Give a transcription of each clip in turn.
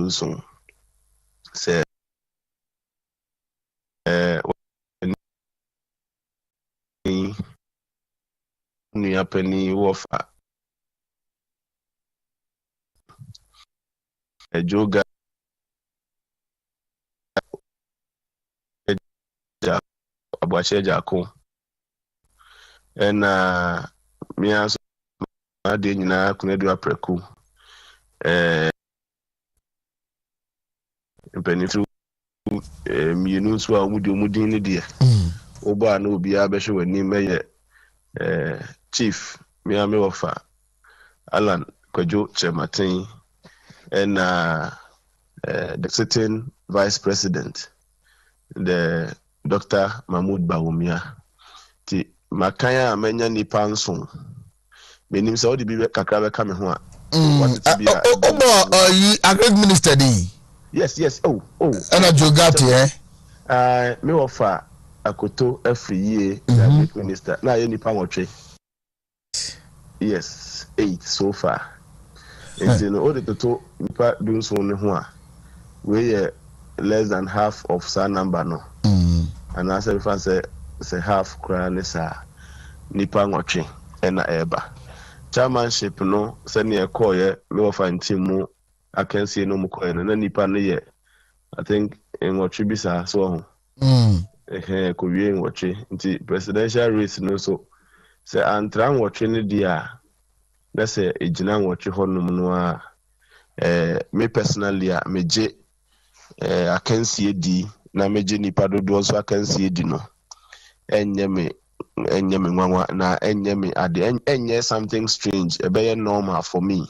Bunson. Say, New Penny Warfare. A joga Abuache Jako. And me as I did na Kunedu Apreku. Penny through you know, so I would do Mudini dear. Oba no be a besho when you may chief me offer Alan Kojo Chematin and the sitting vice president, the Dr. Mahmoud Bawumia. Ti makaya amenya ni panson. Menim se odi bi kakra come ho a. What it be a great minister di. Yes. Oh. And a Jogati me offer akoto every year the minister. Na ye nipa nwotwe. Yes, 8 so far. And you know all the to nipa dun so ne ho a. We less than half of sa number no. And as if I say half crown is nipa nwotwe na eba. Chairmanship no send ye call ye me offer team mu I can see no more coin and nipa no ye. I think in what bisa so could be in watch it presidential race no so say and try watch any dia let's say a general watch honum no me personally me je I can see di na me je nipa do also I can see di no enye me nwanwa na enye me ade enye something strange e be normal for me.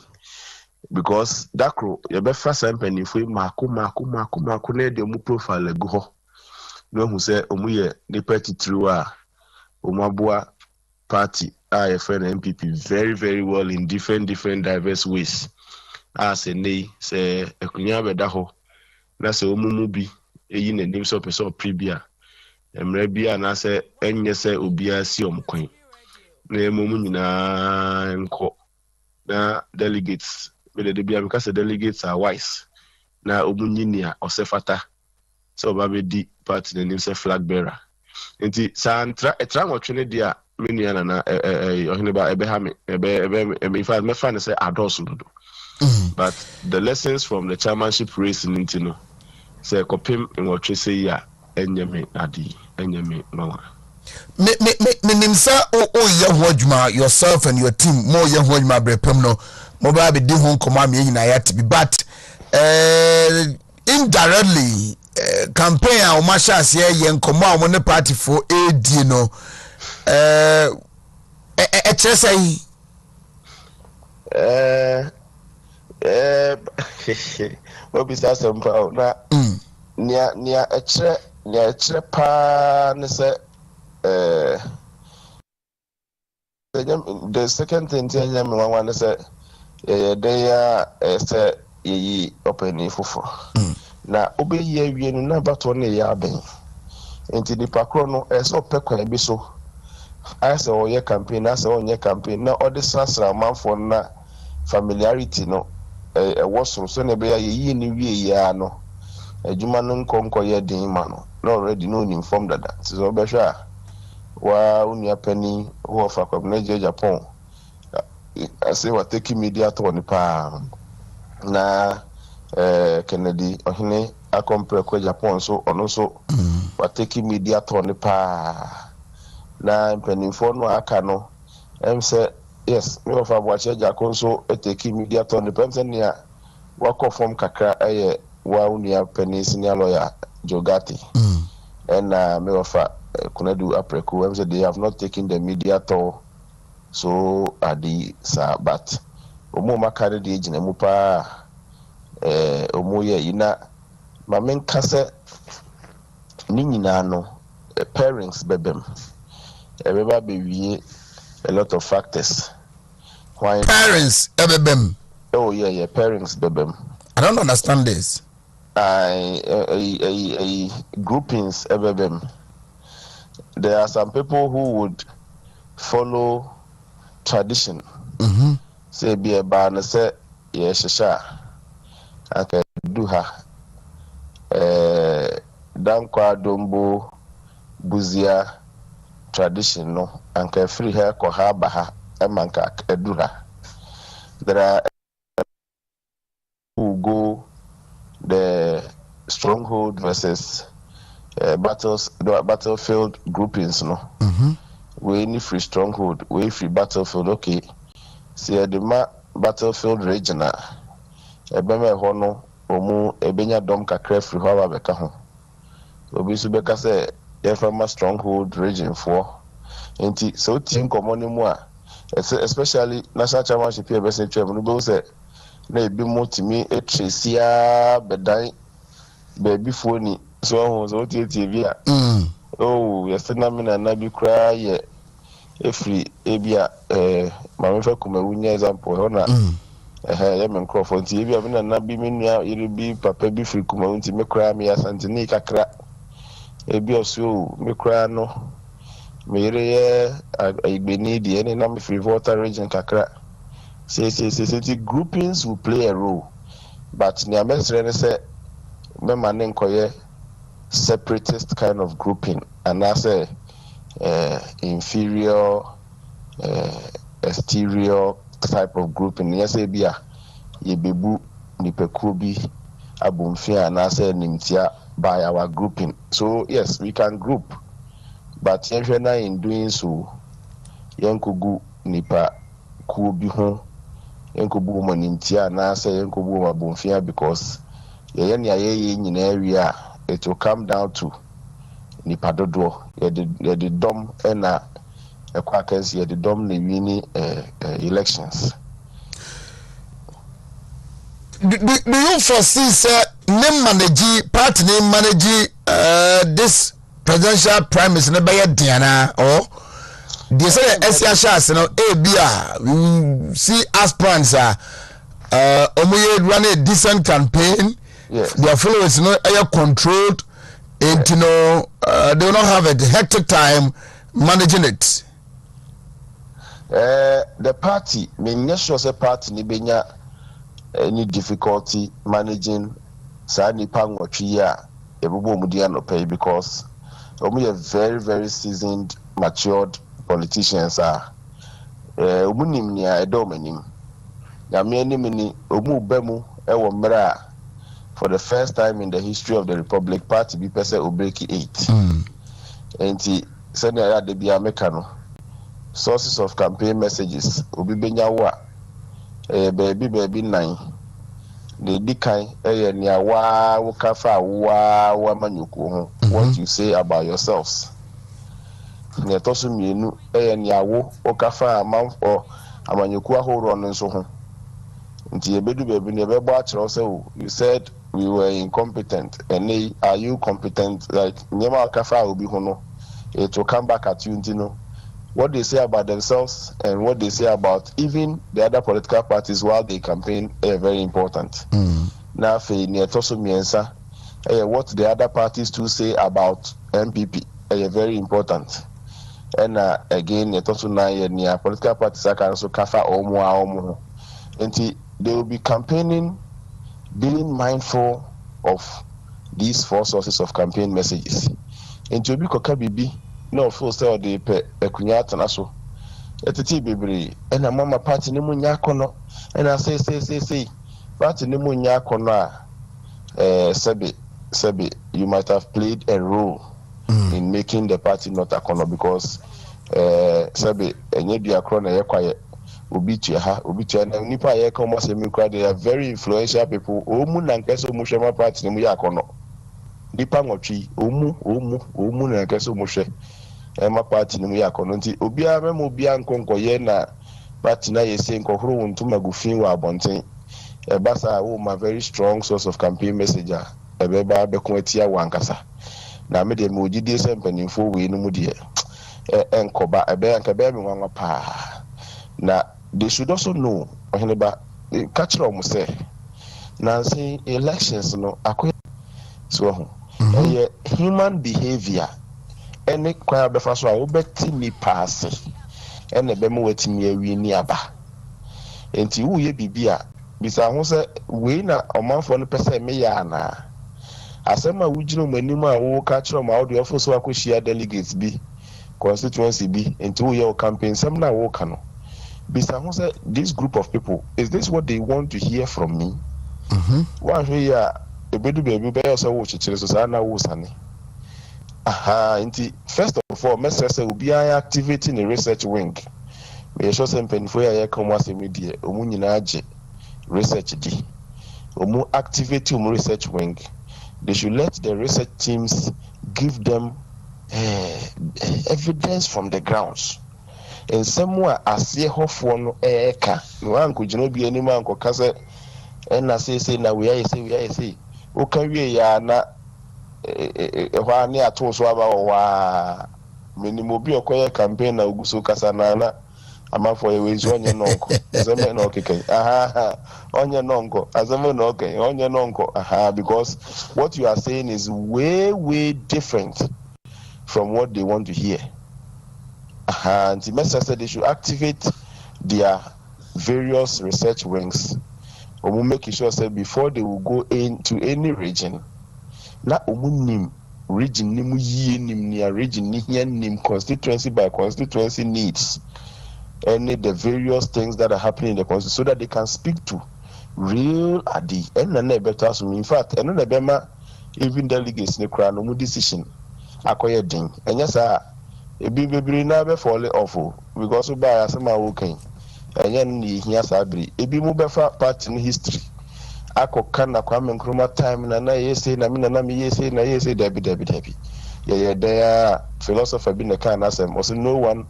Because Dakro, you be first company for Maku na de mu profile go ho. No who say omuye the party through Omabua party I friend MPP very very well in different diverse ways. As a nay say ekunya be da ho. Na say omumu bi eyi na nim so person pribia. Emre bia na say enye say obia si omkwan. Na emumu nyina enko. Na delegates because the delegates are wise. Na omunyinia osefata. So baby di party the name say flag bearer. Enti santra etra nwotwe dia menia na ohineba ebehame ebe in fact me find say adosu dodo. But the lessons from the chairmanship race in Intino say kopim nwotwe say ya enyeme adi enyeme mama. Me nimsa o ye ho adwuma yourself and your team more ye ho adwuma brepem no mobile be di ho nkoma me nyina ya tibi but indirectly campaign a o ma sha ase ye nkoma o ne party for AD no chesai what be that somehow na nia echre pa ne say the second thing me wan say they say yi open fofo na obeyi awie no na bato na ya ben enti di pakro no so pekwa bi so asa o ye campaign asa o nye campaign na all the sasra manfo na familiarity no woso so na be ya yi ni wie ya no adwuma no nkonko ye den ma no na already no informed that so be sure wa unia penny who of a Japan I say what taking media to ni pa na Kennedy ohine akompre ko Japan so ono so what taking media to ni pa na penny for no aka no say yes me of Abuache Japan so taking media to ni pa say nia wa ko form kakra wa unia penny senior lawyer Jogati and me of Kunedu Apreku say they have not taken the media tour so adi sa but omo makare de gina mu pa omo ye ina ma men kase ni nyina no parents bebem everybody be wie a lot of factors why parents bebem oh yeah parents bebem I don't understand this groupings bebem. There are some people who would follow tradition. Say be a ban say yes sha. Okay, eduha dankwa dombo buzia tradition no anka free hair ko ha baha emanka eduha. There are who go the stronghold versus battlefield groupings no. We need free stronghold, we free battlefield. Okay, see the battlefield regional. Ebeme hono omu ebenya dom kakra free ho abeka ho. Obi su beka say the stronghold region for. Enti so team common mu a especially national chairmanship here be say twem no be say na ebi mo timi etresia bedan baby phone so TV a oh yesena me na bi kra ye efri ebia ma me fa kuma wunya example ho na ye me microphone ti ebia me na bi me nua ire bi papa bi fri kuma wunti me kra me asantini kakra ebia so me kra no me ire ye igbeni die ne na me free water region kakra say groupings will play a role, but near mesre say me manen koye separatist kind of grouping, and I say inferior exterior type of grouping. Yes, bia ye bebu ni pekubi abumfia, and I say nimtia by our grouping. So yes, we can group, but in doing so yankugu nipa kubi ho yankubu manimtia na say yankubu abumfia, because ye nyina area it will come down to nipa dodo ye the dom na ekwa kansi ye the dom na wini elections. Do you foresee say name party name manage this presidential primaries na be diana, or they say Esia Shas no we see aspirants omoye run a decent campaign? Yes. Their followers are controlled, and they will not have a hectic time managing it. The party, me sure say party ni benya any difficulty managing sa nipa nwotwe a ebubo mudia no pay, because we are very seasoned, matured politicians are omunim ni a edomanim ya me anim ni omu bemu ewo mra. For the first time in the history of the Republic, party be person obeki 8. And he said that they be Americano. Sources of campaign messages obi benya wa baby 9. The dikai nya wa wokafa wa manyuko ho. What you say about yourselves. Nya tosu mienu nya wo wokafa amam or amanyuko ahoro no nso ho. Nti ebedu baby ne bebo achiro say you said we were incompetent, and they, are you competent? Like Nyema Kafa will be hono. It will come back at you, you know. What they say about themselves and what they say about even the other political parties while they campaign are very important. Now, what the other parties to say about MPP are very important. And again, political parties are also Kafa Omo. And they will be campaigning, being mindful of these 4 sources of campaign messages. And to be kokabibi, no full sell the kunyata naso. Etiti bibri, and a mama party ni munya kono, and I say, party ni munya kono, Sebi, you might have played a role in making the party not a kono, because Sebi, and you be a crony, you're quiet. Ubitia na nipa ye come say me crowd, they are very influential people. Omu na nkeso mu hwe ma party ni mu ya kono. Nipa nwotwi omu na nkeso mu hwe ma party ni mu ya kono. Nti obia memo obia nkonkoye na party na yese nkohoro wontuma gufin wa abonten. Basa wo ma very strong source of campaign message a ebeba be ko atia wankasa. Na me de me ogide se mpanimfo we no mu de enkoba ebe anka be me nwanwa pa. Na they should also know, catch them say, now say elections no so human behavior any kwa befa so obeti mi pass and the bemo wetimi awi ni aba enti wo ye bibia bisa ho say we na omanfo no pese me ya na asema wujino manim a wo ka kire ma wo de office wa ko share delegates bi constituency bi into wo your campaign sem na wo ka no bisa ho say this group of people, is this what they want to hear from me? One here ebedu baby be so wo chichire so sa na wo sane first of all message say obi activating a research wing. We show some penfo ya come as media omu nyina age research di omu activate omu research wing. They should let the research teams give them evidence from the grounds. And somewhere as ye hofo no eka no anko gino bi ani man ko kase na say na we say o kan wie ya na hwa ne ato so aba wa minimo bi okoye campaign na oguso kasa na amafo ye we zo onye nonko azeme na okeke onye nonko azeme na okay onye nonko because what you are saying is way different from what they want to hear. And the message said they should activate their various research wings or make sure that before they will go into any region na nim region nim yi nim near region nim constituency by constituency needs any the various things that are happening in the constituency so that they can speak to real adi and na better so in fact and na bema even delegates ne kra no mu decision akoye din enya sa ebi bebiri na be fall off because by asema wo kan enya ni hia sa biri ebi mu be fa party in history akoka na Kwame Nkrumah time na yesi na mi na mi yesi na yesi debi yeah there philosopher bi na kan asem also no one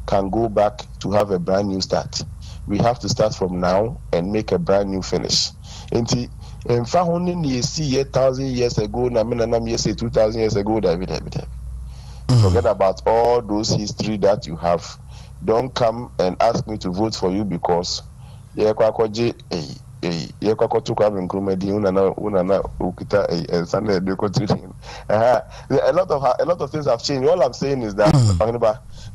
can go back to have a brand new start. We have to start from now and make a brand new finish. Enti emfa honi ni yesi 1,000 years ago na mi na mi yesi 2,000 years ago debi. Forget about all those history that you have. Don't come and ask me to vote for you because a lot of things have changed. All I'm saying is that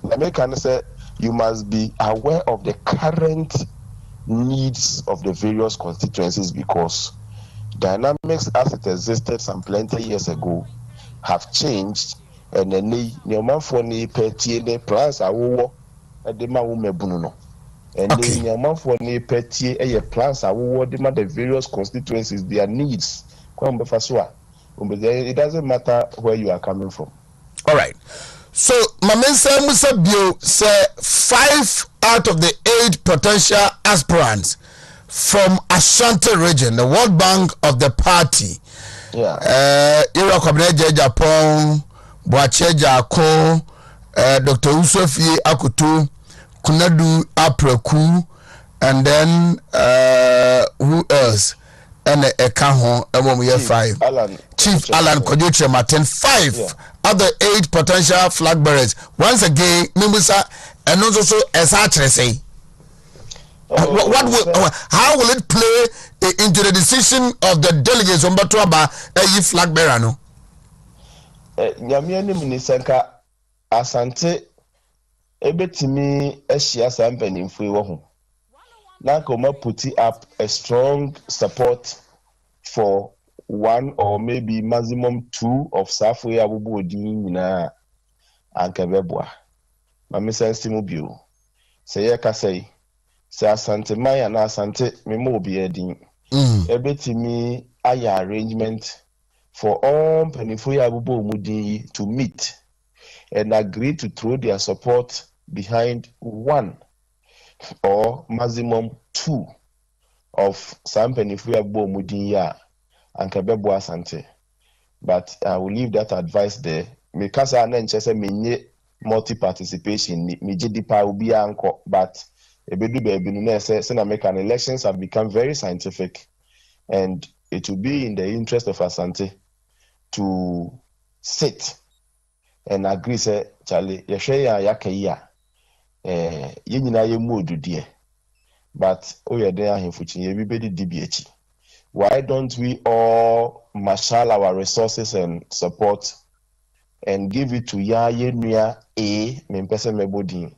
American said you must be aware of the current needs of the various constituencies because dynamics as it existed some plenty years ago have changed. And then the man for the petty the plans are war at the man mebuno. And then the man for the petty a plans are war the various constituencies, their needs. It doesn't matter where you are coming from. All right. So, Mamensa Musa Bio say 5 out of the 8 potential aspirants from Ashanti region, the World Bank of the party. Yeah. Japan. Boacheja Ako, Dr. Usofi Akutu, Kunadu Apreku, and then who else? And Ekaho, Chief Alan Kojotre Martin. 5 other 8 potential flag bearers. Once again, Mimbusa, and also as I say. How will it play into the decision of the delegates on Batuaba a flag bearer? No? Nyamia ni minisanka asante ebetimi ehia sampani mfui wo ho na koma put up a strong support for 1 or maybe maximum 2 of safu ya bubu odin nyina ankebeboa mame sense mu bio se ye ka sei se asante maya na asante memo obi edin ebetimi aya arrangement for all Penifoya Abubo Mudi to meet and agree to throw their support behind 1 or maximum 2 of some Penifoya Abubo Mudi and Kabebo Asante. But I will leave that advice there. Because I know multi-participation, Mijidipa will be anchor, but elections have become very scientific and it will be in the interest of Asante to sit and agree say Charlie yehwe ya yakaya ye nyina ye mu odudie but oye dey ahemfuchi ye bibedi dibiechi. Why don't we all marshal our resources and support and give it to ya ye nua a me mpese mebodin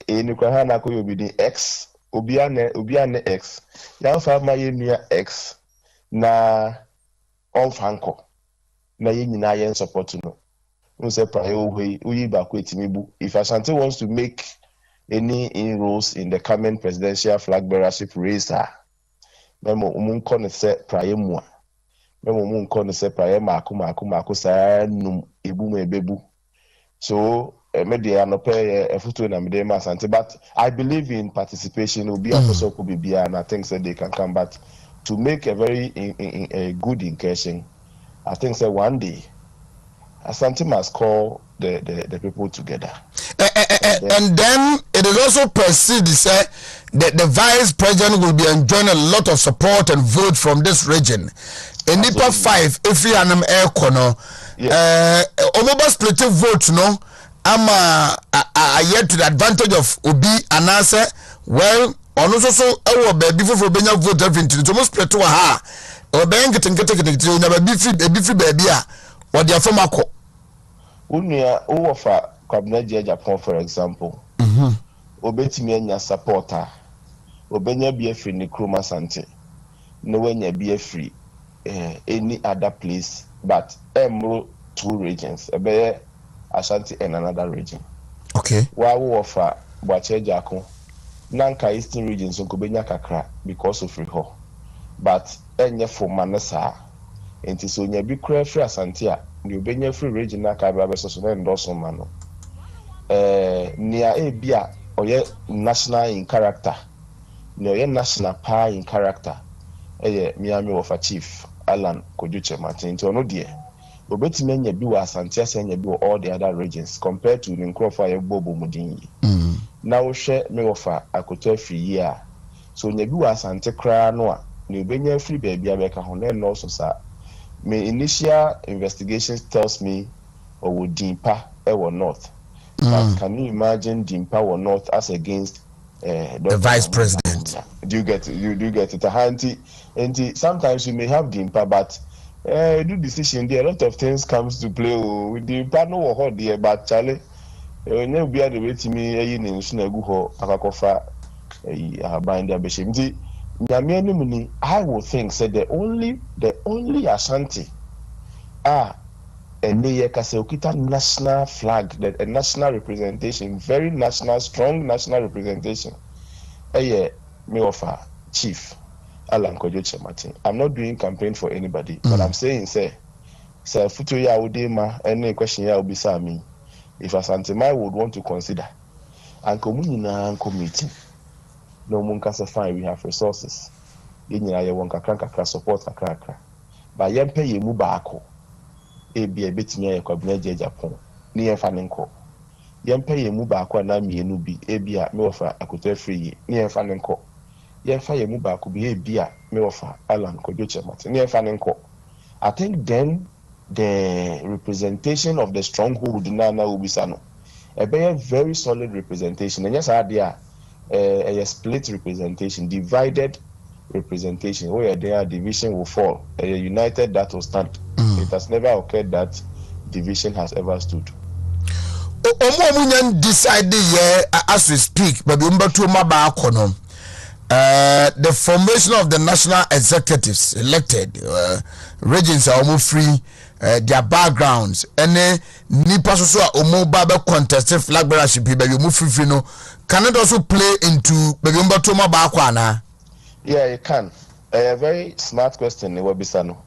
e ni kwa na ko yobidi x obiane X ya fa ma ye nua X na on fanko na ye nyina ye support no say prayer way uyi ba ko etimibu if Asante wants to make any inroads in the coming presidential flag bearership race memo umunko ne se prayer mu a memo umunko ne se prayer mako sa num ebu mu ebebu so media no pay efutu na mede ma Asante but I believe in participation will be a person could be and I think that they can come but to make a very a good incursion I think that one day Asante must call the people together. And then it is also perceived that the vice president will be enjoying a lot of support and vote from this region. In NIPA 5, if we are in air corner, Omoba split vote, no, I'm yet to the advantage of Obi and answer. Well, on also our baby for Benya vote everything. So most split to her or bank getting never be free baby. What their former co. Unia offer Cabinet Japan, for example. Obetimi enya supporter. Obenya be free ni Kroma Asante. No wenya be free any other place but Emro 2 regions. Ebe Ashanti and another region. Okay. Wa offer Bwache Jako. Nanka Eastern regions so Kobenya kakra because of free ho. But enya for manasa. Enti so nya bi kra free Asante a ni obenya free region na ka ba beso so na ndoso ma no nia ebia oye national in character ni oye national pa in character Miami of a chief Alan Kojuche Martin to no die obetime nya bi wa Asante ase nya bi all the other regions compared to Nkrofo aye bobo mudin yi na wo hwe me wofa akoto free year so nya bi wa Asante kra no a ni obenya free baby abeka ho na no so sa my initial investigations tells me or Dimpa or North. But can you imagine Dimpa or North as against the vice president? Do you get it? And sometimes you may have Dimpa, but do decision there. A lot of things comes to play with Dimpa. No or there, but Charlie, you be the way to me. In Sunaguho, Akakofa, binder beshim. I would think said the only Ashanti and they Kaseokita national flag, that a national representation, very national, strong national representation. Me offer Chief Alan Kojoche Martin. I'm not doing campaign for anybody, but I'm saying say futu ya udema any question ya ubisa me. If Asante Mai would want to consider and communina meeting. No mun kasa fine we have resources yenyina ye won kakra support kakra ba yempe ye mu baako bia betimi ye Cabinet Japan ni ye fa nenko yempe ye mu baako na mienu bi bia me ofa akoto free ni ye fa nenko ye fa ye mu baako bi bia me ofa Alan Kojoche Martin ni ye fa nenko. I think then the representation of the stronghold na ubisano a very solid representation and yes idea a split representation, divided representation, where their division will fall. A united that will stand. It has never occurred that division has ever stood. Decided as we speak, but the formation of the national executives elected regions are almost free. Their backgrounds and nipa so omo contested flag bearership baby move free no can it also play into baby mbatoma ba kwa na. Yeah, it can. A very smart question ne wabisano.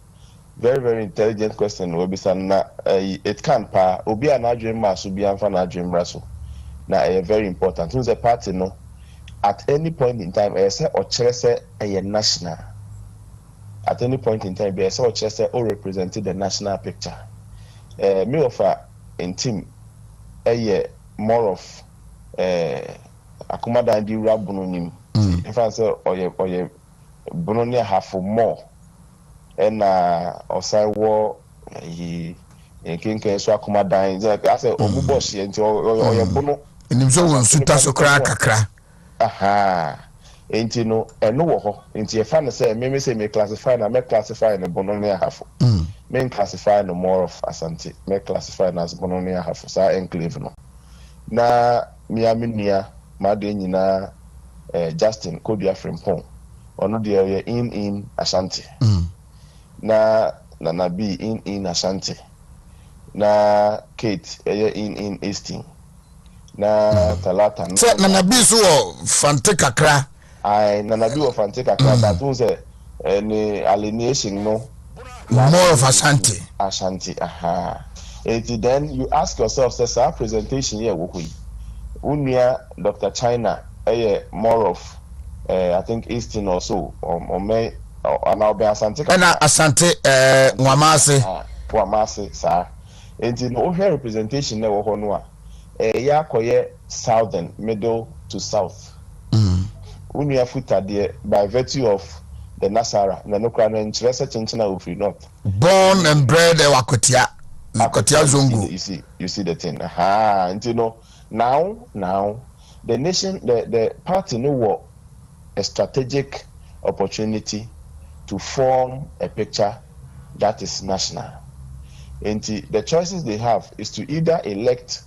Very very intelligent question ne wabisano na it can pa obi anadwem maso bi amfa na adwem raso na very important. Who's a party no at any point in time say or chere a national. At any point in time, BSO Chester all represented the national picture. Me offer in team more of Akumada and Rabunim. If I say or ye Bononia have for more and Osai war he King Keswa Akumada. I say Omuboshi and or Bono. And him so suta so kakra. Aha. Enti no eno ho enti e fa na say me say me classify na me classify na bononia hafo me classify no more of Asante me classify na as bononia hafo sa enclave no na miamia ma de nyina Justin Kobia Frimpong ono de in Ashanti na Nana B in Ashanti na Kate in Easting na Talata se Nana B so fante kakra Nana B of fante kakra but who say any alienation no more of Ashanti and then you ask yourself say our presentation here unia Dr. China more of I think Easting or so or may or now be Asante Wamase sir and no representation na wo no ya koye southern middle to south unia futa there by virtue of the Nasara na no kra na interest chinchina of north born and bred Wakotia Zongo. You see the thing and now the nation the party know a strategic opportunity to form a picture that is national. And the choices they have is to either elect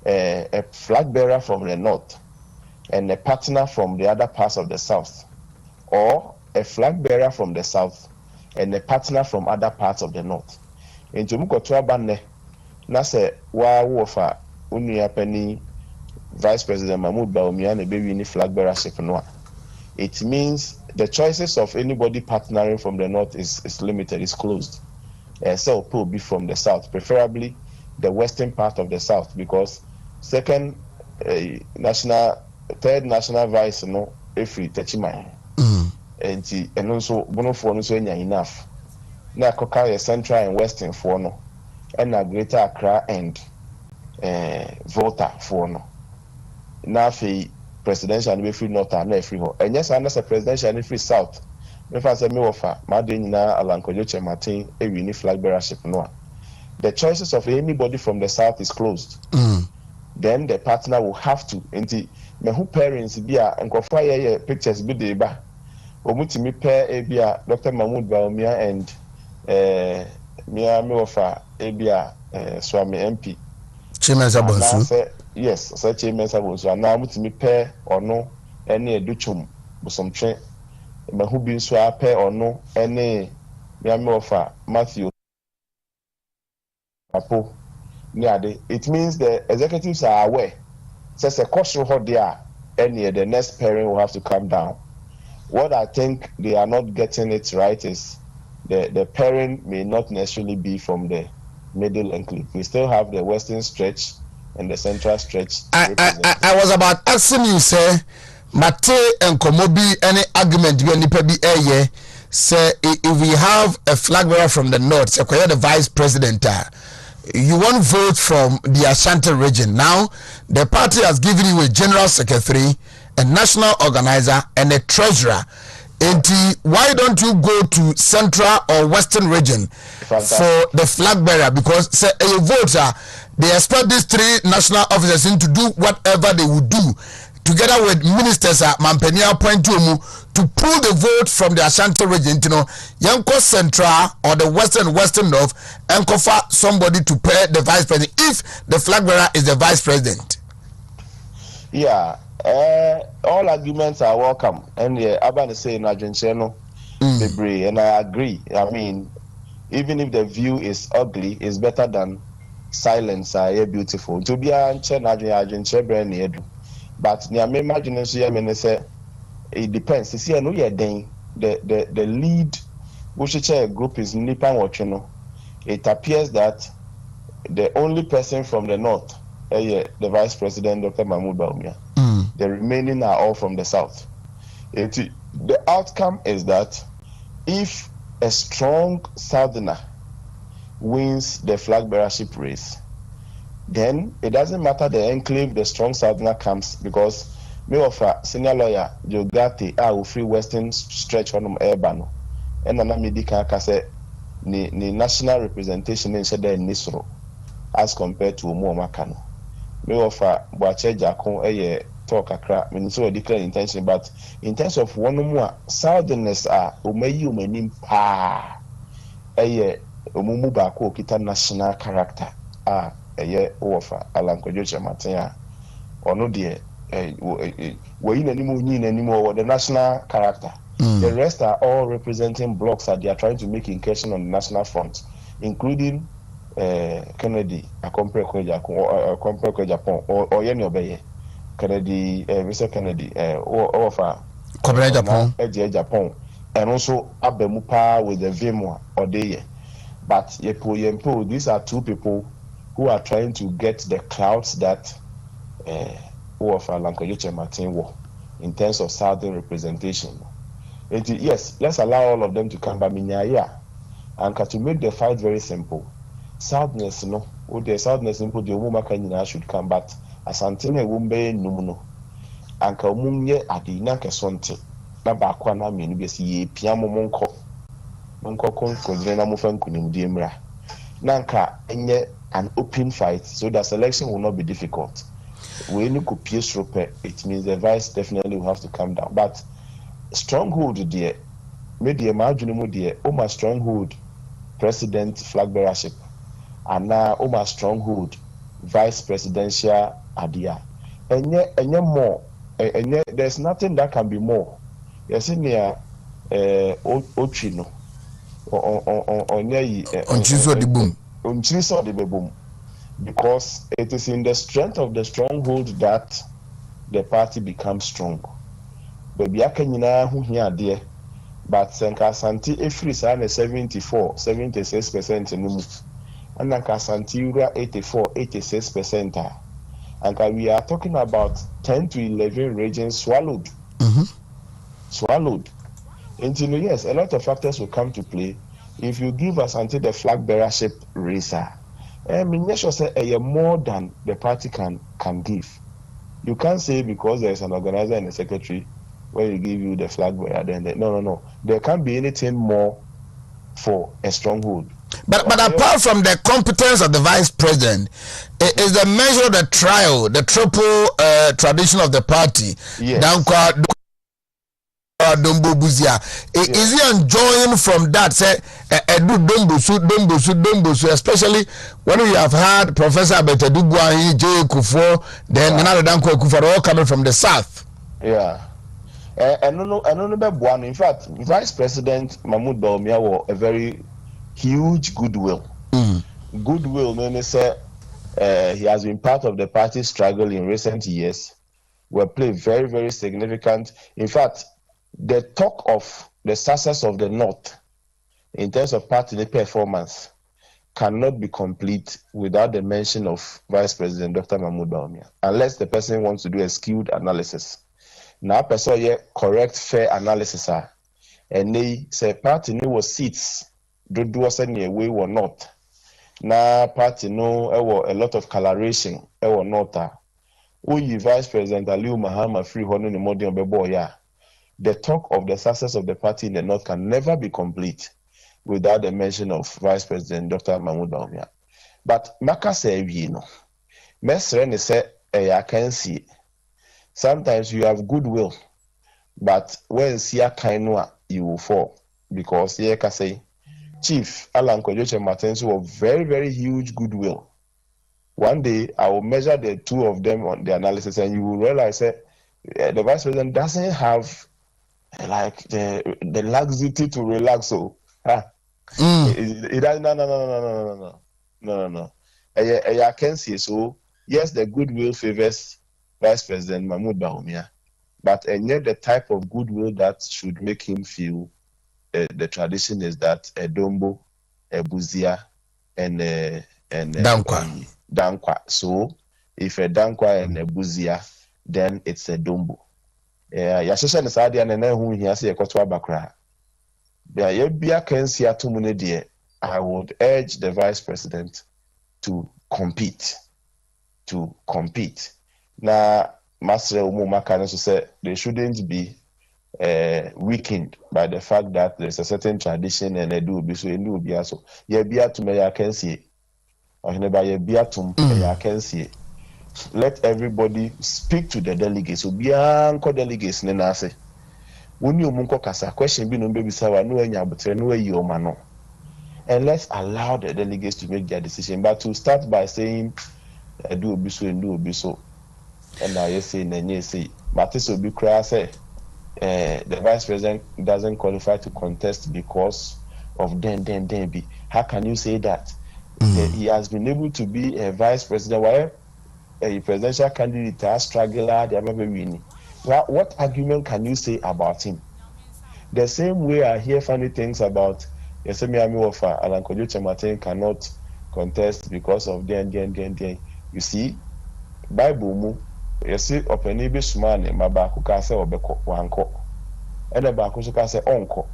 a flag bearer from the north and a partner from the other parts of the south, or a flag bearer from the south and a partner from other parts of the north. And to Mukotuabane, Nase wa wofa unia penny Vice President Mahmoud Bawumia and baby in flag bearership noa. It means the choices of anybody partnering from the north is limited, is closed. So will be from the south, preferably the western part of the south, because third national vice no every techima and also bono for no so enough. Na koka central and western for no and a greater Accra and Volta for no. Na fi presidential and free north and free ho. And yes, and as a presidential and free south. If I say me offer, my day na Alankojo Martin a wini flag bearership no. The choices of anybody from the south is closed. Then the partner will have to. Enti me who parents be a nkofo ye pictures be dey ba. Omutimi pair e be a Dr. Mahmoud Bawumia and me offer e be a Swami MP. Chimensa Bonsu. Yes, such a mess was now mutimi pair or no any educhum busomtwe. Me who be so pair or no any me offer Matthew Apo. It means the executives are aware. Says a caution how they are, any the next pairing will have to come down. What I think they are not getting it right is the pairing may not necessarily be from the middle enclave. We still have the western stretch and the central stretch. I was about asking you, say, Mate and Komobi, any argument be any pebi aye, say if we have a flag bearer from the north, say the vice president. You won't vote from the Ashanti region. Now, the party has given you a general secretary, a national organizer, and a treasurer. And why don't you go to central or western region for the flag bearer? Because say a voter, they expect these three national officers to do whatever they would do, together with ministers at Mampenia Point to pull the vote from the Ashanti region, Yanko Central or the Western North, and confer somebody to pay the vice president if the flag bearer is the vice president. Yeah, all arguments are welcome, and Abba say in Argentina, and I agree. I mean, even if the view is ugly, it's better than silence. Beautiful. To be Argentina, but I imagine say it depends. You see, I know you're the lead Bushiche group is Nipan Wachino. It appears that the only person from the north, the vice president, Dr. Mahmoud Bawumia. The remaining are all from the south. The outcome is that if a strong southerner wins the flag bearership race, then it doesn't matter the enclave the strong southerner comes, because me offer senior lawyer Jogate a free western stretch on Urbano and an American kase ni national representation in Shede Nisro as compared to Umuamakano. Me offer Boache Jakon talk akra so declare intention, but in terms of one more southerners are umenim pa umumu bako kita national character offer Alankojo Martin ono de anymore the national character. The rest are all representing blocks that they are trying to make incursion on the national front, including Kennedy, Akompre Japan, or Yenny Obeye, Kennedy, Mr. Kennedy, or Japan, and also Abemupa with the Vimwa or Deye. But Yempo, these are two people who are trying to get the clouds that Lankoyoche Martin war in terms of southern representation. Yes, let's allow all of them to come. But and to make the fight very simple, sadness no, the sadness simple the Umuma should come, but Asantine Wumbe Numuno, and Kamunye Adina Kesonte, Nabakwana Minibesi, Piamo Monko Considering Mufan Kunim Dimra. Nanka enye an open fight, so the selection will not be difficult. When you could pierce rope, it means the vice definitely will have to come down. But stronghold there, maybe imagine there, my stronghold president flag bearership, and now my stronghold vice presidential idea. And yet more, and yet there's nothing that can be more. Yes, in here, Ochino, because it is in the strength of the stronghold that the party becomes strong. Baby, I can who here there, but Sankasanti Efris are 76% in move, and Sankasanti 86%. And we are talking about 10 to 11 regions swallowed. Swallowed. And yes, a lot of factors will come to play. If you give us until the flag bearership racer, I mean, yes, say more than the party can give. You can't say because there's an organizer and a secretary when you give you the flag bearer, then no. There can't be anything more for a stronghold. But apart from the competence of the vice president, is the measure of the trial, the triple tradition of the party, yes. Dombo Buzia. Is he enjoying from that? Say, do Dombo, especially when we have had Professor Betedugwa, J. Kufo, then another Danko Kufo, all coming from the south. Yeah. And no, one. In fact, Vice President Mahmoud Bawumia was a very huge goodwill. Goodwill, meaning say he has been part of the party's struggle in recent years. Were played very, very significant. In fact, the talk of the success of the North in terms of party performance cannot be complete without the mention of Vice President Dr. Mahmoud Bawumia, unless the person wants to do a skilled analysis. Now, person correct, fair analysis, and they say party no was seats, do us any way or not. Now, party no, a lot of coloration, or not. Uyi Vice President Aliu Mahama free hono ni modi on bebo ya. The talk of the success of the party in the North can never be complete without the mention of Vice President Dr. Mahmoud Bawumia. But Maka say, you know, Mesrene say, I can see. Sometimes you have goodwill, but when Sia Kainwa, you will fall. Because here can say, Chief Alan Kojoche Martins was very, very huge goodwill. One day I will measure the two of them on the analysis, and you will realize that the vice president doesn't have like the laxity to relax. So, it does no. I can see so. Yes, the goodwill favors Vice President Mahmoud Bawumia, but and yet the type of goodwill that should make him feel the tradition is that a Dombo, a Buzia, and Dankwa. So if a Dankwa and a Buzia, then it's a Dombo. Yashasha Nasadi and then who he has a Kotwa Bakra. I would urge the vice president to compete. Now, Master Umuma can also say they shouldn't be weakened by the fact that there's a certain tradition and they do be so and do be also. Yebia to me, I can see. Or Yebia to me, I can see. Let everybody speak to the delegates. So, Bianco delegates, Nenase. When you munko kasa question be no baby sawa no enya butre no yi o ma no. And let's allow the delegates to make their decision. But to start by saying do obi so and do obi so. and I say na say but this will be clear say the vice president doesn't qualify to contest because of then be. How can you say that? He has been able to be a vice president while a presidential candidate has struggled they have never winning. What argument can you say about him? The same way I hear funny things about Yesemi offer Alan Kojo Martin cannot contest because of then. You see, Bible mu yesi openi bi sumane mabaako ka se obeko wanko. Ene baako so ka se onko.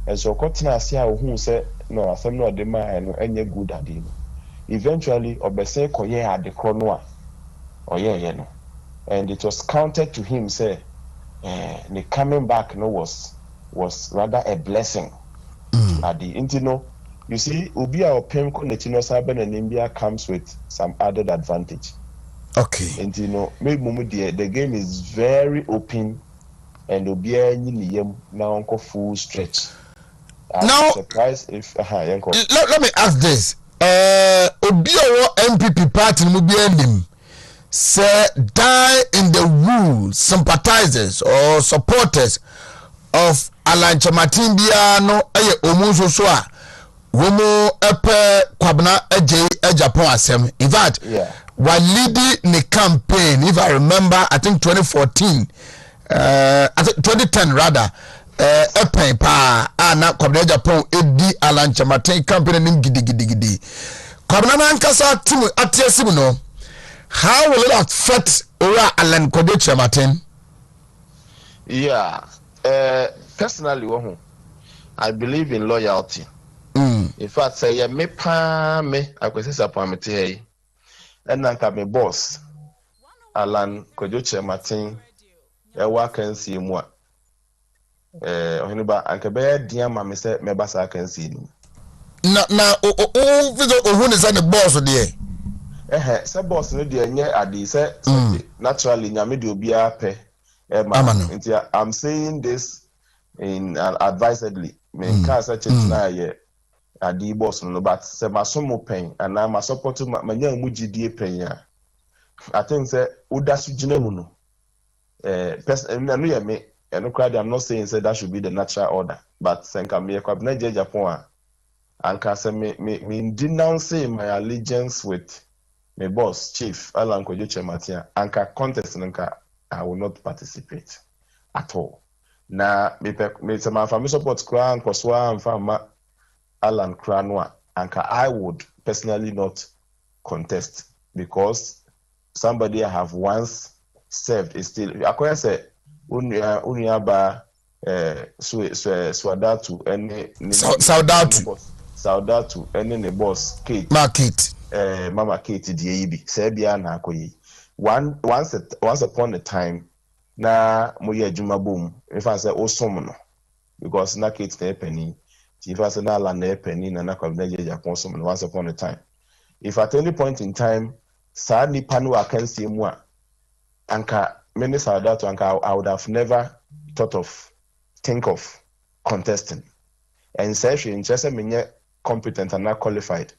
Enso kotena ase a ohun se no asem no de ma eno enye good ade no. Eventually obese koye ade kro no a oye no. And it was counted to him say the coming back no was rather a blessing. At the intino, you see, Ubi or Pemco Netino Saben and India comes with some added advantage. Okay. And maybe the game is very open and Ubi now full stretch. Now, surprised if let me ask this. Ubi or MPP party Mubi say die in the wool sympathizers or supporters of Alan Chamatin Biano Omunso Soa Womo Epe Kwabna Japan Asem. In fact, while leading the campaign, if I remember, I think 2014, I think 2010 rather, Epe Pa Ana Kwabna Japan Edi Alan Chamatin campaign in Gidi. Kwabna Nankasa Timu Atiasimuno. How will it affect Ora Alan Kodeche Martin? Yeah, personally, I believe in loyalty. In fact, say me I could say appointment here, and then my boss, Alan Kodeche Martin, work and see more. Ohinuba, I can bear dear mammy said, me basa can see. Now, who is the boss of the say boss no dey nye ade say naturally nyame dey obi ape I'm saying this in advisedly me can say na ye ade boss no but say masomo pen and I support ma nya mu gidie pen ya I think say udasu gina mu no person no ye me no crowd I'm not saying say that should be the natural order but senka me kwabna je Japan anka say me denouncing my allegiance with my boss, Chief Alan Kojo Martin, anka contest nka I will not participate at all. Na me say my family support crown koswa mfama Alan Kranwa anka I would personally not contest because somebody I have once served is still akoya say unyaba Swadatu any Saudatu any boss Kate market Mama Kate DAB Serbia na akoyi once upon a time na moye adwuma bom if I say osom no because na Kate na penny if I say na la na penny na kwabna je Japan som no once upon a time if at any point in time sa nipa no akansi mu a anka many Saudatu anka I would have never think of contesting and say she interest me competent and not qualified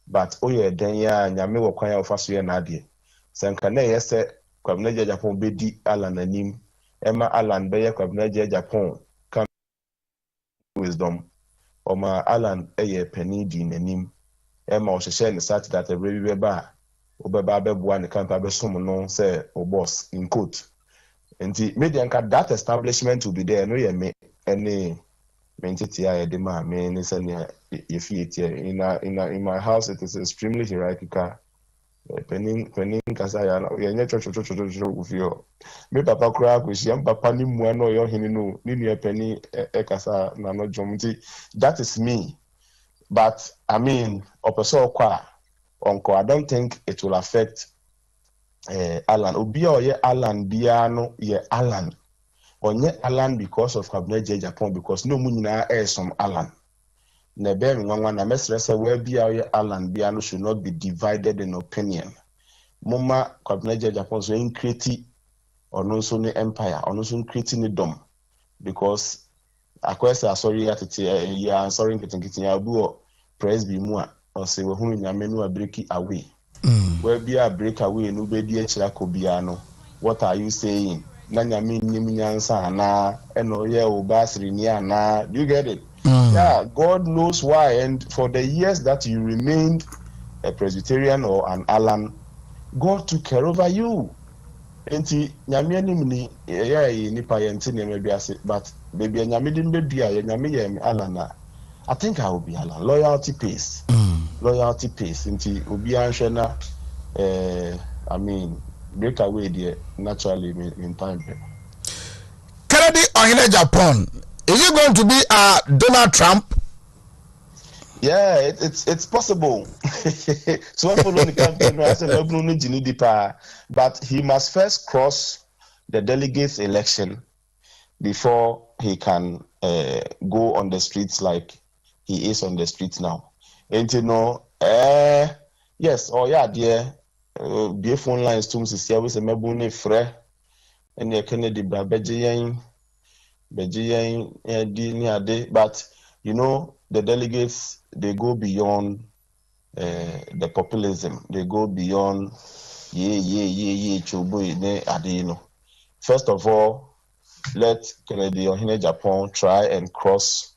but then ya nyame wo kwan ya ofaso ye na ade senka na yese kwabna je Japan bedi Alan anim ema Alan be ye kwabna je Japan kan wisdom oma Alan eye penny di nanim ema o hye ne start that a baby beba obeba beboa ne kan pa be som no say o boss in quote enti media nka that establishment will be there no ye me any mentity I dema me ni sanya in my house it is extremely hierarchical penning kasa ya nye cho ufio me papa kura kwishia papa ni mu no yo hini no ni nu penny kasa na no jomti that is me but I mean opeso kwa onko I don't think it will affect Alan obi o ye Alan bia no ye Alan onye Alan because of Kwabena Japan because no mu nyina some Alan na be nwanwa na mesre say we bia ye Alan bia no should not be divided in opinion mama Kwabena Japan so in create ono so ne empire ono so create ne dom because akwesa sorry atete ya sorry nkitin ya bu press bi mu a o say we hu nyame no break away we bia break away no be di akira ko bia no what are you saying? Nanyami Niminyansa na eno ye obasri ni ana. Do you get it? Yeah, God knows why. And for the years that you remained a Presbyterian or an Alan, God took care over you. Enti nyame anim ni ye nipa ye nti ne maybe ase, but baby nyame dim bedua ye nyame ye Alan. I think I will be Alan. Loyalty pays. Loyalty pays. Enti obi anhwe na I mean break away there naturally in time. Kennedy Ohine Japan, is it going to be Donald Trump? Yeah, it's possible. So the campaign, but he must first cross the delegates election before he can go on the streets like he is on the streets now. And you know, yes, oh yeah, dear, be phone lines to Mrs. Yawis and Mabune Fre and the Kennedy Babajian, but you know, the delegates, they go beyond the populism. They go beyond First of all, let Kennedy Ohine Japan try and cross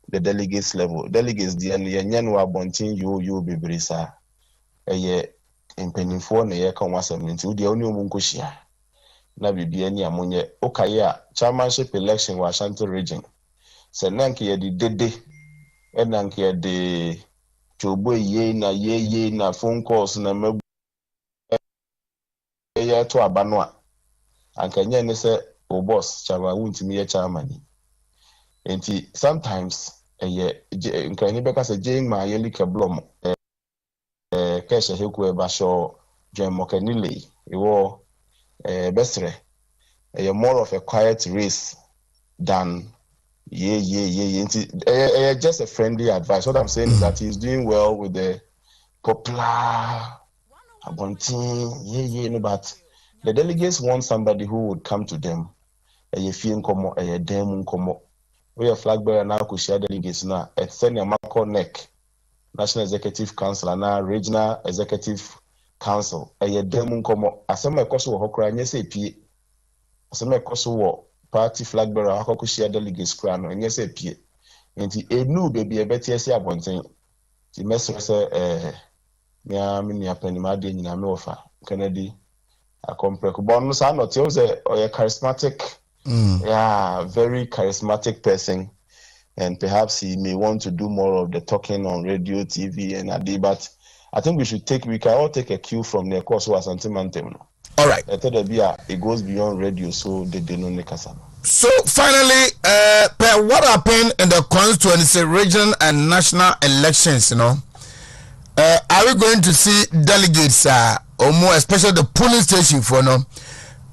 the delegates level. Delegates, the Yanyanwa Bontin, you be brisa. In Pennyphone, a year come was the only Munkushia. Nabibiani Amunye, Okaya, chairmanship election, Washington region. Senanki di dede. Enanke de chobo ye na phone calls na mebu ye to abanwa ankanya ne se o boss chama Wontumi ye chairman enti sometimes ye nkani beka se jeng ma ye like blom keshe heku e ba sho John Mokenile ewo besre more of a quiet race than just a friendly advice. What I'm saying is that he's doing well with the popular Abontin, but the delegates want somebody who would come to them. A fee nkomo, a dem nkomo. We are flag bearer now could share delegates now at Senior Marco Neck, National Executive Council and now Regional Executive Council. A dem nkomo. Asema koso hokra nyese pie. Asema koso party flag bearer akoko share delegates kra no enye se pie enti enu baby e beti ese abonten ti mesre se nya mini apanima de nyina me ofa Kennedy akompreko bon no sa no te o se a charismatic yeah, very charismatic person, and perhaps he may want to do more of the talking on radio, TV and adi, but I think we can all take a cue from the course was antimantem. All right. It goes beyond radio, so they don't make us. So finally, what happened in the constituency, regional and national elections? Are we going to see delegates, or more, especially the polling station for no?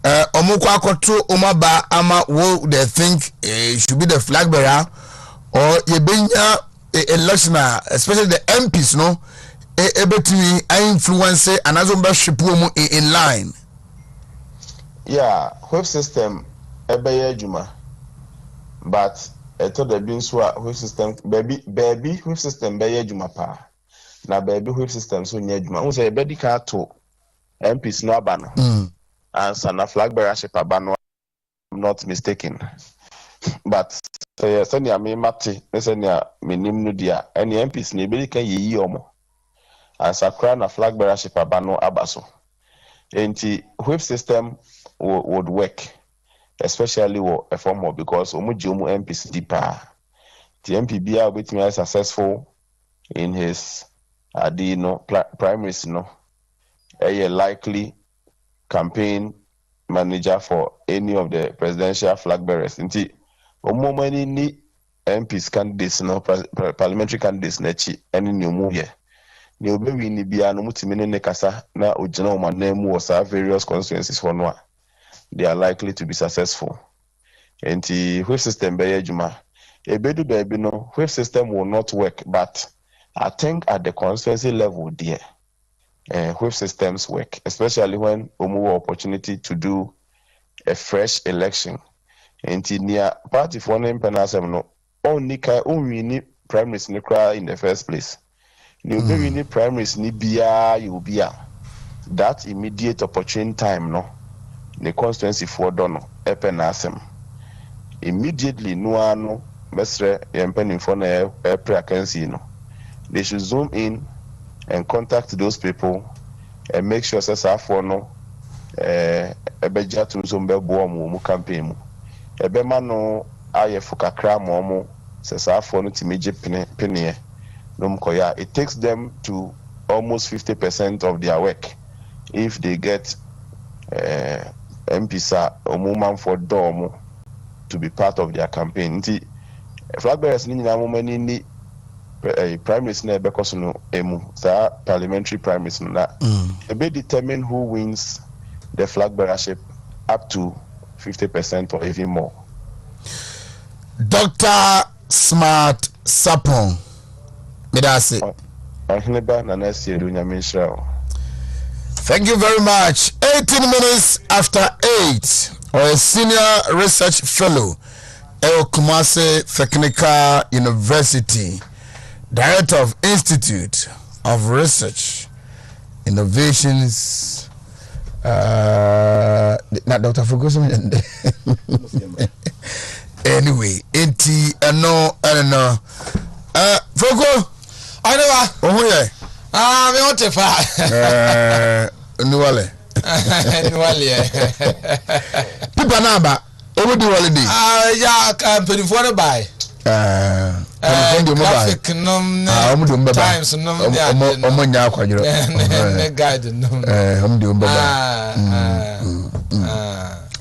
Umaba ama wo they think should be the flag bearer, or yebenya election, especially the MPs, no? Able to influence and as in line. Yeah, whip system ebeye juma, but eto de bin so whip system baby whip system beye juma pa na baby whip system so nya juma. Unse ebedi ka to MPs no abano and sana flag bearership abano, I'm not mistaken, but senya me mate senya me nim no dia any MPs ne ebedi kan yeyi omo and sakra na flag bearership abano abaso enti whip system would work, especially a former, because Omujomu MPs deeper. The MPBR with me successful in his primaries, a likely campaign manager for any of the presidential flag bearers. Inti Omomani ni MPs candidates, parliamentary candidates nechi any new move here. Ni obewi ni bia no mutimene ne kasa na ojina o manemu osa various constituencies for no. They are likely to be successful. And the whip system beyejuma, ebedu baby no whip system will not work, but I think at the constituency level there, whip systems work, especially when we move opportunity to do a fresh election. And near party for name penasem no only primaries in the first place. You be primaries ni bia you bia. That immediate opportune time no. the constituency for dono epenasem immediately no mesre yempenin for na pre-akency no they should zoom in and contact those people and make sure say for no ebeja to so mbe bo mu campaign mu ebema no ayefo kakra mo say for no timeje pene no mkoya. It takes them to almost 50% of their work if they get MPSA or woman for dorm to be part of their campaign. Nti flag bearers ni na many ni prime minister na because no emu sa parliamentary prime minister na be determine who wins the flag bearership up to 50% or even more. Dr. Smart Sapon Medase. Thank you very much. 18 minutes after 8, or a senior research fellow at Kumasi Technical University, director of Institute of Research Innovations. Not Dr. Ferguson. Anyway, no. Fogo. I know. Oh yeah. Me want to fly. Nuale. People naba. Over the holiday. Yeah, I'm pretty far by. Traffic times no. Omonya kwadro. Guide no.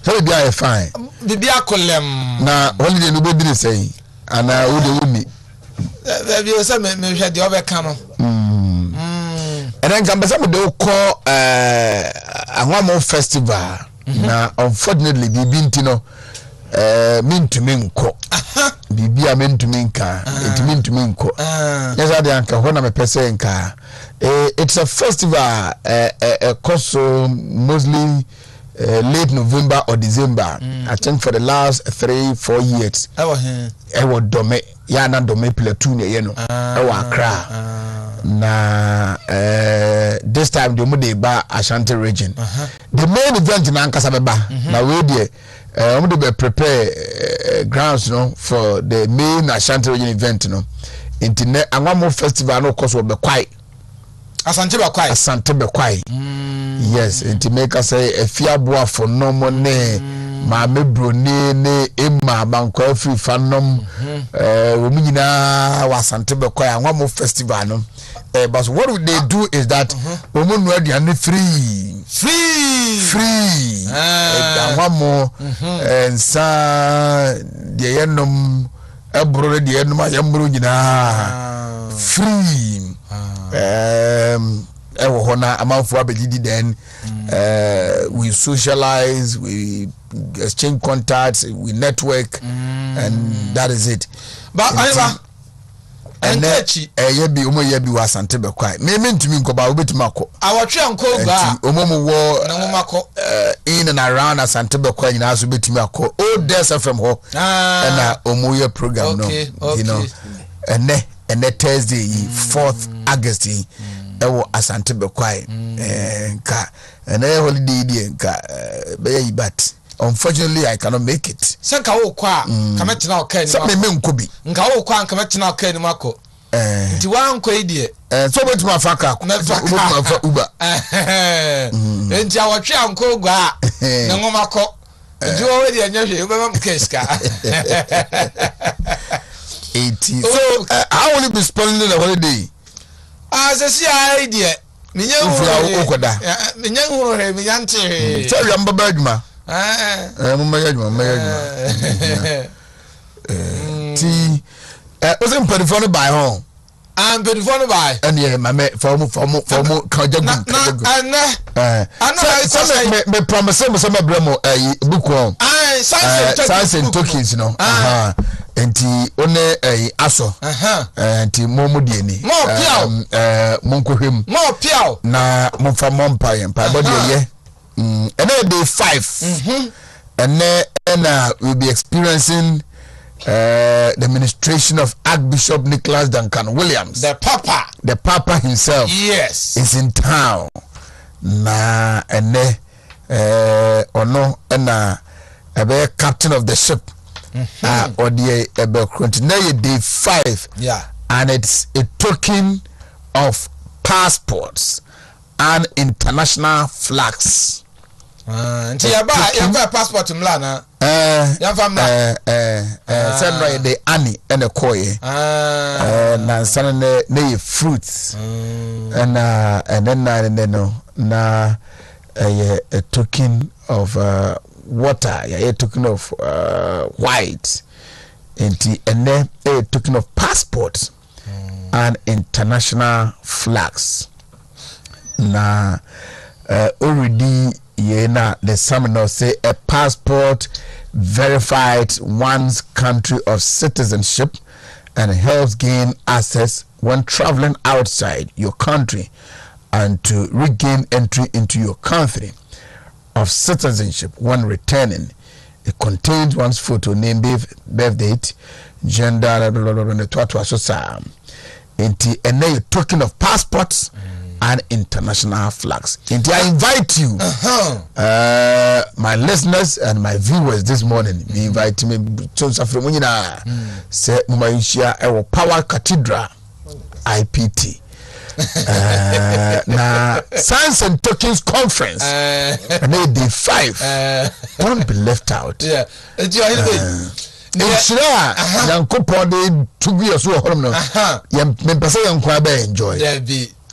So be I fine. Bibi akolem. Na holiday no be dire say. Ana wo de wuni. There be some me hwe de obeka no. And then come some do call Anwamo festival. Na unfortunately bibi ntino mintumi nko. Bibi a mintumi nka. Mintumi nko. Yes I dey anka ho na me pese nka. It's a festival course mostly late November or December. I think for the last 3-4 years. I was dome ya na dome platoon ye no. I was Accra. Na this time the Mude ba Ashanti region. The main event in Ankasa beba. Na we dey be prepare grounds no for the main Ashanti region event no. Internet Anwamo festival no course will be quiet. Asante be quiet. Yes, and to make us say a fiabua for no money, my mebroni ne Emma Banco free fanom, Womina was Santa Bequia, one more festival. No, but what would they do is that women ready and free. One more and sa the enum, a brother, the enum, free. Amount for then we socialize, we exchange contacts, we network, and that is it. But and yebi was Santebe quiet. Me to me go about bit mako. Our train call Omomo war in and around a Santebe quiet in us bit mako. Oh, there's a from ho and Omoya program, no, you know, and then Thursday, 4th August. Asante be quiet and holiday but unfortunately I cannot make it. Sanka wo kwa kameti na okay ni. Me nkobi. Nka wo kwa kameti na okay ni mako. Nti wa nko idie. So betu mafaka. Betu mafa Uber. Nti awotwe anko gwa na ngomako. Nti wo we de anyahwe be mam keska. 80. So how will you be spending the holiday? As a idea, Minya Okoda, Minya Hore, Miyanti, tell you, Mbabagma. Tea wasn't performed by home. I'm performed by, and yeah, my mate for more Kajagu. I know, promise some Bremo, a bookworm. Science and tokens, you know. Enti one aso enti momodieni monkohwem na momfa mompa yempa body ye and then day 5 and then we'll be experiencing the ministration of Archbishop Nicholas Duncan Williams, the Papa himself. Yes, is in town na and ono na ebe captain of the ship or the ebe continue day 5 and it's a token of passports and international flags. Nti yaba passport mlana. Yafa mla. Send the ani and a koye. Na send ne fruits. And then na a token of water, a token of white. And then a token of passports and international flags. Na already the seminar say a passport verified one's country of citizenship and helps gain access when traveling outside your country and to regain entry into your country of citizenship when returning. It contains one's photo, name, birth date, gender, and a token of passports and international flags. And I invite you, my listeners and my viewers this morning, me invite me to say Mumaishia Power Cathedral IPT. Na Science and Tokens Conference and day 5. Don't be left out. Nshira yankopon de tugu yeso horom no yem pese yankwa ba enjoy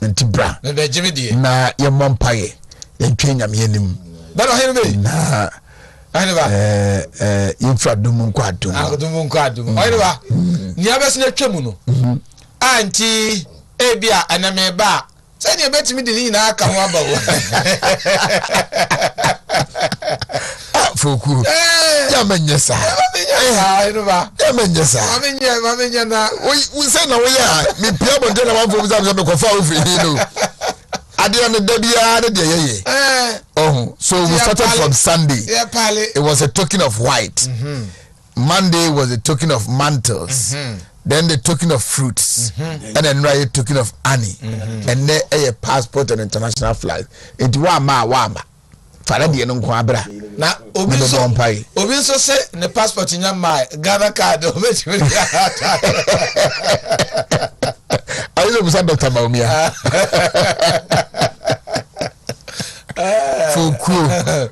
nti bra na yemompaye yentwe nyame yanim bana hebe na infra dum nkwadum oyeba ni abese na twemu no anti ebia anameba se ni ebetimi de ni na aka ho aba wo foku ya menyesa mamenyesa na we say na we ya me pia bonde na one for me ko fa ofri no ade na dabia de yeye so we started from Sunday. It was a token of white. Monday was a token of mantles. Then the token of fruits, and then a token of honey, and then a passport and international flag. It wama. Faradi no kwa bra. Na obi so say ne passport nya mai Ghana card o mechi. Ayi no busa Dr. Maumia.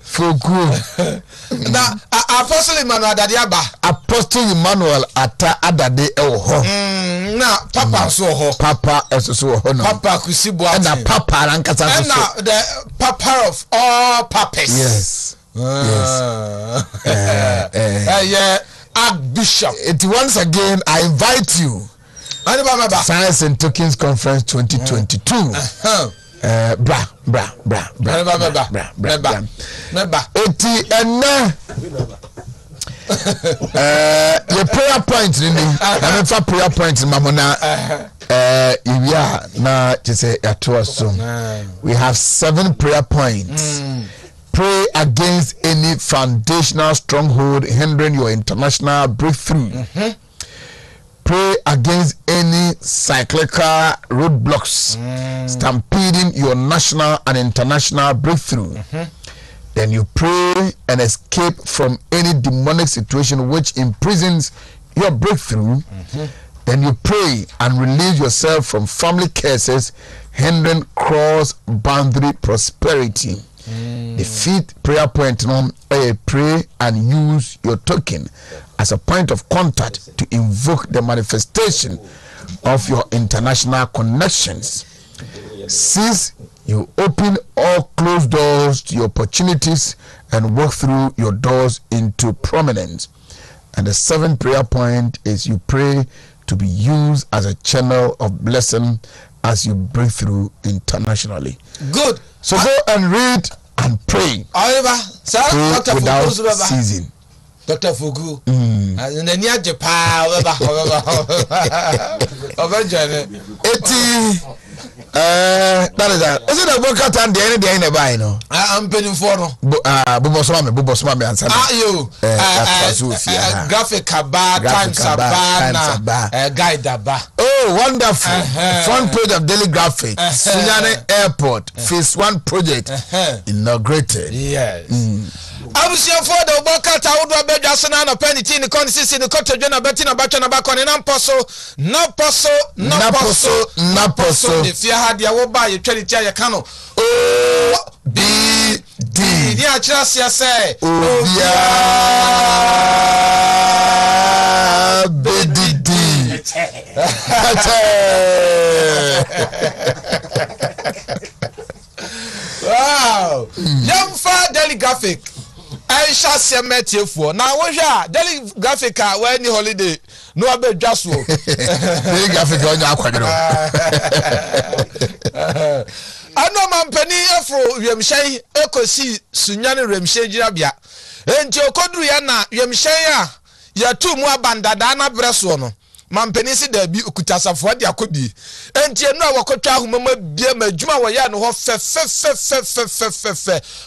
Fuku. Na Apostle Emmanuel ata adade e ho. Na papa so ho. Papa so ho no. Papa kusibu ati. Na papa rankasa so. And now the papa of all papas. Yes. Archbishop. It once again I invite you. Science and Tokens Conference 2022. Bra. Eti ena your prayer point ni na me prayer point mamona iwia na just ato so we have 7 prayer points. Pray against any foundational stronghold hindering your international breakthrough. Pray against any cyclical roadblocks stampeding your national and international breakthrough. Then you pray and escape from any demonic situation which imprisons your breakthrough. Then you pray and release yourself from family curses hindering cross-boundary prosperity. The 5th prayer point, pray and use your token as a point of contact to invoke the manifestation of your international connections. Since you open all closed doors to your opportunities and walk through your doors into prominence. And the 7th prayer point is you pray to be used as a channel of blessing as you break through internationally. Good. So go and read and pray. However, sir, Dr. Without ceasing. Dr. Fugu. Nenia Japan. That is that. Is it a book at the end of the buy? No, I'm paying for no. Buboswami answer. You graphic bar, times bar, guide bar. Oh, wonderful. Front page of Daily Graphic. Sunyani Airport, Phase 1 project inaugurated. Yes. Abusia for the Bokata Udwa Bejasana no penity in the consistency in the Cotta Jana Bettina Bachana Bacon and Namposo, Naposo. If you had your woba, you tell it ya cano. Oh, B D. Yeah, just say. Oh, yeah. BDD. Wow. Young far Daily Graphic. I shall see a Matthew for now. Was ya Daily Graphic when the holiday? No, I bet just walk. Daily Graphic on your I know man penny afro Remshay Eco see Sunyani Remshay Jirabia. And Jokodriana Remshaya. Ya two more bandana bresono. Mampenisi de bi okutasa fo de akodi enti enu a wakotwa ahoma bia madwuma wo ya no ho fe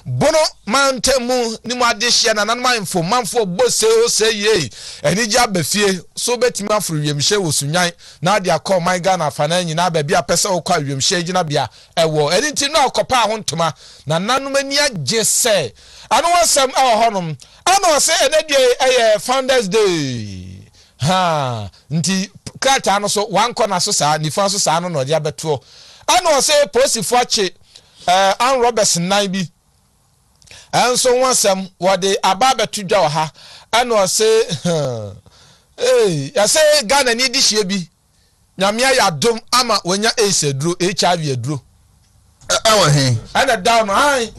bono mantemu ni mu adehia na nanma info manfo bose o say ye eni ja befie so betimi afro wiemhye wo sunyan na de akọ my Ghana fana nyina ba bia pese wo kwa wiemhye gina bia ewo eni ti no akopa ho ntoma na nanum ani agye se ano wasam a honom ano se enedie Founders Day ha nti kata no so wan kona so saa nifa so saa no no dia beto ana say posifo ache an Roberts nan bi anso wansam wode aba beto dwa ha ana say ya say Ghana ni di hie bi nyamia ya dom ama wanya eseduro HIV aduro awa he ana down ai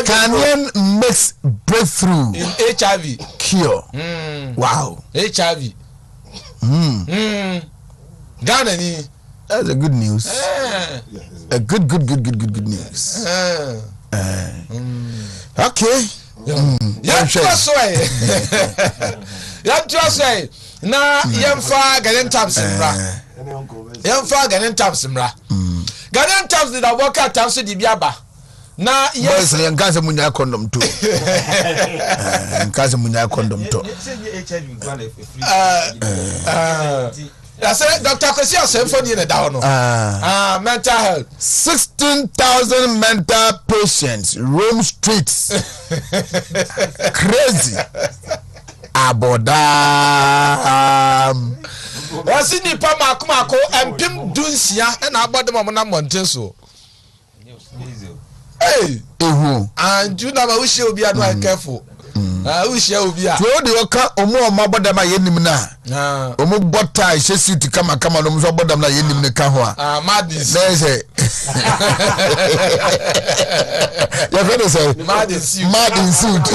Canyon makes breakthrough in HIV cure. Wow. HIV. Ghana ni. That's a good news. A good news. Okay. Ya trust na yemfa Ghanaian Times mra. Yemfa Ghanaian Times mra. Ghanaian Times did work at Times di biaba. Na yes nkaze munya condom to nkaze munya condom to I said Dr. Kosia Symphony in down mental health 16,000 mental patients roam streets crazy aboda wasini pa makomako empim dunsia na abodom na monten so hey, and you never wish you be careful. Wish you be. So the oka omo mabodam na yenim na. Omo bota ishesi to kama no mzo bodam na yenim ne ka ho a. Madness. There say. You better say mad in suit.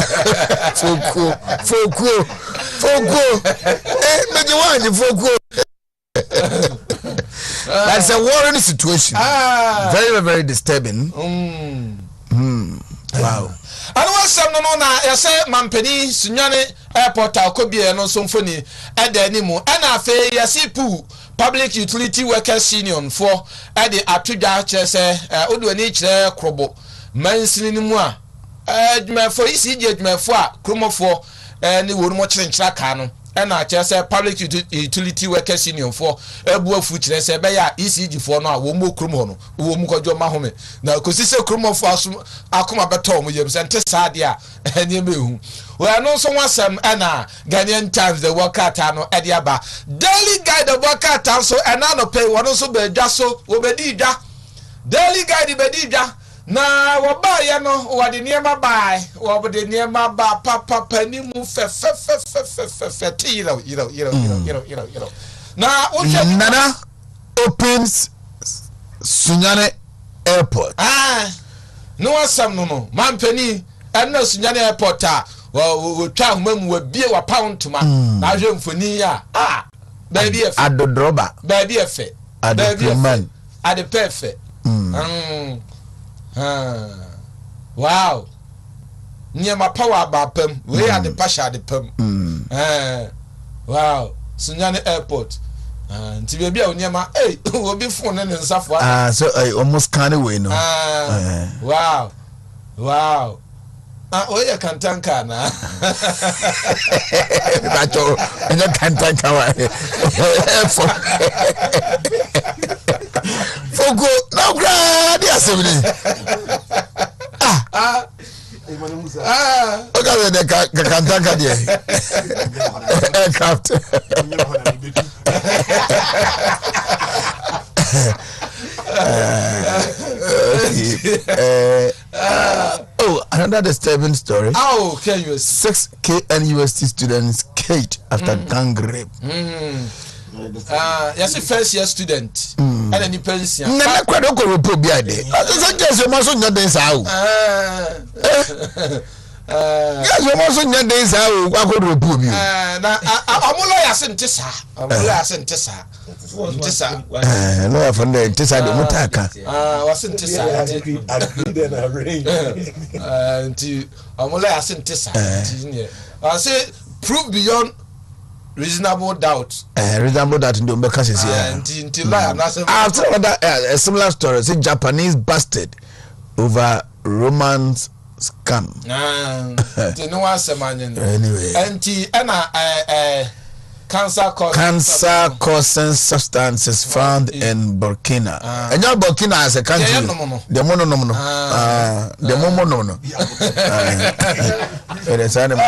Foku. Me you want foku. That's a worrying situation. Very, very disturbing. Wow. And what's some no na I say Mampeni Sunyani Airport Alkobie no symphony at the anymore. And I say Yasipu Public Utility Workers Union for at the Atuja Chese Udwaniche Krobo Mansinimua for ECJ for Krumo for any wood much in Chakano. And I just say Public Utility Workers Union for Ebu Future say Baya ECG for now, Womo Krumono, Womuko Mahome. Now, because it's a Krumo for Akuma Batom, you sent Sadia and you. Well, I know someone some Anna Ghanaian Times the worker town or Ediaba. Daily Guide the worker town so and I pay one also be just so Obedija. Daily Guide the Bedija. Na wabaya no wade niema bai wabade niema ba papa pani mu fe you know na Nana opens Sunyani Airport no wasam no man pani and no Sunyani Airport we twa homa we bie wa pound to man na hwe mfoni ya baby efe adodroba baby efe baby man ade perfect wow. Near my power bapem, we are the pasha the pum. Wow. Sunyani Airport. To be near my will be phone and stuff. So I almost can't away no. Wow. Oh, yeah, Kantanka na. That's all. And you Kantanka. Fogo, no grand, yes, okay, the Kantanka there. Aircraft. Another disturbing story. Oh, can you 6 KNUST students caged after gang rape. Yes, a first year student. And then you pension. Never quite a good report behind it. I guess you must not dance out. Yes, you must not dance out. I could report you. I'm lawyer sent this. I'm lawyer sent this. Lawyer from the Tessa de Mutaka. Wasn't this? I'm lawyer sent this. I say, prove beyond reasonable doubt. Reasonable doubt in the Mbekasi here. After a similar story, say Japanese busted over romance scam. Anyway. Cancer causing substances found in Burkina. And your Burkina as a country. The mono. The mono. It is an animal.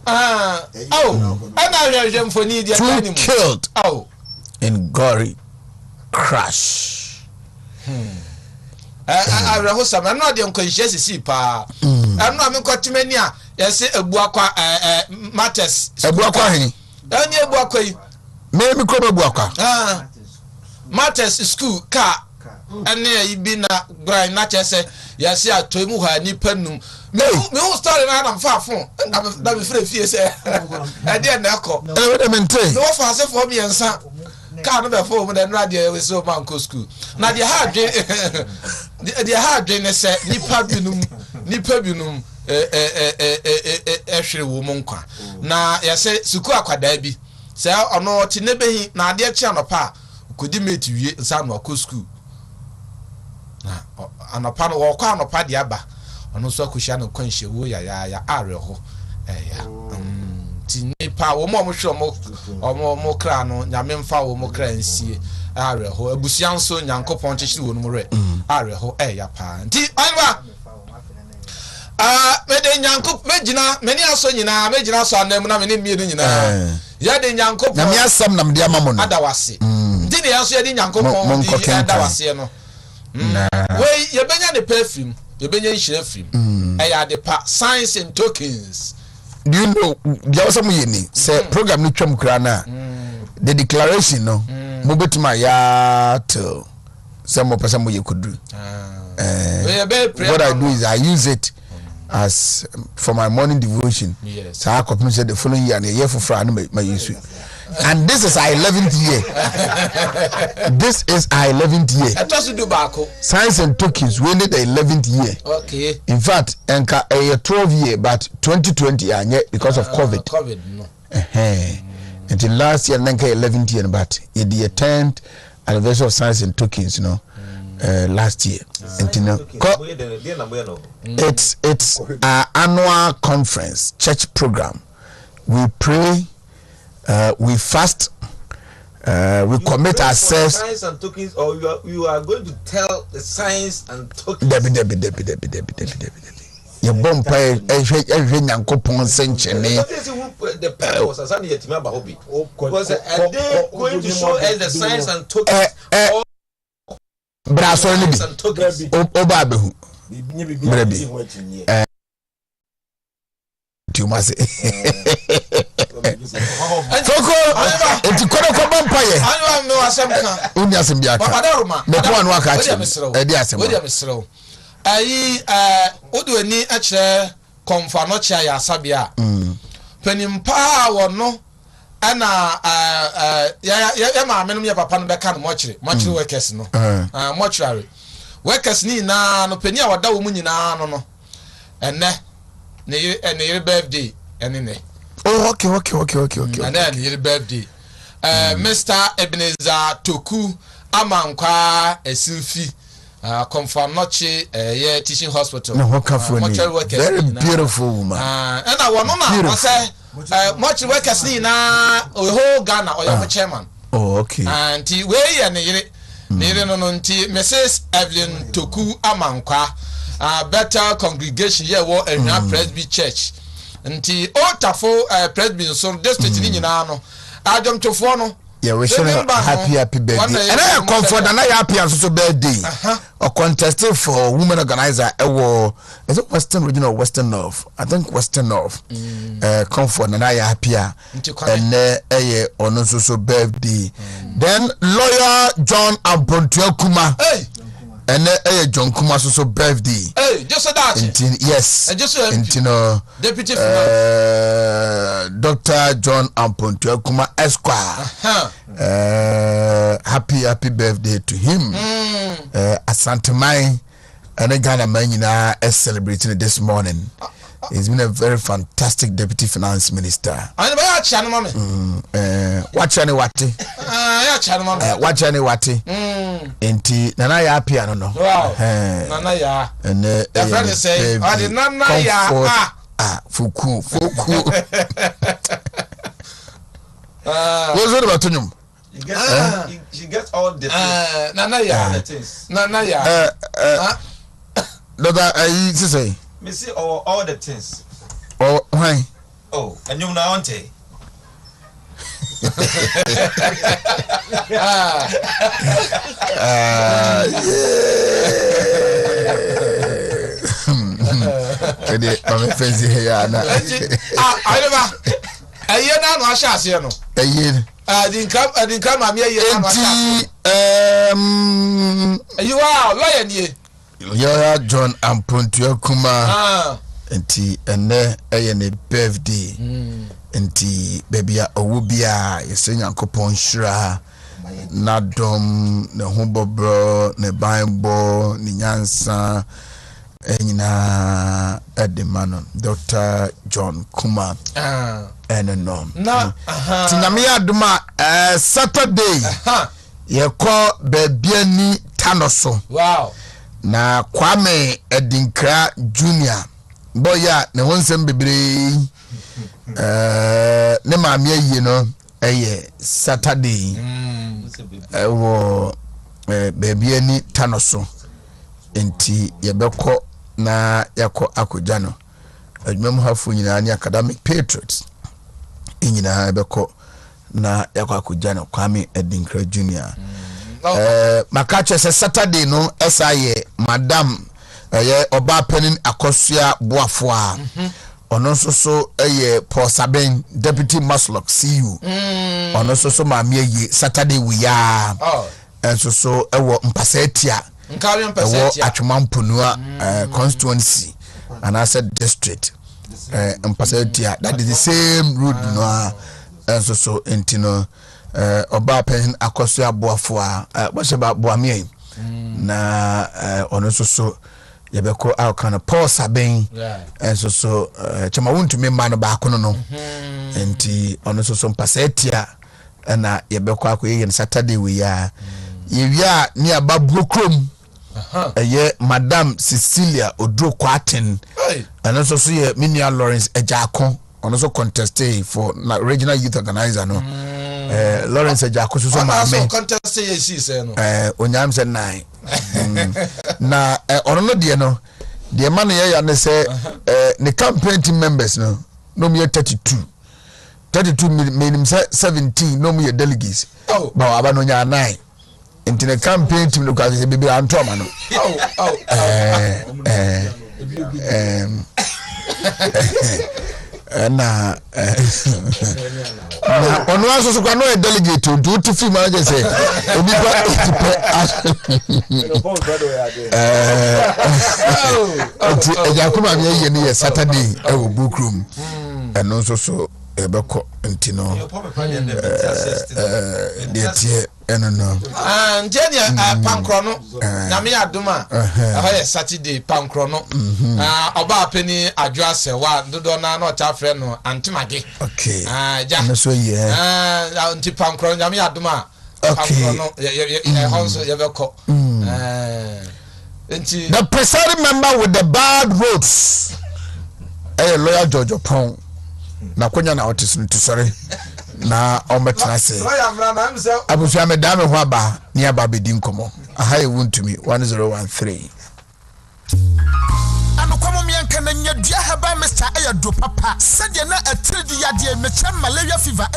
And I for need 2 killed in gory crash. I rehearse. I'm not the unconscious. I'm not going to many. Yes, a Buakwa matters. A Buakwa. Any Buakwa. Maybe Buakwa. Matters school car. And near you been a grind, not just say, yes, I told you her new penum. Me who started I'm far from. I'm afraid of you, say. I didn't echo. No for for me and son. Can't before and radio with so Banco school. Now the hard drain is Nipabinum. Actually, woman. Now, yes, Suku Aquadabi. Say, or no, Tinebe, now dear channel pa, could you meet you in San Marco school? And upon walk on a padiaba, and also Kushano Quench, ya Ariel. Tinipa, or more show or more crano, Yamen foul more crancy, Ariel, a Busianso, Yanko Pontish, Unmore, Ariel, pa. Mede nyanko mejina meni aso nyina mejina so anam na meni mienu nyina ya de nyanko na me asam na me ama mo no adawase ndi ne aso ya de nyanko pon di adawase no we ye benya ne perfume ye benya nhire film ya de pa signs and tokens. Do you know there was some yeni say program ni twam kra na the declaration no mo betima ya to some person mo ye kudu what I do is I use it as for my morning devotion. Yes. So I could say the following year and a year for Friday my use. And this is our 11th year. This is our 11th year. I just do back. Science and tokens we need the 11th year. Okay. In fact, enka a 12 year but 2020 and yet because of COVID. COVID no. Until last year enka 11th year but it the 10th anniversary of science and tokens, you know. Last year, it's our annual conference church program. We pray, we fast, we commit ourselves. Science and tokens, or you are going to tell the science and tokens. Your bomb pay every Yankopon century. The purpose as any Timaba hobby was a day going to show us the science and tokens. Braso ni bi oba behu brebi tumase Foko enti kono ko bampaye anwa me wasem kan uni asem bia ka me ko anu aka achi e di asem we dey mesro ayi odu ani a kire konfa no chia ya sabia panimpa wono ana ya ma menum ya papa no be kan mochire workers no mortuary workers ni na no pani a wada wo mu nyina no enne ne birthday ene ne oh okay and then your birthday Mr. Ebenezer Toku Amankwa Esilfi confirm noche teaching hospital mortuary workers very beautiful woman and I want to say mortuary workers ni na whole Ghana or chairman okay and we and ne no nti Mrs. Evelyn Toku Amankwa better congregation here wo Enya Presby Church nti otafo Presby so district ni nyina no adwomtofo no yeah, we should happy birthday. And I comfort and I happy also birthday. Or contested for women organizer. Is it Western Region or Western North? I think Western North. Comfort and I happy. And on also birthday. Then lawyer John Abontua Kuma. And John Kuma's also birthday. Hey, just so that. Yes. And just Deputy Dr. John Ampontua Kuma Esquire. Happy birthday to him. Asantemai and a Ghana man is celebrating this morning. He's been a very fantastic deputy finance minister. Watch any wati. Watch any wati. Enti nana ya happy no. Wow. Nana ya. And the friend say, nana ya. Fuku. What's it about to She gets all the things. Nana ya. Nana ya. Dada, I say. Me see all the things. Oh, why? Oh, and you now auntie. I'm fancy here. I never. A year now, I shall see you. A year. I didn't come. I'm here. You are lion. Lawyer John Ampontua Kuma. Enti ene ne birthday. Enti baby a owubia yese Nyankopon hira na dom ne hobobro ne Bible ne nyansa enyina edemano Dr. John Kuma. No. Tinyame aduma Saturday. Yeko bebiani tanoso. Wow. Na Kwame Edinkra Junior boya ne wonsem bebre ne maame ayi no Saturday wo baby ani tanoso enti yebekọ na yakọ akoja no adwumam hafo nyina ni academic patriots nyina yebekọ na yakọ akoja no Kwame Edinkra Junior makache se Saturday no esaye madam oba penin akosua boafoa ono so Paul Saben deputy Maslock CU ono so maame ayi Saturday we ya so ewo mpasetia ewo atwemamponua constituency and I said district mpasetia that is the same road no so entino oba pen akosua boafoa bosheba boamie na ono so yebeko akana Paul Saben so chama Wontumi man ba kono no enti ono so mpasetia na yebeko akoye Saturday we ya yewia ni ababro krom Madam Cecilia Odro Kwaten and so ye Minia Lawrence Ejako ono so contested for regional youth organizer no Lawrence Ejako so ma contested yes no onyam se 9 na ono no de no de man ya ne say the campaign team members no me 32 meaning 17 no me delegates ba aba no nya 9 into the campaign team no ka say bibi antoma no na ono aso so kwa no delegate to film manager say obi ba Jakuma me ye ne Saturday e wo book room and also so ebeko ntino de tie eno Jenia pankrono na me aduma ha Saturday pankrono oba apeni adwase wa dodo na no ta frɛ no antimage okay ja na so ye anti pankrono na me aduma pankrono ye honso ye beko The presiding member with the bad roads. Lawyer George Pong. Na konya na otisun to sorry. Na ometna say. Abusua me dame ho aba ni aba bedi nkomo. Aha e Wontumi 1013. Anokwamo mianka na nyadua haba Mr. Ayado papa. Sadia na atridi yade mecha malaria fever.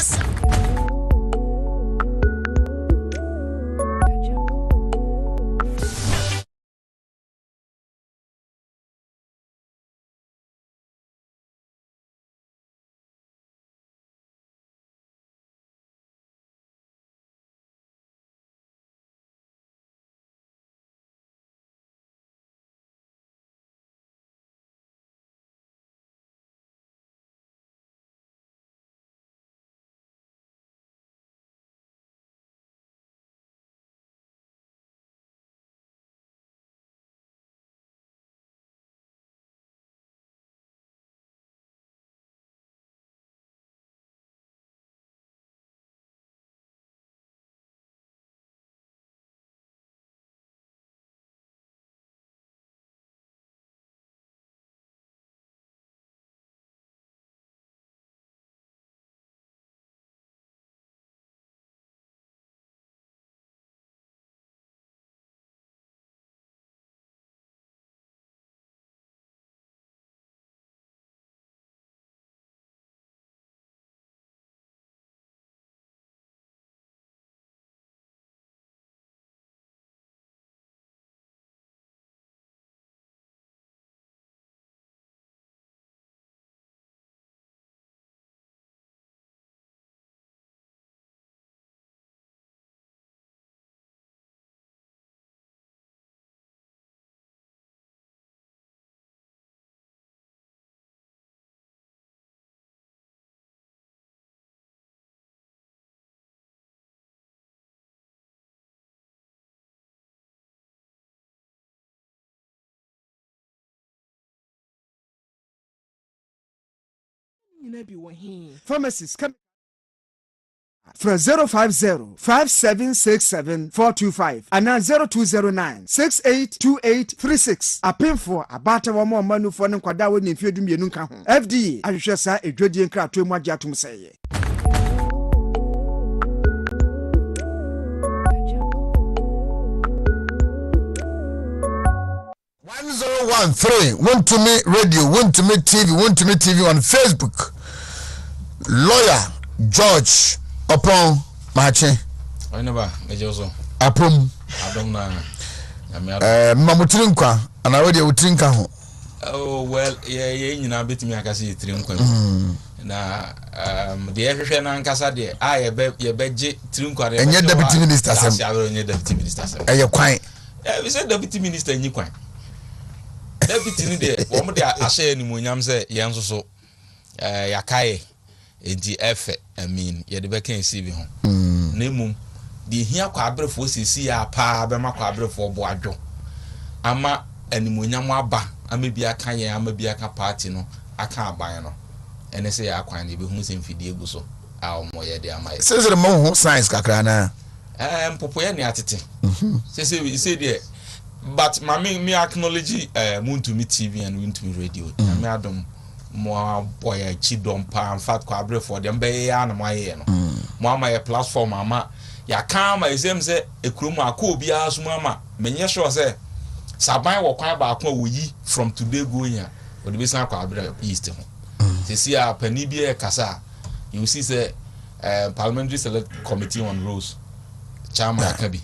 Pharmacists come from 050-5767-425 and now 0209-682836. A pin for a batter one more manu for an kwadawo in Fiodum Yenunka. FDA, I shall say a Jodian crowd to Majatum say. 1013 Wontumi Radio, Wontumi TV on Facebook. Lawyer George upon Marche. I never mejoso. Apum. Adom na. Mamutirinkwa and already utrinka ho. Oh well, yeah, nyina betimi akase trinkwa. Na the ehwehwe na nkasa de ye beje trinkwa de. Enye deputy minister sem. Enye deputy minister sem. Eye kwan. We say deputy minister enyi kwan. Deputy ni de wo mo de ahye ni monyam se yen so yakae enti efe I mean ye de be kan CV ho. Na mum de hia kwa abrefo sisi ya pa be ma kwa abrefo bo adwo. Ama animonyam aba amebi aka ye amebi aka party no aka aban no ene se ya kwan de be hu se mfidie gu so a omo ye de amaye sese mo hu science kakra na mpopo ye ne atete sese we say there but me acknowledge Wontumi TV and Wontumi Radio na me adom mo boy chidom pa in fact kwa abrefo de mbe ya na mo aye no mo amaye platform ama ya kan ma exam se ekrum akọ obi asum ama menye sure se saban wo kwan ba akọ woyi from today going ya o de be san kwa abre east ho se see a pani bi e kasa you see say Parliamentary Select Committee on Rules chairman akabi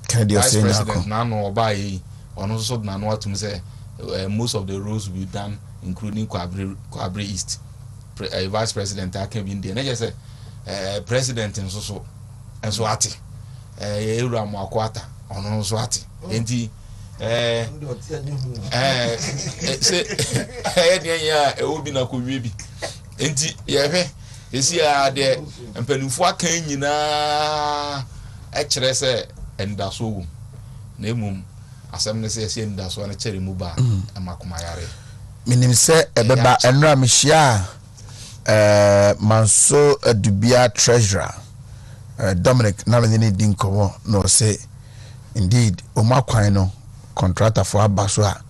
Vice President na no oba yi ono so na no atum say most of the rules will be done including Kwabre East Vice President akabi ndi na just say president nso enso ate ewura mu akwata ono nso ate enti se de ya obi na ko wie bi enti ye hwe esi a de mpanufo aka nyina e kire se endaso wum na emum asem ne se esi endaso na kire mu ba amakoma yare minim se ebeba enra mehia manso adubia treasurer Dominic na me ni dinkomo no say indeed o makwan no contractor for abaso a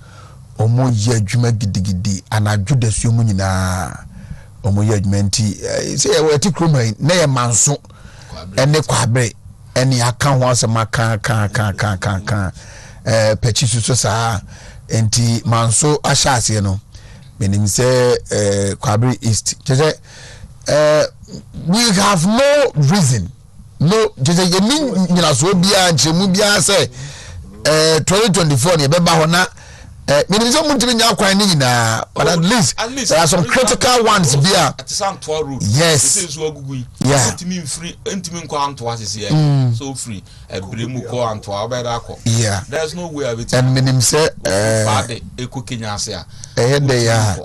omo ye adwuma gidigidi anadwo da suo mu nyina omo ye adwuma nti say we ti kromai na ye manso ene kwabre ene aka ho asema kan pechi so saa enti manso ahya ase no menim say kwabre east say we have no reason no say ye ni nyina so bia nchemu bia say 2024 ne beba ho na menim say muntimi nya kwan ni nyina but at least there are some critical ones bia at some tour route yes this is ogugu ntimi free ntimi nko anto asese so free bremu ko anto abeda ko yeah there's no way of it and menim say bad eko kenya ase a dey ya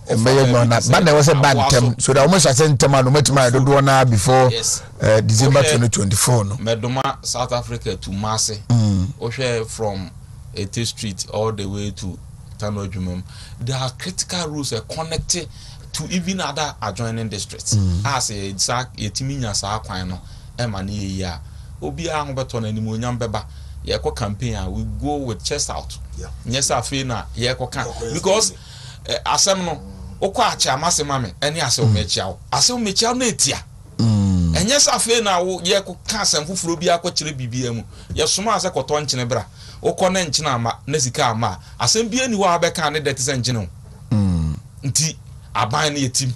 but there was a bad term so that almost a term and mutima do na before December 2024 no medoma South Africa to Mase o from 8th Street all the way to Tanojumum. There are critical routes connected to even other adjoining districts. As a yetiminya sa kwan no e ma na ya obi a hobeto na nimu nyam beba ye ko campaign we go with chest out. Yes afi na ye ko kan because asem no okwa acha amase mame eni asem mechiawo asem mechiawo na etia enye safe na wo ye ko kan asem fufuro bi akwa kire bibia mu ye soma ase koto nchene bra okone nchene ama na sika ama asem bi eni wo abeka ne det se nchene nti aban na yetim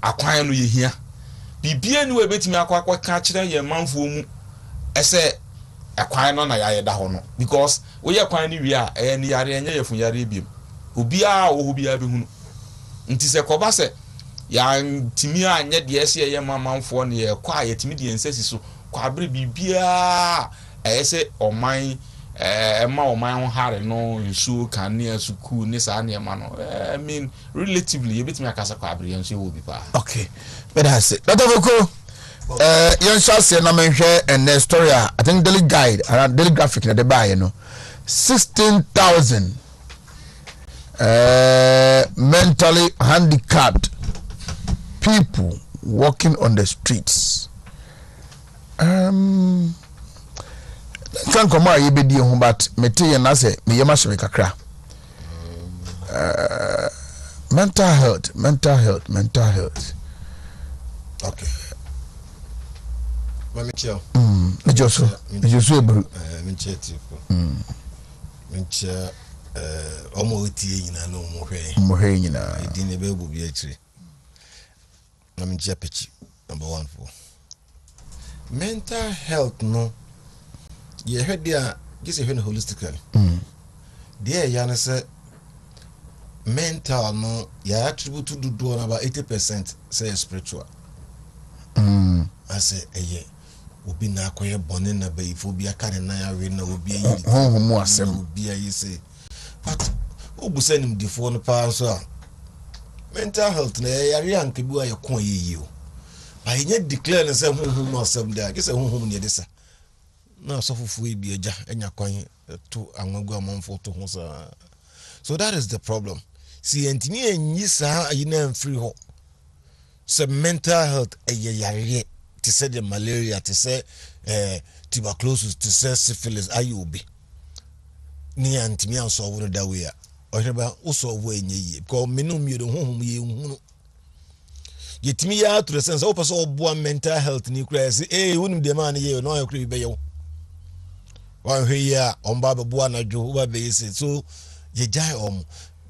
akwan no yehia bibia ni we betimi akwa ka kire ye manfo mu ese akwan no na ya ye da ho no because wo ye kwan ni wi a ni yare enye ye fun yare biem obia wo obia be hunu nti se koba se ya ntimi anye de ese ye mamanfo ne ye kwa ye timi de ensesi so kwa bre bibia ese oman ma oman ho hare no nsu kan ne suku ne sa ne ma no I mean relatively ye betimi akasa kwa bre yenso wo bi pa okay but that's it Dr. Boko yon shase na menhwe and story I think daily guide and daily graphic na de buy no 16,000 mentally handicapped people walking on the streets. Can come out be dear but me na say me yema shwe kakra. Mental health. Okay. Mami chao. Me joso ebru. Minche tipo. Minche omo otie nyina no mo hwe nyina idi ne be bu bi akire na me je pechi number 1 for mental health no ye hwede a gise hwe no holistically there ya na say mental no ya attribute to do on about 80% say spiritual I say eye obi na akoye bone na be ifo bi akare na ya we na obi ayi hohomu asem obi ayi say but obusanim difo no pa so mental health na yare anke bi aye kon yeyi o ba yenye declare na say honhom no asem da ke say honhom ne de sa na so fufu e bi eja enya kwan to anwagu amanfo to ho sa so that is the problem see entimi enyi sa ayi na free ho so mental health yare to say the malaria to say tuberculosis to say syphilis ayobi ni antimi anso wo da we a oheba uso wo enye yi because menum mi do honhom ye hunu yetimi ya to the sense o person obo mental health ni kura say wonim de man ye no yakura be ye wa hwe ya omba be bo anadwo wo be say so ye jai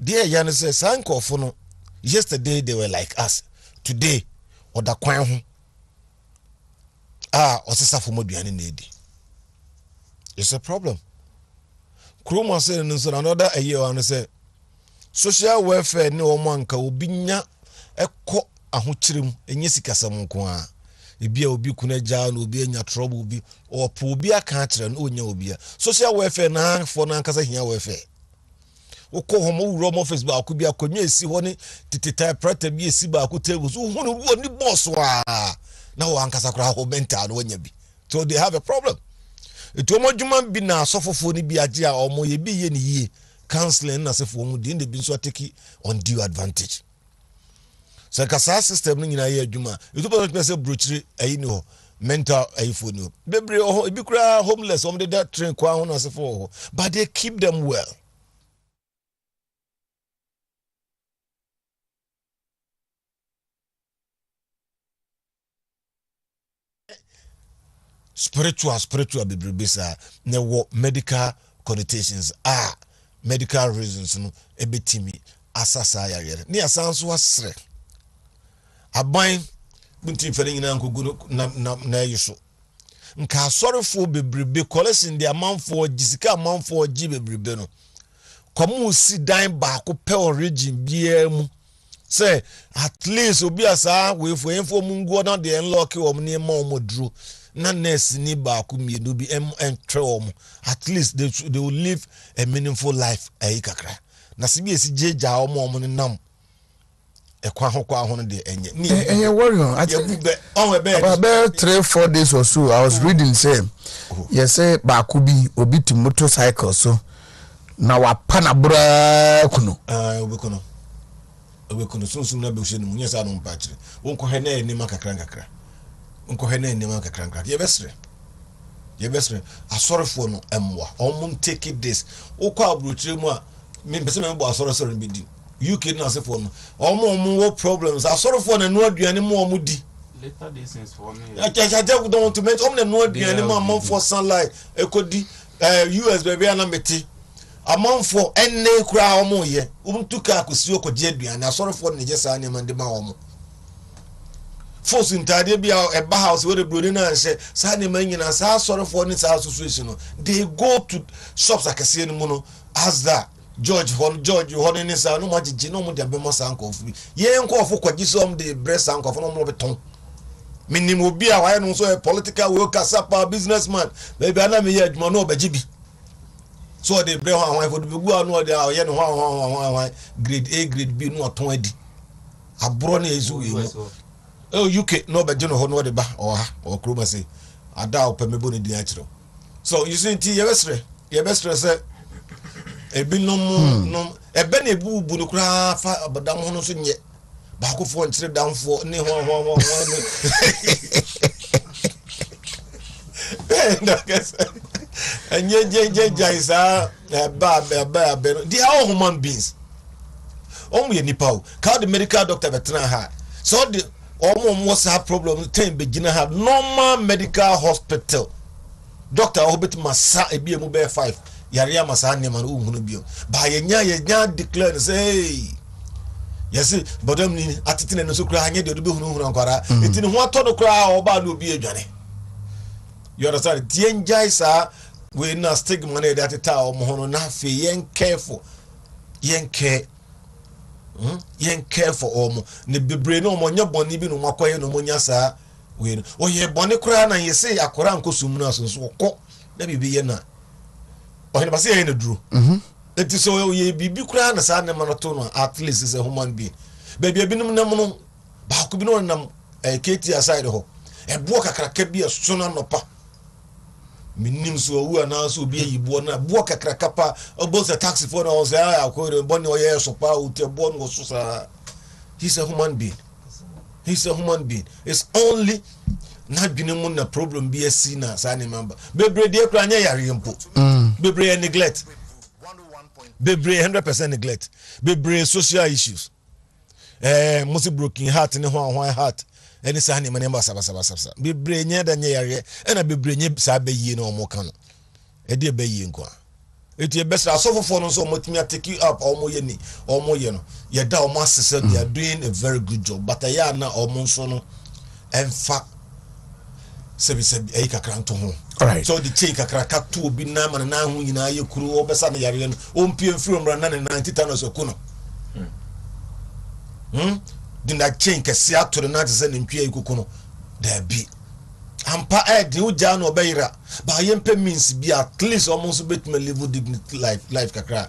there ya no say sankofo no yesterday they were like us today oda kwan ho osesafo moduane na edi it's a problem Kroma say no another a year and say social welfare ni omo anka obinya ekọ ahokyerem enye sikasam nko a ebia obi kuna ja na obi anya trouble bi opo obi aka akere no onya obi a social welfare na for na ankasa hia welfare wokọ homo wuro mo Facebook akọ bi akonwa esi ho ni titita prata bi esi ba akọ table so hu no ni boss wa na wo ankasa kra ho mental no onya bi so they have a problem. It omo djuma bi na asofofo ni bi age a omo ye bi ye ni yie counseling na sefo mu de bi nso take undue advantage so kasa system ni nyina ye adwuma it omo say brochire ayi ni ho mental phone bebre ebi kura homeless on the that train kwa hono asefo but they keep them well. Spiritual bebre bisa ne wo medical connotations medical reasons no ebetimi asasa ya yere ne asanso asre aban bunti fere nyina nkogu na yiso nka asorefo bebrebe collection de amanfo gisika amanfo gi bebrebe no komu si dan ba ko pe origin bia mu say at least obi asa we fo enfo mu ngo na de unlock wo mu ne ma wo duro na nurse ni ba ko mienu bi entre wo mu at least they will live a meaningful life kakra na sibi esi jeja wo mu nam ekwa ho no de enye worry on about 3-4 days or so I was reading say you say ba ko bi obi ti motorcycle so na wa pana bra kuno obekono sunsun na be hye no nyesa no mpachire wonko he na enima kakra wonko he na enima kakra ye besre asorefo no emwa omum take it this wokọ abrotire mu a me pese me bo asorefo be di UK na sefo no omum wo problems asorefo na no aduane mu omudi later days since for me I don't want to mention na no aduane mu amon for sunlight ekodi US baby na meti amanfo enne kura omo ye umtuka akosi okoje aduane asorefo ne jesa ne mande ma omo force intade bia eba house where the brody na nse sa ne manyina sa asorefo ne sa association no they go to shops akese ne mu no as that George hon ne sa no magigi no mo de be mo sa ankofu bi ye nkofo kwaji som de breast ankofu no mo beton minim obi a wa no so political we kasapa businessman baby ana me ye adwuma no obaji bi so they bring one for the go no dey ye no one grade A grade B no aton adi abro na ezu we UK no be no ho no dey ba or kroma say ada opemebo ne di achiro so you see ti ye bestre say ebi no ebe na ebu no kura fa abadam ho no so nye ba ko fo ntire damfo ne ho and ye isa ba they are all human beings we nipa how the medical doctor veteran ha so the almost have problem ten begina have normal medical hospital doctor obet masa ebi emu be 5 yare masa ne man uhunu bio ba ye nya declare say yes but them ni atitine no so kura anye de be hunu ankwara etini ho atodo kura oba na obi adwane you understand the isa we na stigma na that ta o mo na fe yen careful yen care for omo ne bebre no mo nya boni bi no makoye no mo nya sa we o ye boni kura na ye say akora nkosum na so ko na bibi ye na o he ba say ye na duro it is so ye bibi kura na sa na manoto no at least is a human being baby binum na mo no ba ko bi no nam keti aside ho e bo kakraka bi so na nopa minim so wu ana so bi yibo na bo kakraka pa obo se taxi for no say akore boni oye so pa uti bo no so sa he's a human being it's only na binum na problem bi asi na sa ne member bebre de kra nya yare mpo bebre neglect bebre 100% neglect bebre social issues musi broken heart ne ho heart eni sa ne mane basa bebre nya da nya yare na bebre nya sa bayi na omo kan e de bayi nko eti e best asofofo no so motimi take you up omo ye ni omo ye no ye da omo asese they are doing a very good job but ya na omo so no emfa sebi e kakranto ho alright so the check kakraka to obi na man na hu nyina ye kuru obesa na yare no ompie mfiri mra na 90 tons okuno dina chain kesi atoro na tse ne ntwe ikuku no da bi ampa de uja no beira ba yempe means bi at least almost betme live dignity life kakra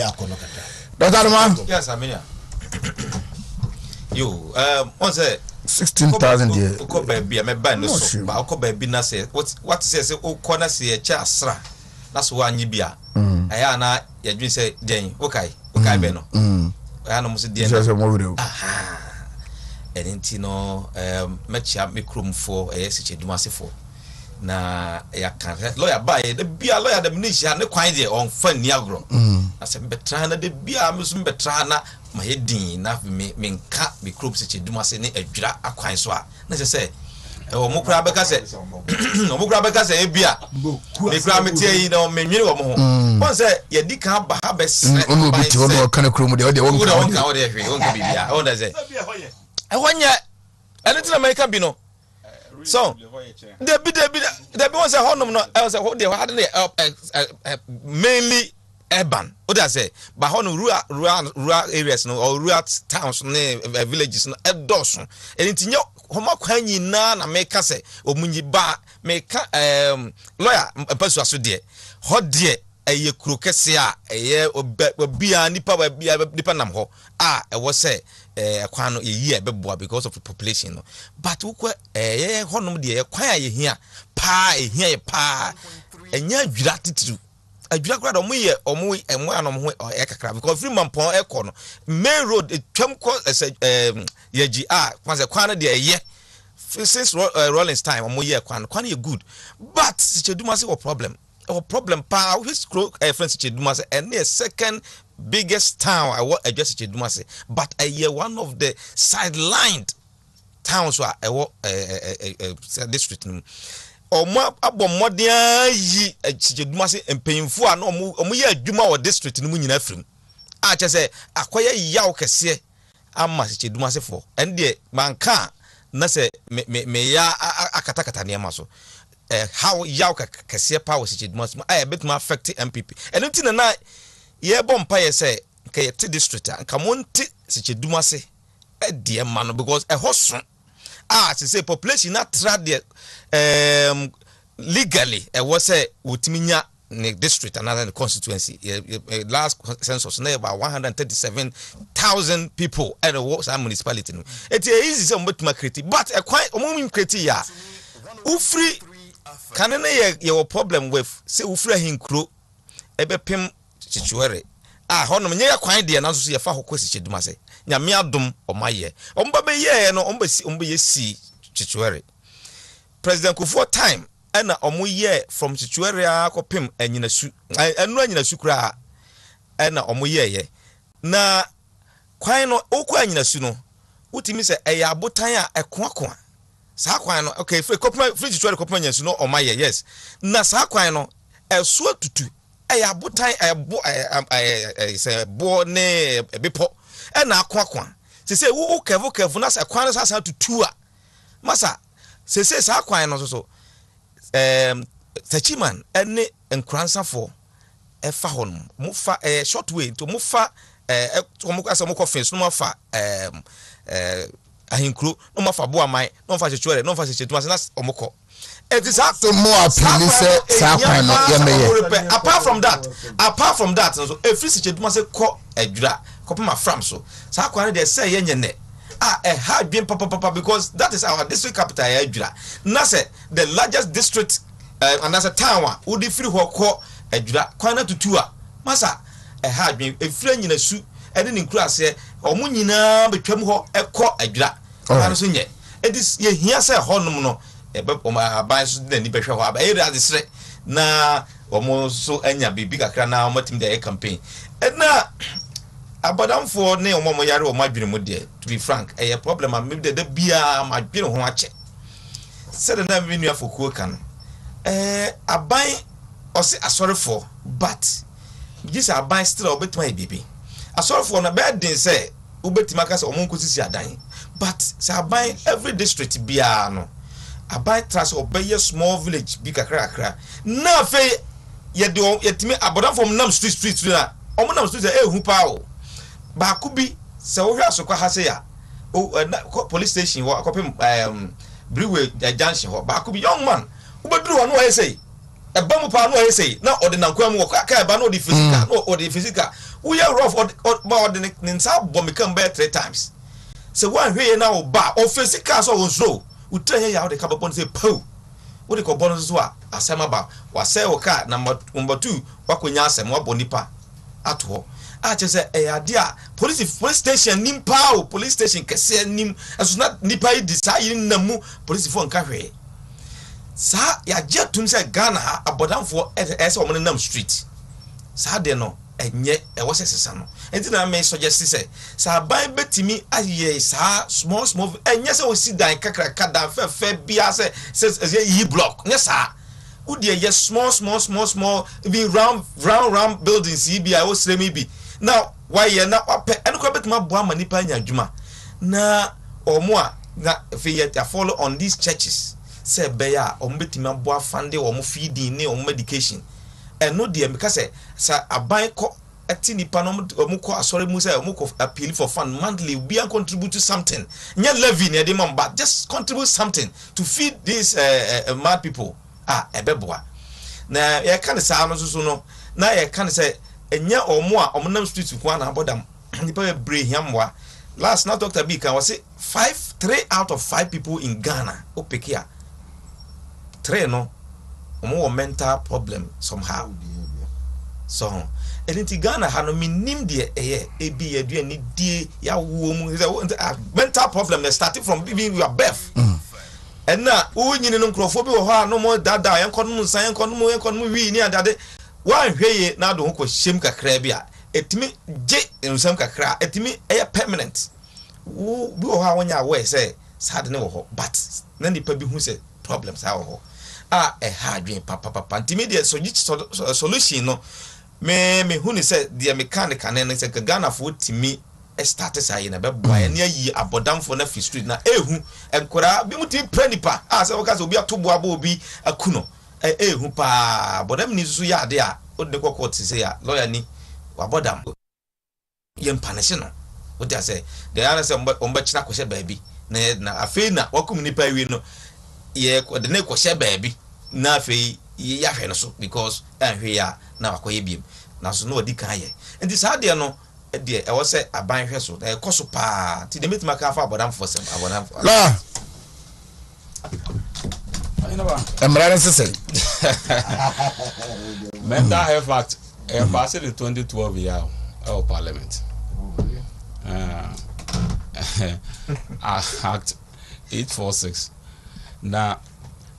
akono kakra Dr. Man yes amenya yo on say 16,000 years ko ba bia me ba no so ba ko ba bi na say what say o ko na say cha asra na so anyi bia aya na ya dwen say den okay be no aya no mo se die na so mo video ɛnti no mɛkyia me krom for siche dumase for na ya kan lawyer ba ye de bia lawyer de mnishia ne kwan de on fa ni agro ase betra na de bia me so betra na ma hedin na me nka me krom siche dumase ne adwira akwan so a na se mo kura beka se mo kura beka se e bia me kura me tie yi no me nwiri wo mo ho won se ye di kan ba ha be sre ono bi ti ono kan krom de o de won kan o de hwe won ka bibia o da se e wonye anything America bi no so there be one say honum no I say they had mainly urban what I say but honum rural areas no or rural towns no villages no edoso entinyo homa kwan nyina na make say omunyi ba make lawyer person aso de ho de eye kuro kese a eye obia nipa nam ho a e wo say kwan no ye beboa because of the population no but ukwa honum de kwan a ye hia pa ehia pa enya adwira titru adwira kra do mo ye omo emo anom ho kakra because free man pon ekọ no main road twam ko yeji kwan no de ye since Rollins time omo ye kwan ye good but sicheduma say problem pa which friends sicheduma say and the second biggest town I want just sicheduma say but one of the sidelined towns where district omo abomodia yi sicheduma say empanyimfo a no omo ye adwuma o district no nyina frim a che say akoye yaw kese ama sicheduma say for and the manka na se me ya akatakata niam so how yaw kese power sicheduma say bit ma affect MPP and until na ye bompa ye say ke te district anka monti sicheduma say de man because hoson say population na trade legally was say utiminya ne district another constituency last census na about 137,000 people at the municipality it is easy say mbetuma create but quite omum create ya ufri kanene ye problem with say ufri hinkro ebepem chichuere hono nye kwan de na so ye fa hokosi cheduma say nyame adom omaye omba be ye no omba ye si chichuere president Kufuor time na omoye from chichuere akopem anyinasu anu anyinasu kura na omoye na kwan no okwa anyinasu no utimi se eya abotan a ekoakwa sa kwan no okay free chichuere kopem anyinasu no omaye yes na sa kwan no eso tutu eya abotan say bo ne bepo na akwa se wo kevu na se kwan sa sa tutu a masa se sa kwan no so Tachiman ene enkransa for efa honum mo fa short way to mo fa mo asa mo ko fence no mo fa ahinkro no mo fa bo amai no fa chechuere no fa chechuere na omoko it is so more appealing say sa kwan no ye meye apart from that so every chechuere say ko adwura ko pema fram so sa kwan dey say ye nyene hard being papa because that is our district capital adwura na say the largest district and that's a town wo di free ho ko adwura kwan na tutu a masa hard being efre nyina su ene ni nkura se omo nyina betwam ho ekọ adwura kwan so nye it is ye hia say honum no aban so de ni behwe ho aba area desre na omo so anya bibi kakra na omatim de campaign na abadamfo ne omo yare o madwene mu de to be frank a problem am de bia madwene ho ache said na me nua fokuo kan aban ose asorefo but this aban still obetima bibi asorefo na bad din say obetima ka say omo nkosisi adan but say aban every district bia no aban trust obeye small village bi kakra na fe ye de yetimi abadamfo nam street na omo nam street hu pa o ba kubi se wo hwa asokwa ha se ya police station wo akopem Brewery junction ho ba kubi young man ubeduru ho no he say eba mu pa no he say na ordinankwa mu ka eba no di physical no or the physical we are rough or ordinary nsa bomikam be 3 times se one hwe na oba o physical so won slow utranye ya de kababon say po wo de ko bon so a asema ba wa say o ka number 2 wakonya asem wa bonipa ato just say police station nim pow police station kese nim as not nipa yi decide na mu police for nka hwe sa ya jetum say Ghana abodamfo ese o nam street sa de no enye e wo sesesa no enti na me suggest say sa ban betimi aye sa small enye say o si dan kakra kada fe bia say yi block nye sa udie ye small be round buildings yi bia o sremi bi now why ye na ope eno ko betuma bo ama nipa nya adwuma na omo a na fe ye follow on these churches say beya omo betuma bo afande omo feeding ne omo medication eno de me ka say sa aban ko ati nipa no omo ko asore mu say omo ko appeal for fund monthly be and contribute to something nya levy ne de mamba just contribute something to feed these mad people ebeboa na ye kan sa no so no na ye kan say enya omo a omo nam street ku na abodam nipa bre hiamwa last now Dr. B can was say 3 out of 5 people in Ghana opekia 3 no omo mental problem somehow so anything Ghana ha no minim de ebi yedua ni die ya wo mu mental problem that starting from being your birth and na unyini no nkrofo bi wo ha no mo dada yenkon mu san yenkon mu wi ni adade wan hweye na do ko hyem kakra bi a etimi je nsam kakra etimi permanent wo bi wo ha wonya we say sad ne wo ho but na nipa bi hu say problems ha wo ho ha dwen papa ntimi de solution no me hu ni say de mechanic na say Ghana fo timi start say na be boy na yi abodamfo na fi street na ehu enkora bi muti prenipa say waka say obi atobo aba obi akuno ehu pa bodam ni susu ya de a ode kokko ti say ya lawyer ni wabodam yem panish no what they say the other say omba china ko she baabi na afei na wakum nipa wi no ye de na ko she baabi na afei ya hwe no so because ahwe ya na wakoye biem na so no odi kan ye enti sa de no de e wo se aban hwe so e koso pa ti de metima ka fa abodam for sem abodam la emrane sese mental health act passed in 2012 year of Parliament Act 846 na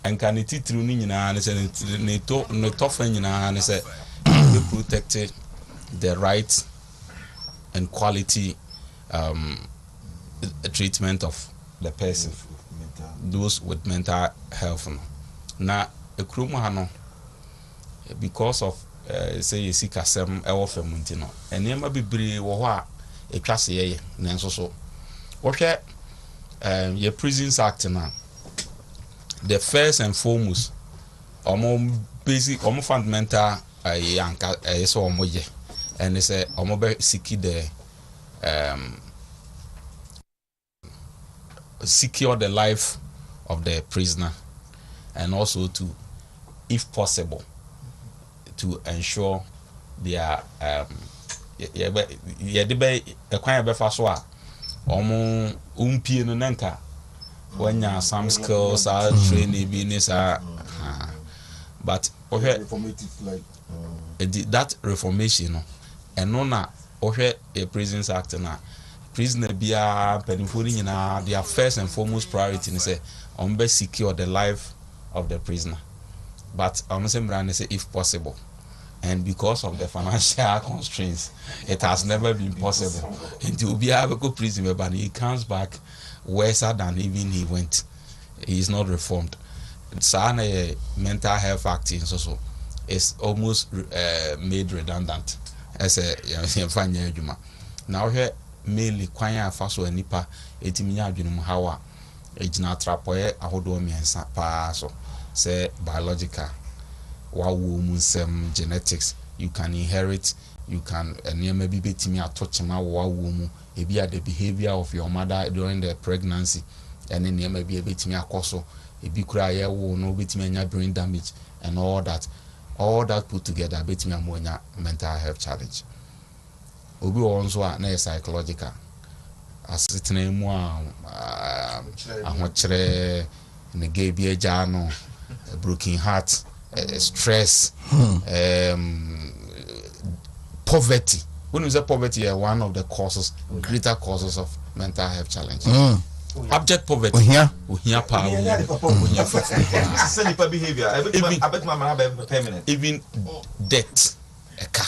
enkani titru ni nyina ne se ne to fa nyina ne se they protected the right and quality treatment of the person those with mental health na ekromu ha no because of say yesikasem ewo famunti no enema bebre wo ho a etwase ye nanso so wo hwe ye prisons act na the first and foremost basic fundamental yanka so omoye and say omobe siki the secure the life of the prisoner and also to, if possible, to ensure their some skills are training business but that reformation and no na a prisons act na prisoner bia penifuri nyina their first and foremost priority is say secure the life of the prisoner but say if possible and because of the financial constraints it has never been possible until bia go prison but he comes back worse than even he went. He is not reformed. Sana mental health act so is almost made redundant as a fanya juma. Now here mainly kwanya faso enipa etiminya adwunum hawa ejina trapoye ahodo miensa pa so say biological wawo munsem genetics you can inherit you can maybe betimi atochema wawo mu ebi the behavior of your mother during the pregnancy and then maybe betimi akoso ebi kura ye wo no betimi anya brain damage and all that put together betimi amonya mental health challenge obi wonso na psychological asitena mu ahokyere ne gebi eja no broken heart stress poverty when you say poverty is one of the causes, greater causes of mental health challenge. Abject poverty. Uhia power. Even debt. Eka.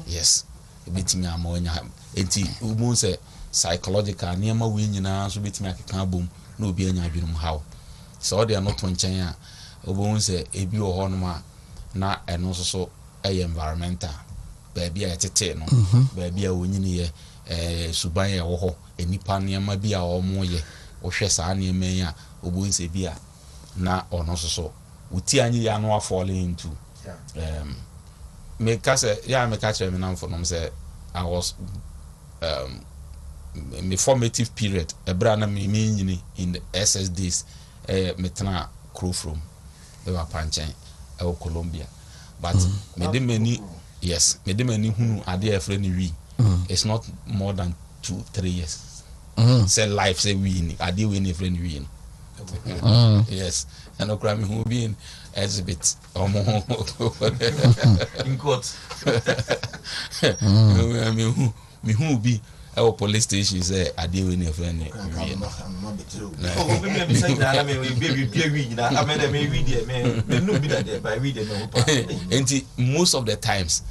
Yes. Ebitimi amonya. Enti umu say psychological niema we nyina so betimi akeka bom na obi anya adwenum how. So they are not nchen a obo say ebi wo ho no ma na eno so environmental. Baby a tete no. Baby a wonyini ye suban ye wo ho enipa niema bi a omo ye ohwe saa niema yi a obo nse bi a na ono so uti anyi ya no falling into me catch me now for them say I was my formative period ebra na me nyini in the SS days metna crew from they were panchen Colombia but me de many hunu ade e friend we it's not more than 2-3 years say life say we ade we ni friend we yes and okra me who be in exhibit in court me who be our police station say ade we ni friend we most of the times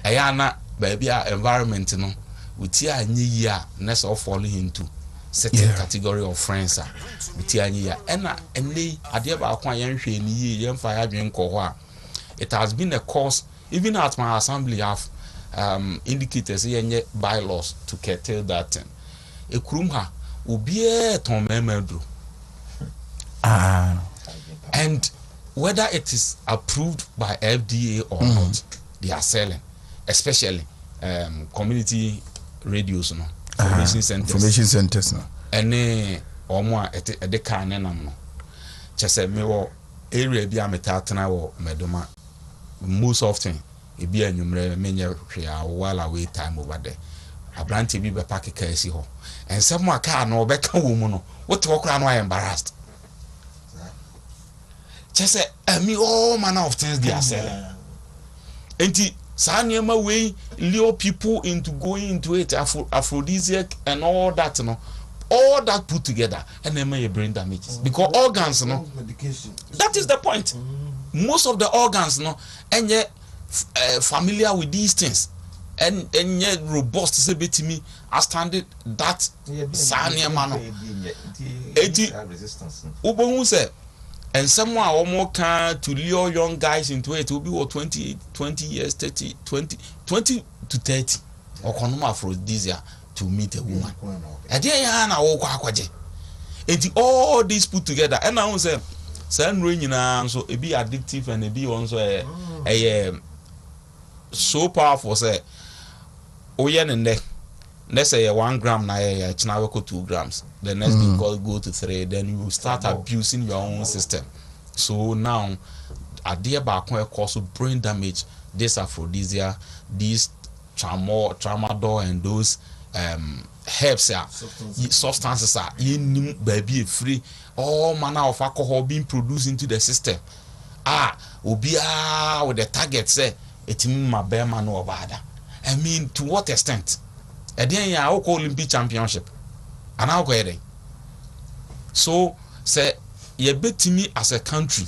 ayana baby environment no uti anyi ya ness of falling into certain category of friends uti anyi ya ena ene ade ba akwa yen hwe ni yi yen fa ya dwen ko ho a it has been a cause even at my assembly have indicators yenye bylaws to curtail that thing ekurum ha obi ton memedro and whether it is approved by FDA or not they are selling especially community radios no information centers no ene omo a ede kan ne nam no chese me wo area bi ametatena wo medoma most often e bi anwumre menye hwe a while away time over there abranti bi be park ka esi ho ensem aka na obeka wo mu no wote wokra no embarrassed chese all manner of things they are selling enti Sanyama way lure people into going into it aphrodisiac and all that all that put together and then may brain damages because organs that is the point. Most of the organs and yet familiar with these things and yet robust say to me I stand that Sanyama resistance Ubo say and someone or more can to lure young guys into it will be what 20 years 30 20 to 30 or conoma aphrodisia to meet a woman and all these put together and I say send rain so it be addictive and it be also a so powerful say oh yeah and let's say 1 gram na it's now 2 grams the next thing go to 3 then you start abusing your own system so now idea back when cause brain damage this aphrodisia these tramadol and those herbs substances are in baby free all manner of alcohol being produced into the system obia with the target say it my bear man or bad I mean to what extent Edian ya Olympic championship and how go so say ye betimi as a country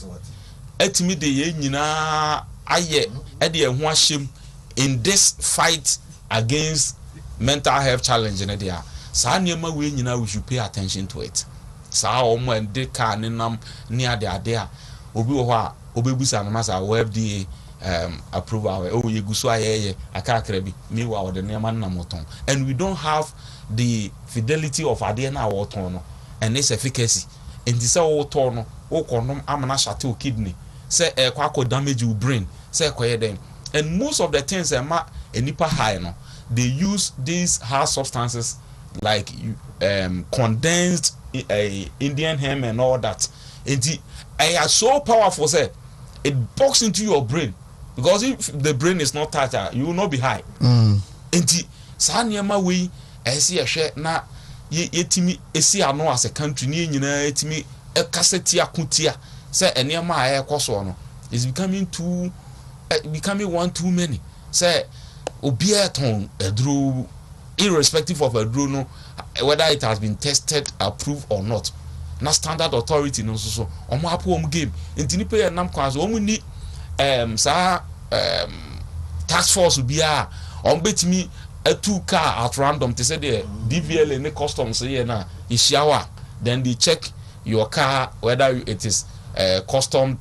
etimi de ye nyina aye e de ho ahyem in this fight against mental health challenge in there sa niema we nyina we should pay attention to it sa omo and de ka ne nam ne ade a obi wo ho a obebusa no masa FDA approval ye guso ayeye akakra bi meanwhile the name na moton and we don't have the fidelity of ade na woton no and its efficacy and this woton no wo konom amana shate kidney say kwako damage your brain say koye dem and most of the things enipa high no they use these hard substances like condensed Indian hemp and all that and they are so powerful say it box into your brain. Because if the brain is not touched, you will not be high. Enti sa niema we esi ehwe na yetimi esi ano as a country ni nyina yetimi kaseti akutia say eniema a ekoso no is becoming one too many. Say obia ton edru irrespective of edru no whether it has been tested, approved or not. Na standard authority no so omo apo game enti nipa ye nam kwa so omo ni task force bia on betimi a two car at random to say the DVL and the customs say na ishiawa, then they check your car whether it is custom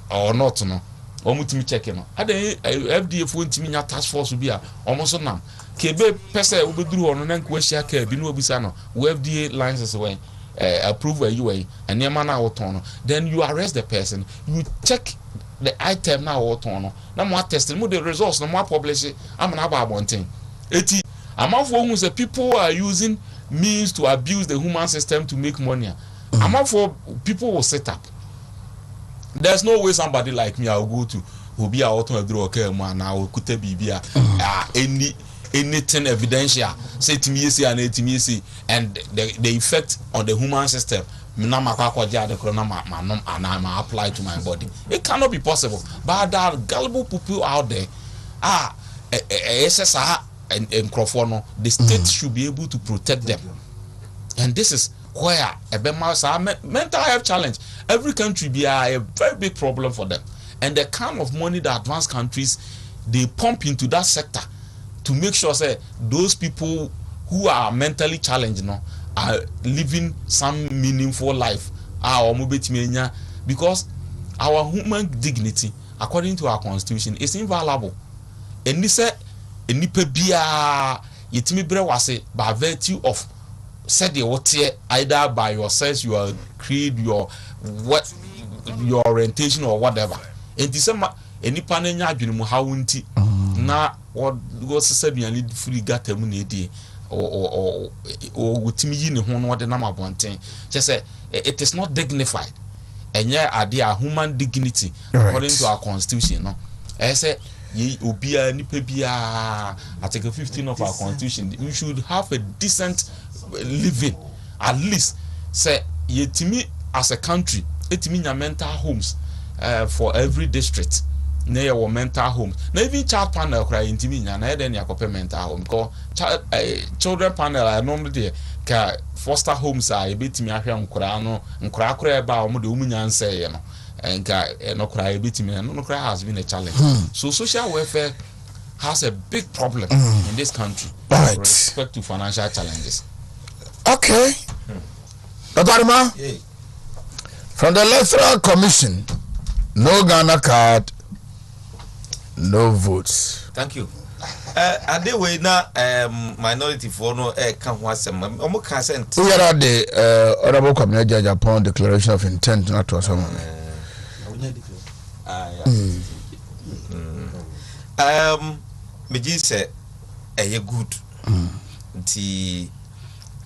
or not no omutimi check no ade FDA fo ntimi nya task force bia omo nam kebe pese obeduru ono na nkwahia ka bi no obisa no FDA license when approve where you and your man out, then you arrest the person, you check the item now autono. No more testing, the results, no more publish it. I'm an about one thing. Among for whom the people are using means to abuse the human system to make money. Among for people will set up. There's no way somebody like me I'll go to who be out on a draw okay man now could be anything evidential say to me and the effect on the human system apply to my body. It cannot be possible. But there are gullible people out there SSR and the state should be able to protect them. And this is where a mental health challenge. Every country be a very big problem for them. And the kind of money the advanced countries they pump into that sector to make sure say those people who are mentally challenged are living some meaningful life because our human dignity according to our constitution is inviolable. And this nipa bia yetimi bre wase by virtue of said the what either by your sex, your creed, your orientation or whatever. And this nipa na nya adwene mu hawunti na what said me and free gata mu na die or wutimi yi ne ho no de na mabonten just say it is not dignified and yeah are human dignity according to our constitution no I say ye obia nipa bia article 15 of our constitution we should have a decent living at least say yetimi as a country etimi nya mental homes for every district na your mental home na even child panel cry intimi nya na eden yakope mental home because children panel are normally there ka foster homes are ebetimi ahwe nkura kura eba omo de umunya nse no enka no cry ebetimi no cry has been a challenge. So social welfare has a big problem in this country with respect to financial challenges. Okay. Dr. Arima, from the Electoral Commission, no Ghana card, no votes. Thank you. Adewe na minority for no can wasem omo consent. We are at the honorable community judge upon declaration of intent not to someone. Meji say good. The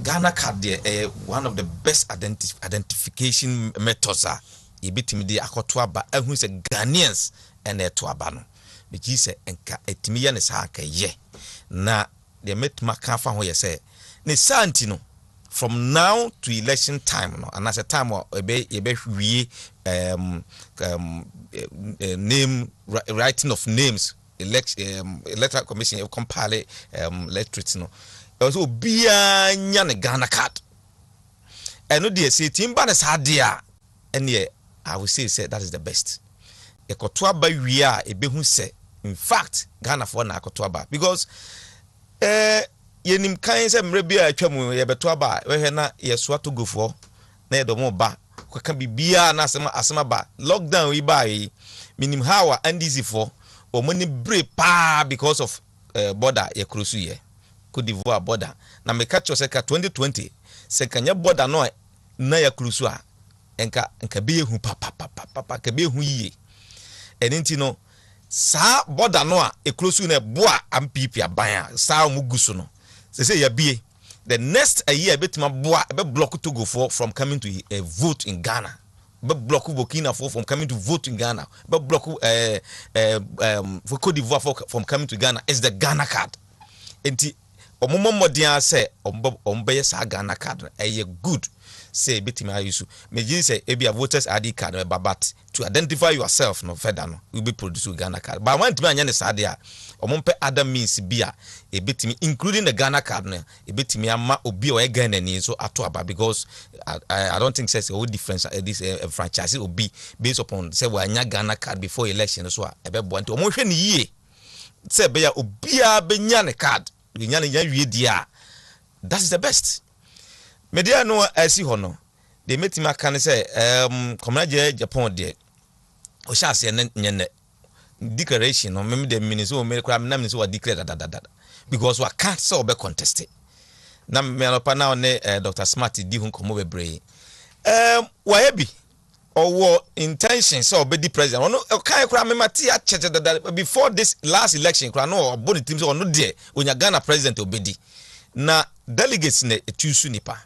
Ghana card there one of the best identification methods are ebitimi de akoto aba ehun say Ghanaians ene to aba no. Meji say enka etimi ye ne sa aka ye na de metma ka fa ho ye say ne santi no from now to election time no and as a time ebe hwie name writing of names electoral commission compile electorate no also bia nya ne Ghana card eno de say timba ne sa de a ene I will say that is the best ekoto aba wie a ebe hu say in fact Ghana for na ekoto aba because yenim kan se mre bia atwam ye beto aba we na yeso to go for na ye do mo ba kwaka bibia na asema ba lockdown we ba yi minim hawa and easy for o money break pa because of border ye cross ye Cote d'Ivoire border na me catch se ka 2020 se kanya border no na ye cross a enka be hu papa ka be hu yiye enenti no sa border no a e cross na boa ampipi aban sa muguso no say ya bie the next a year betima boa be block to go for from coming to a vote in Ghana be block Burkina Faso from coming to vote in Ghana be block for Cote d'Ivoire from coming to Ghana is the Ghana card enti omomo modern say ombe sa Ghana card eye good say betimi ayusu meji say ebia voters ID card but to identify yourself no further no we be produce Ghana card but want me anya ne sade a omompe other means bia ebetimi including the Ghana card no ebetimi ama obi o Ghana ni so ato aba because I don't think say o difference this franchise obi based upon say we anya Ghana card before election so ebebo nti omonhwe ne yie say be ya obi a benya ne card nya ne nya wie dia that is the best media no asi ho no they met me can say community Japan there o sha se ne declaration no me the minister o me kra me na minister o declare that because we can't so be contested na me no pa na ne Dr. Smart di hu komo bebre wa hebi or intention so be the president no kan kra me mati a cheche before this last election kra no body team so no there onya Ghana president obedi na delegates ne etusu nipa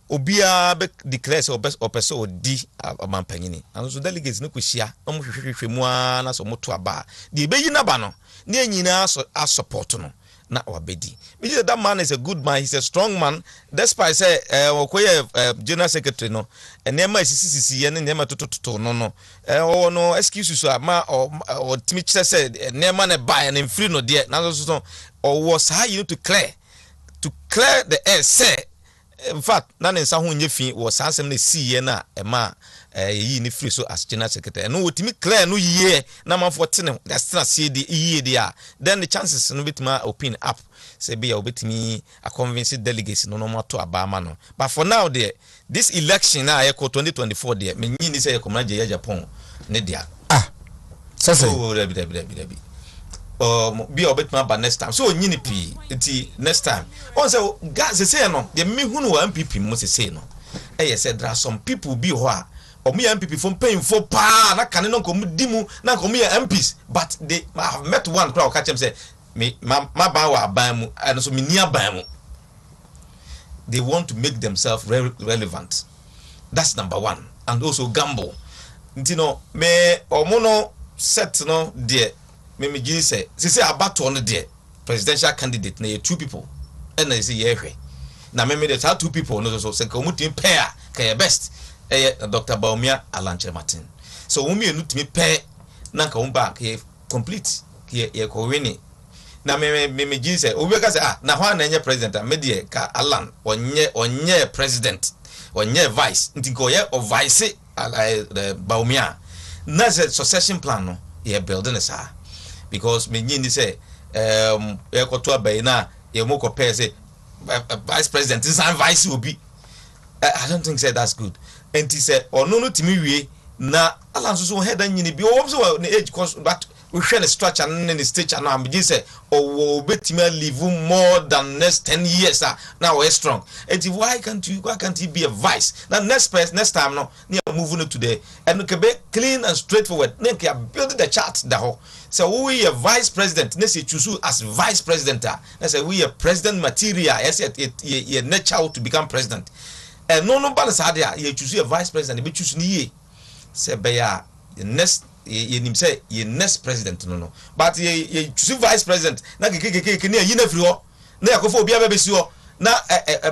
obia be declare so opeso odi amampanyini and so delegates no kwhia no mo hwehwehwe mu na so moto aba de be yi na ba no na anyina so support no na obedi because that man is a good man, he's a strong man despite say okoye general secretary no enema sisi ye ne enema tototo no no excuse so ama o timi kire say enema na buy na free no there na so was how you need to clear the air say in fact na ne nsa ho nye fi was asem na see ye na ema yi ni free so as general secretary no wotimi clear no ye na man for tene that's still see the ye there then the chances no betima open up say be ya obetimi a convince delegates no matter abama no but for now there this election na ye 2024 there me nyini say community Japan ne dia so debi be obetima ba next time so nyini pi enti next time on say gas say no the me hunu wa MPP mo say no say there are some people be ho a omo ya MPP from paying for pa na kan no kom dimu na kom ya MPs but they have met one crowd catch them say me ma ba wa ban mu and so me nia ban mu they want to make themselves relevant. That's number one. And also gamble. You know, me omo no set no there me give say about on there presidential candidate na two people and I say yeah na me there two people no so say come to pair ka best Dr. Baumia Alanche Martin so we me no to me pair na ka back complete ye ko wini na me give say obi ka say na ho na nye president me there ka Alan onye president onye vice nti ko ye o vice Baumia na succession plan no ye building is because me nyini say e ko to abai na e mo ko pair say vice president is and vice obi I don't think say that's good and he say ono no timi wie na Alan so head nyini bi o so na age cause but we share the structure and the stage and am be say o betimi live more than next 10 years now we strong and why can't he be a vice now next time no near moving to the and can be clean and straightforward then can build the chart the whole so we a vice president let's say choose as vice president let's say we a president material yes ye nature to become president and no balance there you choose a vice president be choose ni say be ya next ye nim say ye next president no but ye choose vice president na ke ni na free ho na yakofo obi aba besi ho na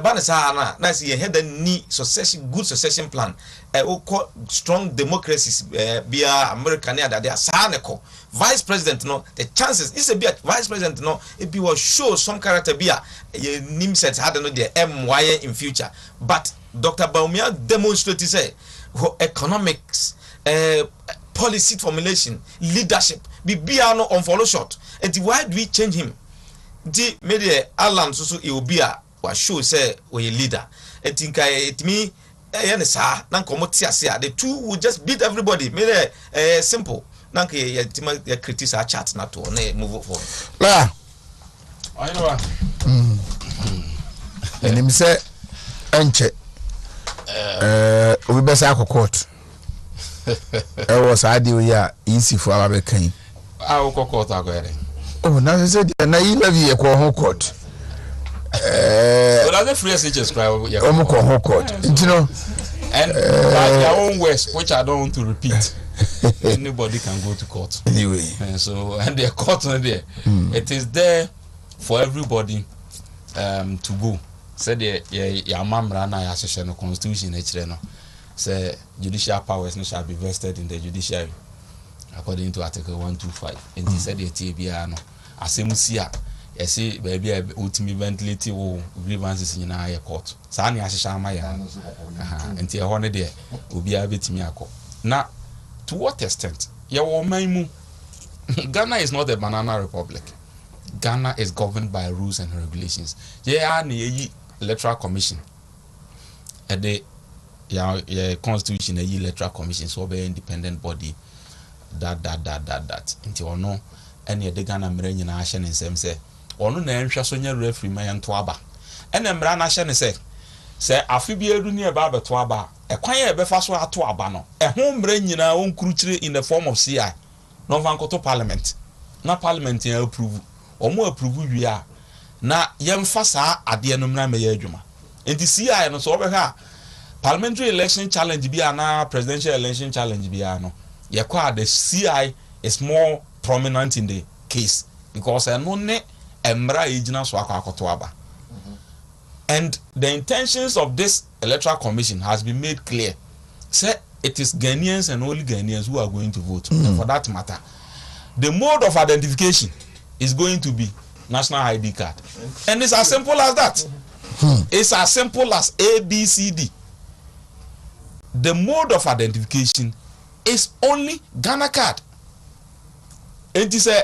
ba na sa na say ye head ni succession good succession plan strong democracies bia America na that they are ko vice president no the chances is a be vice president no it be will show some character bia ye nim set had no the MY in future but Dr. Baumia demonstrated say economics policy formulation leadership be no on follow short and why do we change him the media Alan so e obi a was show say we leader I think it me sa na komoti ase the two will just beat everybody media simple na ke ye criticize chat na to na move forward la I know enim say enche we be say court was idea ya easy for our can I court agere oh na say na you love you ko court but as the free SHS cry ya ko court you know and by their own words which I don't want to repeat anybody can go to court anyway and so and the court there it is there for everybody to go. Said ya mamra na ya session constitution no say judicial powers no shall be vested in the judiciary according to article 125. And he said the TBA no asemusia yesi baby ultimate ventility wo grievances in our court. Sa na ya session ma ya. Enti e ho ne de obi a betimi akọ. Na to what extent? Ya wo man Ghana is not a banana republic. Ghana is governed by rules and regulations. Yeah, the Electoral Commission. The Constitution, the Electoral Commission, so be independent body. That. Until no, any of the Ghana Meren nation in some say, or no name shall so near referee Mayan Twaba. And then Bran Nation say, Afibia near Baba Twaba, a quiet befaso at Twabano, a home brain in our own crucially in the form of CI. No van to Parliament. Na Parliament in approve. Or more approve we are. Na yemfasa ade no mra meye adwuma. Enti CI no so obeka parliamentary election challenge bi ana presidential election challenge bi ano. Yekwa the CI is more prominent in the case because eno ne emra ejina so akoto aba. And the intentions of this Electoral Commission has been made clear. Say it is Ghanaians and only Ghanaians who are going to vote. And for that matter, the mode of identification is going to be national ID card. And it's as simple as that. It's as simple as ABCD. The mode of identification is only Ghana card. And it say,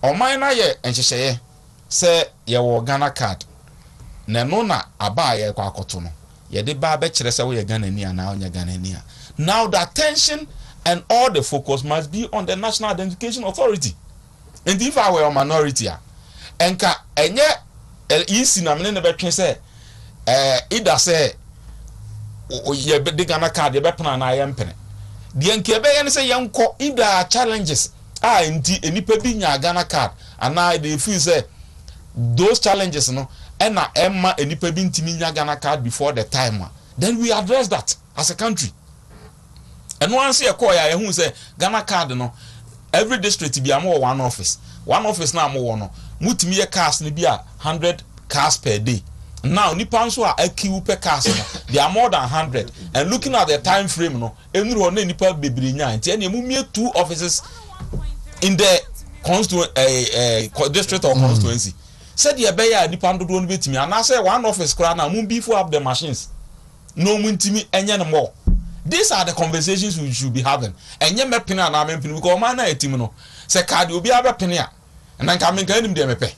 o minor ye enchesheye say ye wo Ghana card. Na no na aba ye kwa akoto no. Ye de ba be kire say wo ye Ghana ni ana onya Ghana ni. Now the attention and all the focus must be on the National Identification Authority. And if I were a minority, enka enye isi na mene be twen say ida say ye be Ghana card ye be pena na ye mpene. De enke be ye say yenko ida challenges nti enipa bi nya Ghana card and now they feel say those challenges no na emma enipa bi ntimi nya Ghana card before the time, then we address that as a country. And once you call ya who say Ghana card no every district be am one office na am no mutimi ye cars ni be 100 cars per day. Now nipa so a queue per cars no they are more than 100, and looking at the time frame no enuro na nipa bebre nya nti ene mu mie 2 offices in the district or constituency. Said the be ya nipa dodo no betimi ana say one office kra na mu beef up the machines no muntimi enye no more. These are the conversations we should be having. And you make pina na me pina because man na etim no. Say card obi aba pina. And then come nka nim de mepe.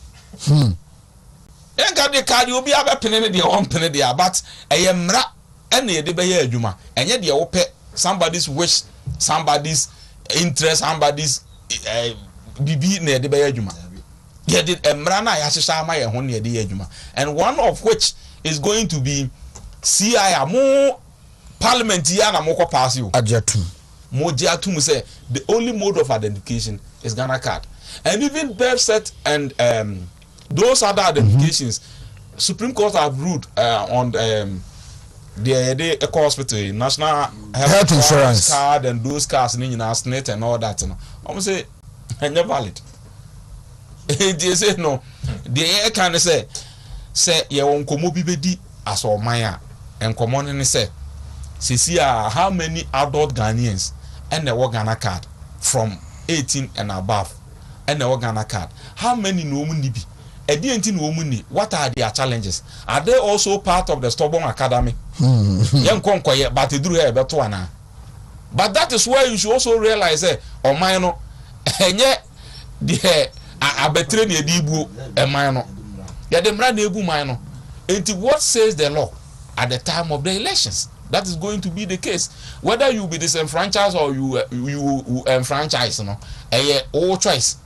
Enka de card obi aba pina ne de on pina de but eye mra ene ye de be ye adwuma. Enye de wo pe somebody's wish, somebody's interest, somebody's bibi na ye de be ye adwuma. Ye de mra na ya hyehyɛ ama ye ho na ye de ye adwuma. And one of which is going to be CI mo Parliament here na moko pass you. Ajatum say the only mode of identification is Ghana card. And even birth set and those other identifications, Supreme Court have ruled on the Eco Hospital, National Health Insurance card and those cards in SNET and all that. I'm say they're valid. They say no. The kind of say you won't come bibedi as or Maya and common and say. See how many adult Ghanaians and the Ghana card from 18 and above and the Ghana card. How many no money be? What are their challenges? Are they also part of the Stubborn Academy? But they do have better one. But that is where you should also realize or minor and yet the better the debu a minor. Yeah, the brand debu minor. And what says the law at the time of the elections? That is going to be the case. Whether you be disenfranchised or you enfranchise, all choice.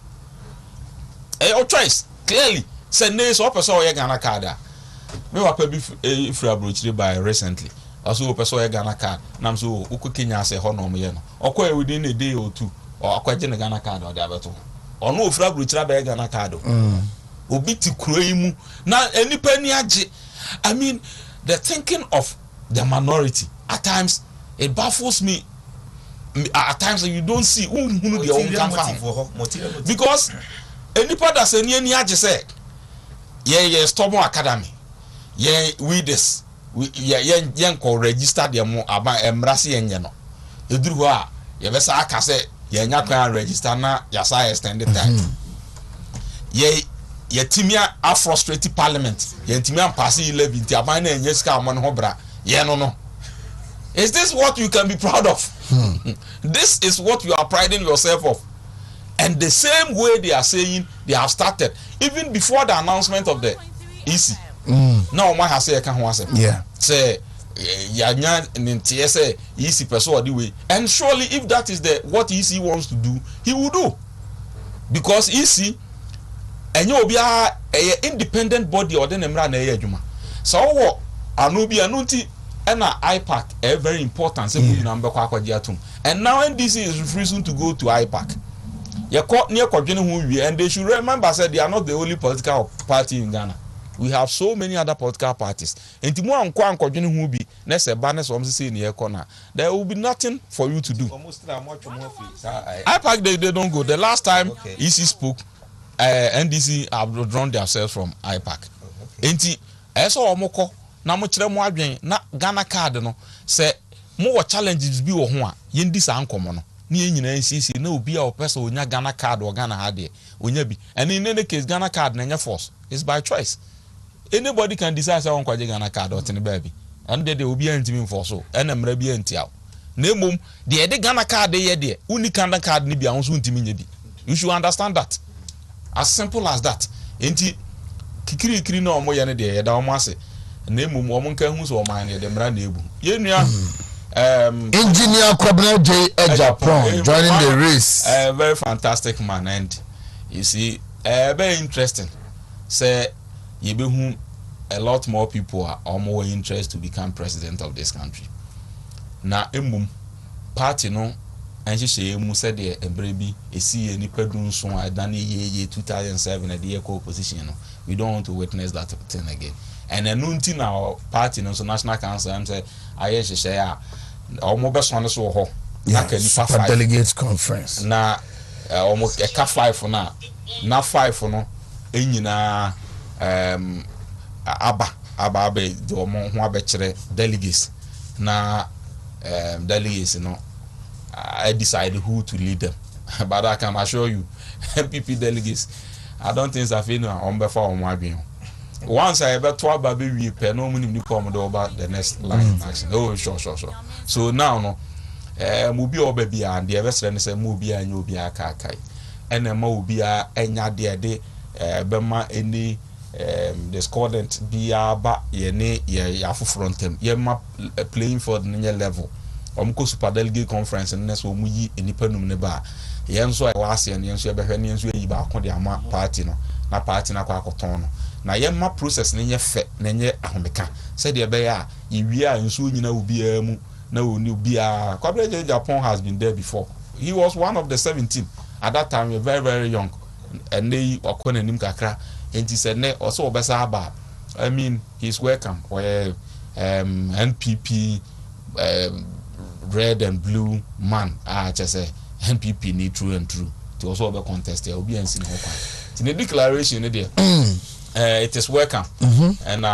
All choice. Clearly, say no so person or Ghana card. Me wa pe bi free broach by recently. Also person or Ghana card. Nam so uko Kenya say ho no me no. Okwa within a day or two or akwa je Ghana card or there beto. Or no free broach by Ghana card. Obi ti kuro yi mu. Na enipa ni age. I mean, the thinking of the minority at times it baffles me. At times you don't see who the own come from because anybody that say any age say yeah Stormo Academy. Yeah, we this. We yeah ko register them about embrace yenye eduru ho a ye be sa aka se ye nya kan register na ya sa extended time ye timia a frustrated parliament ye timia pass 11 ti aban na enye sika amon ho bra ye no is this what you can be proud of? This is what you are priding yourself of. And the same way they are saying they have started even before the announcement of the EC. Now my has say can say yeah say yanya nintie say EC person the way, and surely if that is the what EC wants to do, he will do, because EC and you be a independent body or the nemra na adwuma so wo anobi anunti and IPAC very important say we number kwa atum, and now NDC is refusing to go to IPAC. You caught near Kwadwene who we, and they should remember said they are not the only political party in Ghana. We have so many other political parties. And tomorrow, there will be nothing for you to do. IPAC they don't go. The last time EC spoke, NDC have withdrawn themselves from IPAC. Enti eso omoko na mo kire mo adwen na Ghana card no say mo challenges bi wo ho a yendi sa ankomo no na yenyina nsisi na obi a opesa onya Ghana card or Ghana hade onya bi. And in any case Ghana card na nya force. It's by choice. Anybody can decide say won kwaje Ghana card or tin baby, and they will be antimi for so and emra bi antia na mum de Ghana card ye de uni Ghana card ni bi ahun so ntimi nya bi. You should understand that. As simple as that. Enti kikiri na omo ye ne de da omo ase na mum omo nka hu so omo an de mra na ebu ye nua engineer Kwabena J Japan joining the race. Very fantastic man, and you see very interesting. Say you a lot more people are more interested to become president of this country. Na emum party no and she mu said the embrabi e see any pedun so adani ye 2007 at the opposition no. We don't want to witness that thing again. And enunti na party no so National Council am say aye share omo be so so ho na ka ni Super Delegates Conference na omo e ka 5 na 5 no enyina aba be the omo ho abekire delegates na delegates no I decide who to lead them. But I can assure you MPP delegates I don't think Safino on before on my being. Once I ever told baby we pay no money to come about the next line action. Oh sure. So now no mubi obaby and the ever say mubi and you be a kakai and a mobi enya de bema any discordant be ba ye yafu front them ye ma playing for the level omko super delegate conference and next omu yi enipanum ne ba yenso e wase and yenso e behwe ne yenso yi ba ko de ama party no na party na kwa akoton no na ye ma process ne nye fe ne nye ahomeka said de be ya yiwi a nso nyina obi a mu na oni obi a Kwabena Japan has been there before. He was one of the 17 at that time. We were very very young and they okona nim kakra and he said ne also obesa aba. I mean he's welcome where NPP red and blue man just say NPP need true and true to also be contested obi ensin ho kwa in the declaration there it is welcome and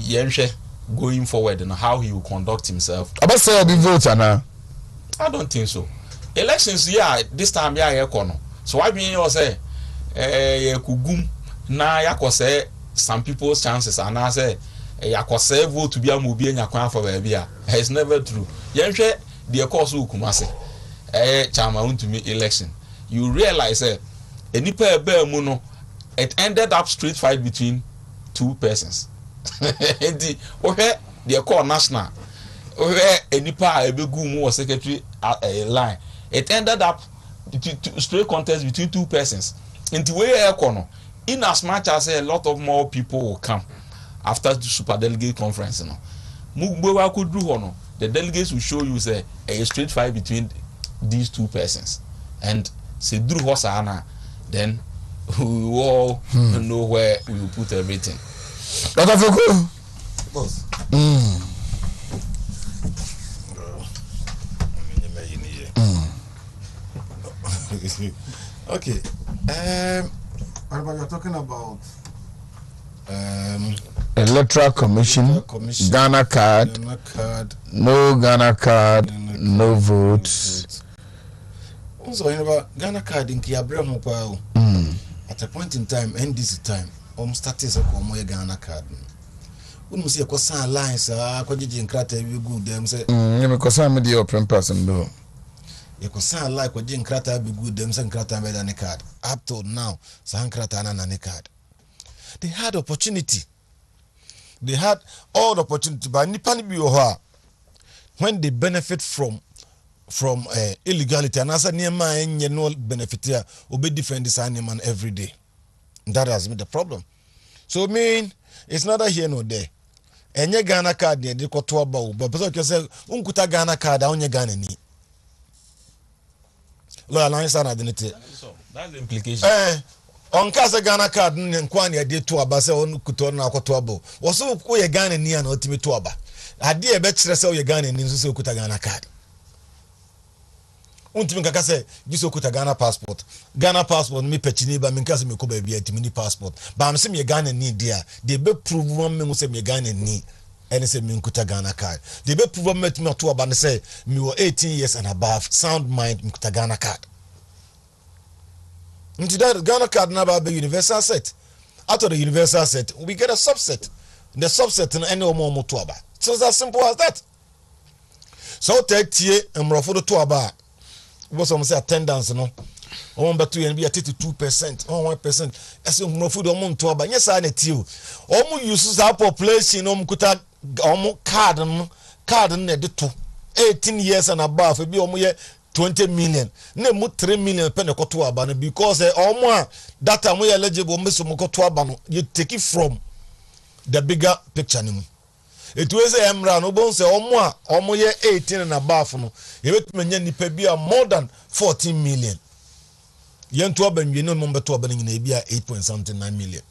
yenhwe going forward and how he will conduct himself. Abasa be vote na I don't think so. Elections this time ekono so I mean you say kugum na yakose some people's chances and I say yakose vote to be amobi enya kwan for baby it's never true. Yenhwe the course ukumase chama Wontumi election you realize enipa ebe mu no it ended up street fight between two persons. The call national enipa ebegu mu was secretary line it ended up straight contest between two persons into where econo in as much as a lot of more people will come after the super delegate conference no mugbewa could do no the delegates will show you say a straight fight between these two persons and say drew hosana then we will all know where we will put everything. Dr. Fuku boss okay What you're talking about? Electoral Commission, Ghana card, no Ghana card, no votes. Also, Ghana card in Kiabraham. At a point in time, NDC time, started a Ghana card. When we see a Kosan alliance, Kwaji Nkrata, we good them say, Kosan with the open person, though. You could sound like what Jim Krata be good, them San Krata made a card. Up to now, San Krata and a card. They had opportunity. They had all the opportunity, but Nipani Bioha, when they benefit from illegality, and as a near mine, you know, benefit here, will be defend this animal every day. That has been the problem. So, it's neither here nor there. And your Ghana card, they got to about, but because you say, Unkuta Ghana card, on your Ghana knee. That's the implication. On Casa Ghana card, Nkwani did to Abasa on Kutona Kotobo. Was so cool a Ghana near an ultimate to Abba. I dear bet sell your Ghana in Sukuta Ghana card. Untimika say, Gisukuta Ghana passport. Ghana passport, me petini, but Minkasa Mikobe be a mini passport. But I'm saying your Ghana need, dear. They be prove one me say me Ghana need. And say Minkuta Ghana card. They be prove met me to about say me were 18 years and above, sound mind Minkuta Ghana card. Into that Ghana card never be universal set. After the universal set, we get a subset. The subset in any more motuaba. So it's as simple as that. So take ye and Mrofodo to aba. What's some say attendance no? On but to be at 32%, 1%. As Mrofodo mon to aba. Yes, I net you. Omu uses our population kuta card the 18 years and above. It be 20 million. Ne mu 3 million pen koto abano because that time we eligible meso koto abano. You take it from the bigger picture nimu. It was a emra no bon say omo ye 18 and above no. You bet me nipa bia more than 14 million. Yen to aban we no number to aban ni bia 8.9 million.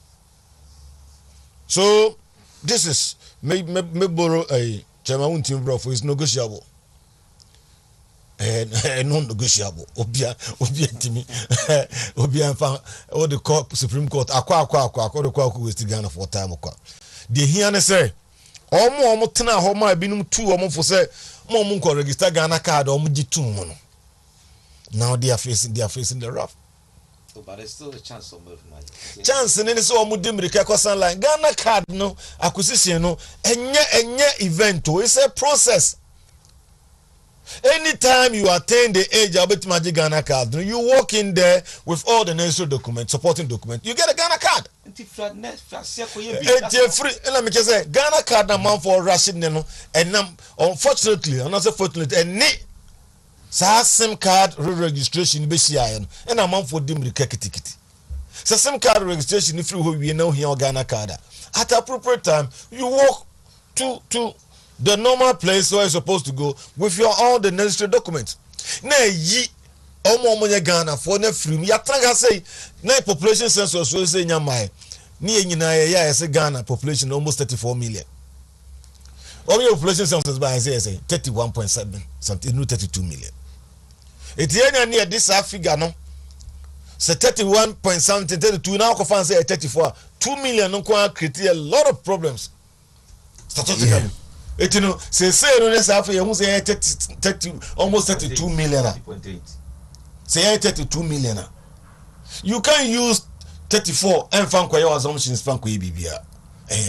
So this is me borrow a Chairman Wontumi bro for is negotiable. Non-negotiable. Obia timi. Obia fan all the court Supreme Court akwa the court who is Ghana for time akwa. They hear ne say omo tena ho ma binum two omo for say mo ko register Ghana card omo G2 mo no. Now they are facing the rough. But there's still a chance of moving money. Chance in any so Mudimrika Kosan line. Ghana card no acquisition no enye event to it's a process. Anytime you attain the age of Magic Ghana card, you walk in there with all the necessary documents, supporting documents, you get a Ghana card. It's free. Let me just say, Ghana card na man for Rashid Neno, and unfortunately, and SIM card registration be and a man for Dimri Kekiti. SIM card registration if you know here Ghana card. At appropriate time, you walk to the normal place where you're supposed to go with your all the necessary documents. Na yi omo Ghana for na free. Ya tranga say na population census so say nyamai. Ni nyina ya say Ghana population almost 34 million. All your population census by say 31.7 something no 32 million. It enya near this figure no. Say 31 point something 32 now ko fan say 34. 2 million no create a lot of problems. Statistically. Yeah. It you know, say no let's have you say 30 almost 32 million. Say 32 million. You can use 34 and fan kwa your assumptions fan kwa bibia.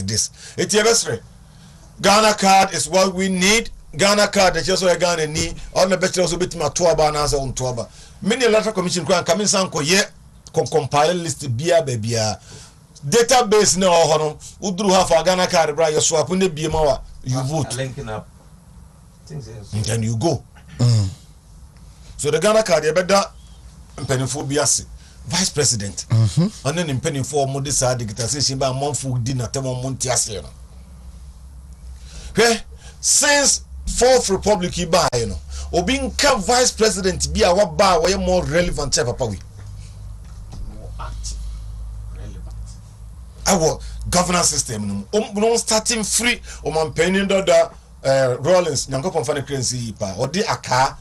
This. It's your best friend. Ghana card is what we need. Ghana card that just what Ghana need. All the best also bit my tuaba na on tuaba. Many electoral commission can come in sanko ye compile list bia bebia. Database no hono udru half Ghana card bra your swap ne bia ma you vote linking up things and then you go. So the Ghana card you better penifo biase vice president and then in penifo mo this digitization by monthful dinner temo montiase no. Okay, since fourth republic ba you know obi nka vice president bia wa ba wa more relevant type papa we our governance system no starting free o man penning Rollins nyanko pon fa ne currency pa o de aka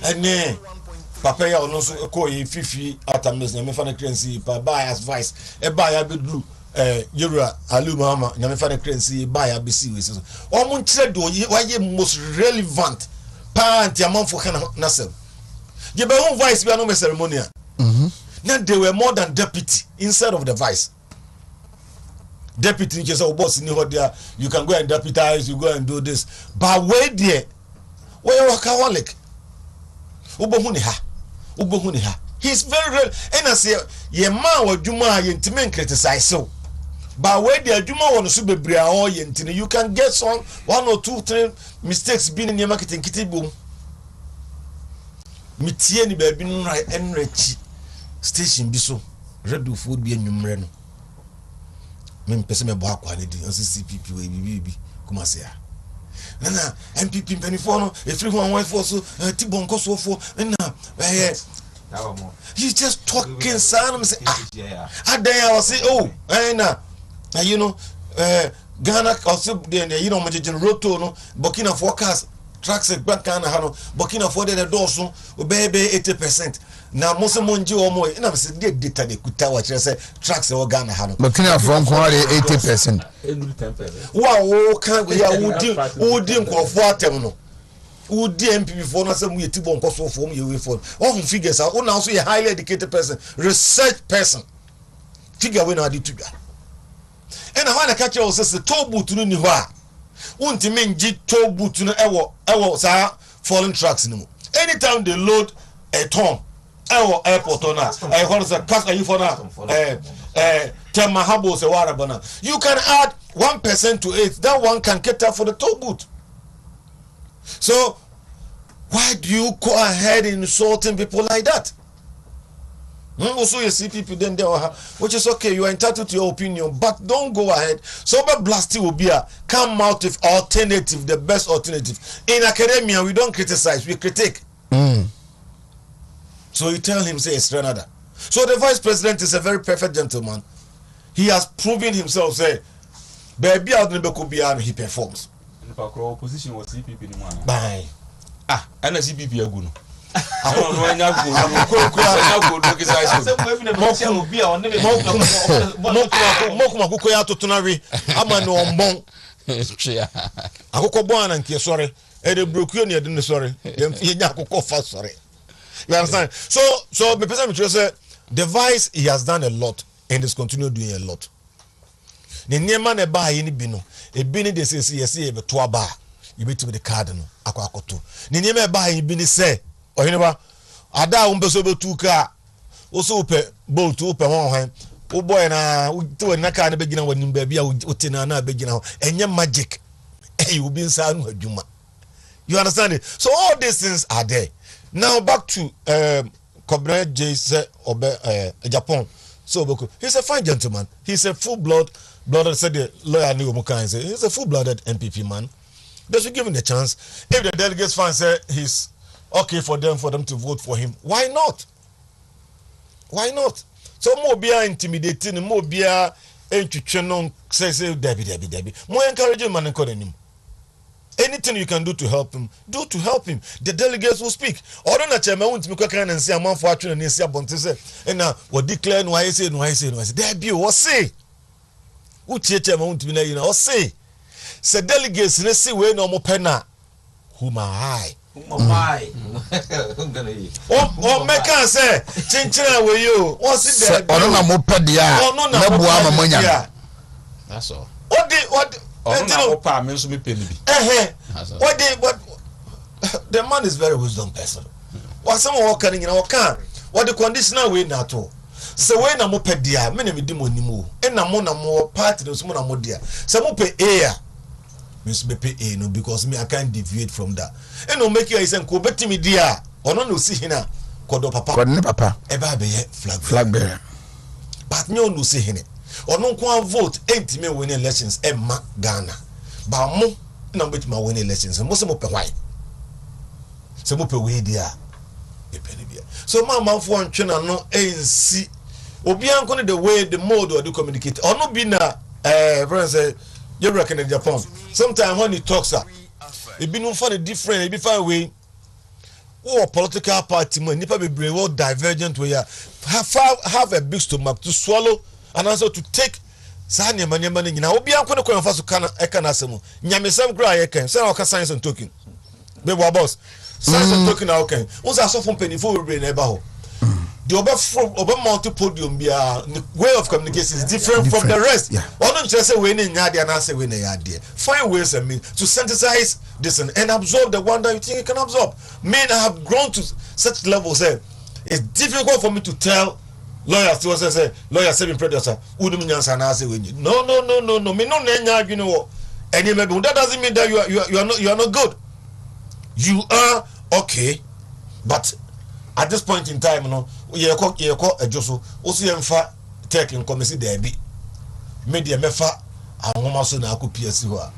ene papa ya ono so ko ye fifi atamis na me fa na currency pa buy as vice e buy ya bedru yura alumama na me fa na currency buy ya bisi we so o mo nkyere do ye most relevant pa anti amanfo kana na sem ye be won vice bi no me ceremonial now they were more than deputy instead of the vice. Deputy, you say, oh, boss, there, you can go and deputize, you go and do this. But wait there, where you workaholic? Ubahuniha. He's very real. And I say, ye man or Juma, ye intimate criticize so. But wait there, Juma want to be bria or yentini, you can get some 1 or 2, 3 mistakes being in your marketing kitty boom. Mitieni baby, no right, and rich. Station biso red food bi enwumre no me mpese me bo akwa ne di CPP we bibi kuma se ya na MPP penifo no e free one one for so ti bonko so for na he just talking son say adan I say oh na you know Ghana also you know majejen roto no Burkina forecast tracks e bank Ghana ha no Burkina for the doors obebe 80%. Na most monji omo na me say data de kuta wa kire say tracks e Ghana ha no Burkina from 80%. Wow kan ya wudi nkofo atem no wudi MPP for na say mu yeti bon koso for mu yewe for all figures are now so a highly educated person research person figure we na di tuga and how na catch us say toll boot no ni ho a wonti menji toll boot no ewo sa falling tracks no anytime they load a ton airport on us. I want to cast you for now. You can add 1% to it. That one can cater for the toll booth. So why do you go ahead insulting people like that? Also, you see people then there, which is okay. You are entitled to your opinion, but don't go ahead. So, blasting will be come out with alternative, the best alternative. In academia, we don't criticize, we critique. So you tell him, say, it's another. So the vice president is a very perfect gentleman. He has proven himself, say, baby, he performs. The opposition was CPP. Bye. And a CPP are good. You understand? So the person say the vice he has done a lot and is continuing doing a lot. The neema ne ba yi ni bi no e bi ni de say yes e be to aba you be to the card no akwakoto the neema ba yi bi ni say ohene ba ada wo mpeso be tu ka wo so pe bolt wo pe won hwan wo boy na wo to na ka na be gina wanim ba bia wo tena na be gina ho enye magic you be inside no adwuma. You understand it? So all these things are there. Now back to Kobre J Japan. So he's a fine gentleman. He's a full-blooded, said the lawyer knew Mukai say he's a full-blooded MPP man. They should give him the chance. If the delegates fan say he's okay for them to vote for him, why not? Why not? So more be intimidating, more be say Debbie. More encouraging man and calling him. Anything you can do to help him, do to help him. The delegates will speak. Or don't chairman want to make and say a man for action and say and now what declare no I say. There be what say. Who chairman want to be you know say delegates let's see where no more penna. Whom am I? Oh, make us say chinchina with you. What's it there? No more pedia. No, that's all. What the man is very wisdom person. What someone walking in our car, what the conditional way na to. So when I'm up dia, many me demo ni mo. And na more party no small mo dia. So mo pay air. Miss me pay no because me I can't deviate from that. And no make you say ko beti me dia. Ono no see hina. Kodo papa. Kodne papa. Eba be flag bearer. But no see hina. Or no one vote ain't me win elections Emma Ghana. But mo na bet ma win elections. Mo se mo pe why. Se mo pe we dia. E peni bia. So man for antwena no ensi. Obi anko the way the mode or the communicate. Or no be na friends you reckon in Japan. Sometimes when he talks it be no for the different, it be far away. or political party man nipa bebree wo divergent way have a big stomach to swallow and also to take saa nyama nyina obi anko ne kwan fa so kana e kana asem nyamesam kra ye kan say o ka science and token be boss science and token na okay won say so from penifo bebree na e ba ho the over multi-podium the way of communication is different from the rest. Don't just say we need nyadi and say we need yadi. Find ways and means to synthesize this and absorb the one that you think you can absorb. Men have grown to such levels. It's difficult for me to tell lawyers to say lawyer saving producer. No. Me no nyadi you know. And that doesn't mean that you are not good. You are okay, but at this point in time, ye ko ejoso oso ye mfa tech nkomesi debi media mefa ahoma so na akopia ho a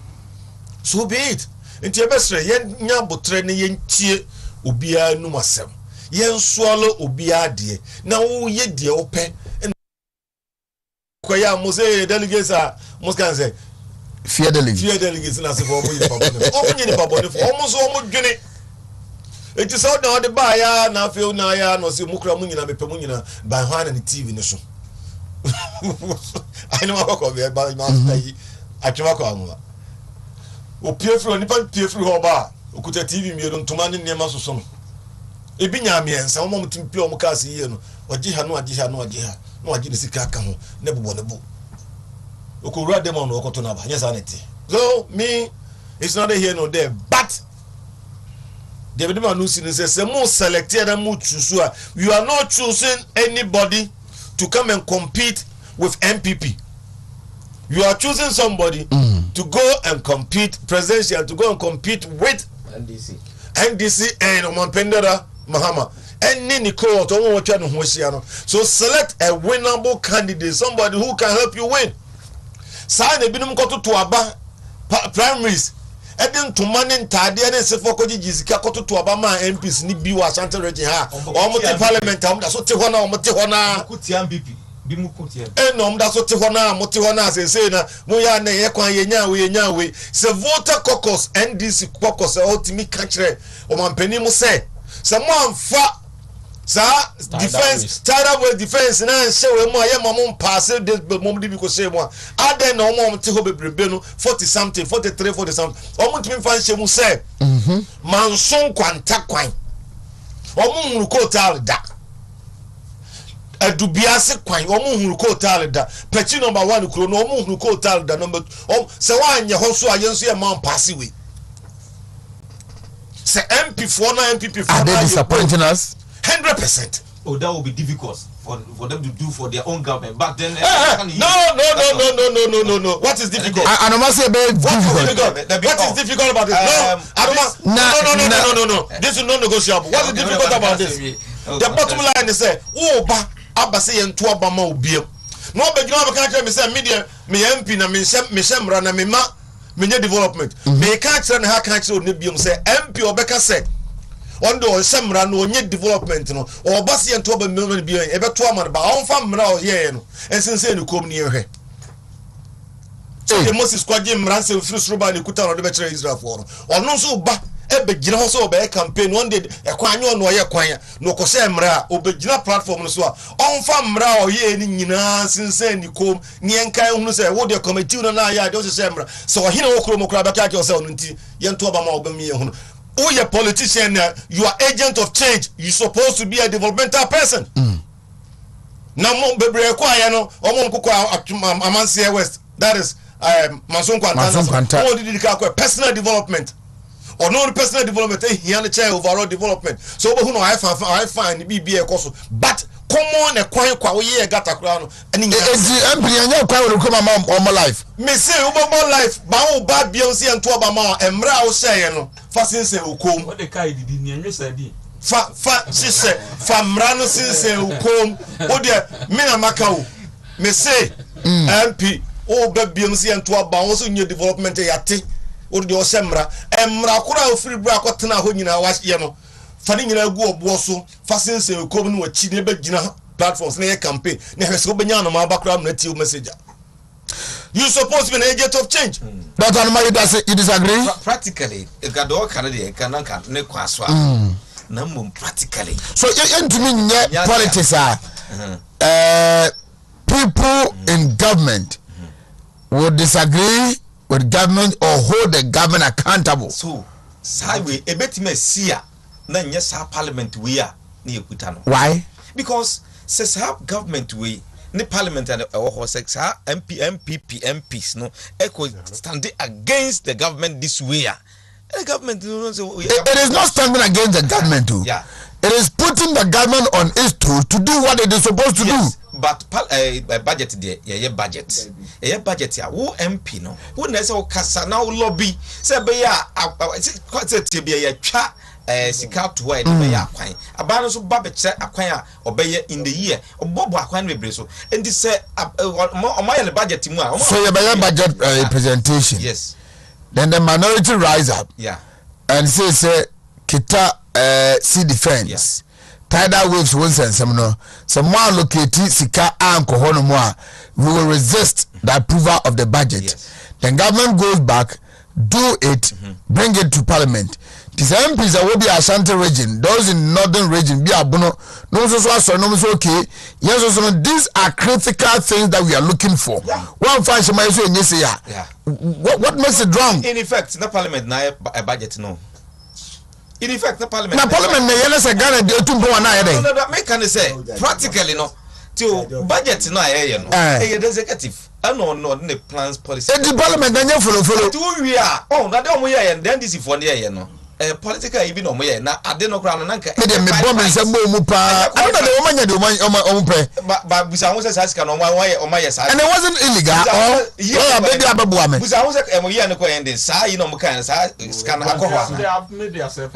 so be it nti ebesre ye nya botre ne ye ntie obia num asem ye nsuolo obia de na wo ye de ope ko ya mose delegates a moskan say fear delegates na se for mo ye papa for omo so omo dwene. It is all now the buyer now feel now ya no see mukra munyina mepe munyina by hand and TV ne so. I know how come by master yi atwa kwa anwa. O pie free onipa pie free ho ba okuta TV miero ntoma ne nema so so no. Ebi nya miensa wo mom timpi o mukase yi no oji ha no aji ne sika aka ho ne bobo ne bo. Okowura dem on okoto na ba nyesa na ti. So me it's not here no there but David Manusi says, "More selected and more choose. You are not choosing anybody to come and compete with MPP. You are choosing somebody to go and compete presidential, to go and compete with NDC and Omampendera Mahama. And Nicole, so select a winnable candidate, somebody who can help you win. Sign a binum koto to aba primaries. Eden to manning tade and se for koji jisika koto to Obama MPs ni bi wa Ashanti region ha omo te parliament am da so te hona omo te hona kuti MPP bi mu kuti no da so te hona mo te hona se na mo ya na ye kwan ye nya we se voter caucus NDC caucus ultimate kachre o mampani mo se mo amfa sa defense tired with defense na se we mo ye mo pass this mom di because say mo aden no mo te ho bebrebe no 40 something 43 40 something o mo timi fan she mu say manson kwanta kwan o mo huru ko tal da adubiase kwan o mo huru ko tal da pechi number 1 kuro no o mo huru ko tal da number se wa anye ho so ayenso ye man pass we se MP4 na MPP4 are they disappointing us 100%. Oh, that will be difficult for them to do for their own government. But then, no. What is difficult? I don't say very difficult. What is difficult about this? No. This is not negotiable. What is difficult about this? The bottom line is say, oh, abase yentu abama obiem. No be gina be kan me say media me MP na me shemra na me ma me development. Me kan kire na ha kan kire oni biem say MP obeka say on the semra no nye development no or basi ento ba mmenu bi e beto amana ba on fa mra o ye no ensense ni kom ni ehwe so the Moses kwaje mra se frusro ba ni kuta no de be kire Israel for no ono so ba e be gina ho so be campaign one day e kwanyo no ye kwan no ko se mra o be gina platform no so a on fa mra o ye ni nyina sense ni kom ni enkan hunu se wo de committee no na ya de o se mra so o hina wo kro mo kra ba ka ke o se onu nti ye nto ba ma o ba mi ye hunu. Oh, you're a politician, you are agent of change. You're supposed to be a developmental person. Now, Amansia West, that is Manson Quanta, personal development. Or no personal development, he had a chair overall development. So, who know I find the BBA course, but come on, a quiet year got a crown. And in the all my life. Me say, Obama life, Bao Bad Beyonce and Tuabama, and Mrao say, Fassin say, Ukum. What the guy did in your said, she said, Famrano say, Ukum, oh dear, Mina Macau. Me say, MP, oh, Beyonce and Tuaba, also in your development, yati, or the Osemra, and Mrakura free Brakotana, who you know, was yano. Fanning in a go of Bosso, Fassin say, Ukum, with Chinebe Gina platforms, near campaign, never so benyana, my background, native messenger. You're supposed to be an agent of change. But you disagree? Practically, a Gado Canada cannot Number practically. So into me politics are people in government will disagree with government or hold the government accountable. So sideways a bit me see na yes parliament we are near Kutano. Why? Because says government we ni parliament and sex MPs no echo standing against the government this way. The government it is not standing against the government too. Yeah. It is putting the government on its toes to do what it is supposed to do. But budget there, budget. Budget ya wo MP no. Wo na say o kasa na wo lobby. Say be ya quite say be ya twa sika to e be ya akwan. Aba no so ba be kire akwan a obeye in the year. Obobo akwan bebre so. Enti say o budget mu a. So you be budget presentation. Yes. Then the minority rise up. Yeah. And say kita sea defense. Tidal waves once and some no. Some more locate sika anko hono more. We will resist the approval of the budget. Yes. Then government goes back, do it, bring it to parliament. These MPs will be Ashanti region, those in northern region be abono. No so no okay. Yes, so these are critical things that we are looking for. Yeah. One function my say yes yeah. What makes it wrong? In effect, the parliament na a budget no. In effect, the parliament. Na parliament na yele se Ghana de otumpo wana yede. No, make can say practically no. To budget no aye no. E executive. No the plans policy. The parliament na nya follow. To we are. Oh, na dem ye then this for there no. Political even no mo ye na ade no kra no na nka. Me de me bomb nsem mu pa. I don't know the woman ya de omo pe. But busa won say sika no omo ye sa. And it wasn't illegal. Oh, yeah, baby ababu ame. Busa won say emo ye no ko ending sa yi no mo kan sa scan akọ. They have made themselves.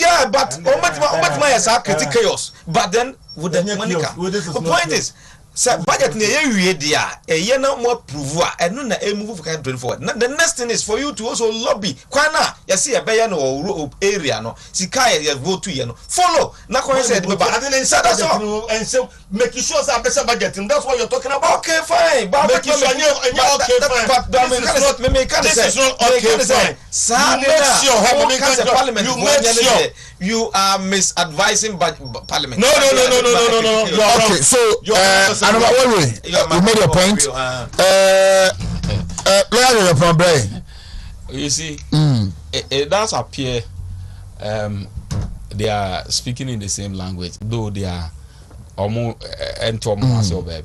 Yeah, but omo ye sa create chaos. But then with the money come. The point is say budget na ye wie dia ye na mo approve a eno na move for country forward. The next thing is for you to also lobby kwana you see e be ye no area no sika ye vote to ye no follow na ko say the and so make sure say better budget that's what you're talking about. Okay fine but make sure okay fine but this is not okay fine you make sure you are misadvising parliament. No. Okay, so wait. You made your point. From Brian. You see, it does appear they are speaking in the same language, though they are almost baby.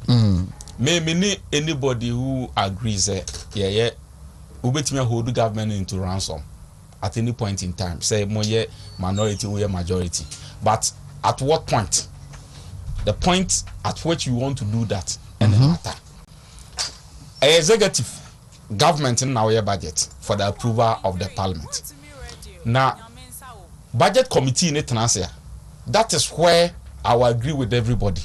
Maybe anybody who agrees that we will hold the government into ransom at any point in time. Say more minority or majority, but at what point? The point at which you want to do that and the matter. A executive government in our budget for the approval of the parliament. Now, budget committee in it, that is where I will agree with everybody.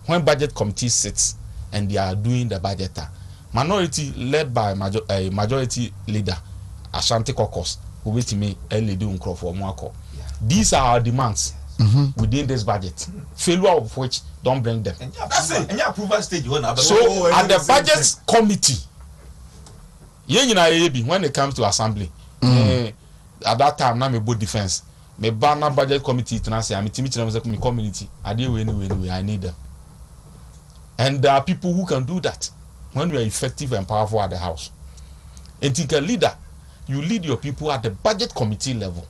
When budget committee sits and they are doing the budget, minority led by a majority leader, Ashanti caucus, who wait me early doing crop for Mwako. These are our demands. Within this budget, failure of which don't bring them. That's it. And approval stage. So at the budget committee, when it comes to assembly, at that time, now me both defense. Me banner budget committee to say I'm a community. I do anyway. I need them, and there are people who can do that when you are effective and powerful at the house. And think a leader, you lead your people at the budget committee level.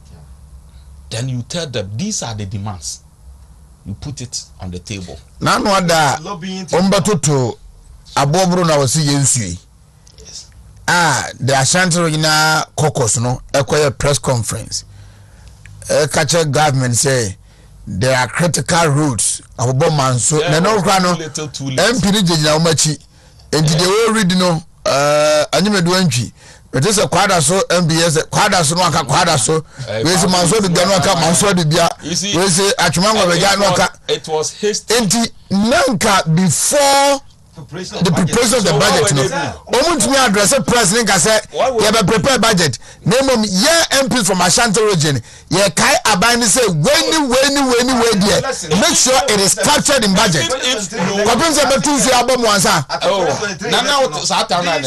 Then you tell them these are the demands. You put it on the table. Now no other to abobro na wasi yensui. Yes. The Ashanti Regional Caucus no a press conference. Catcher government say there are critical routes. Abobo manso na no krano. MP jejina umachi. Enti de we read no anyimedu antwi. It is a quadra so MBS quadra so no aka quadra so we say manso de bia no aka manso de bia we say atwumango be ja no aka it was hasty enti nanka before preparation of the budget no omu ntumi address president ka say ye be prepare budget name ye MPs from Ashanti region ye kai aban ni say when there make sure it is captured in budget kwapin say betu fi abom wansa now satan na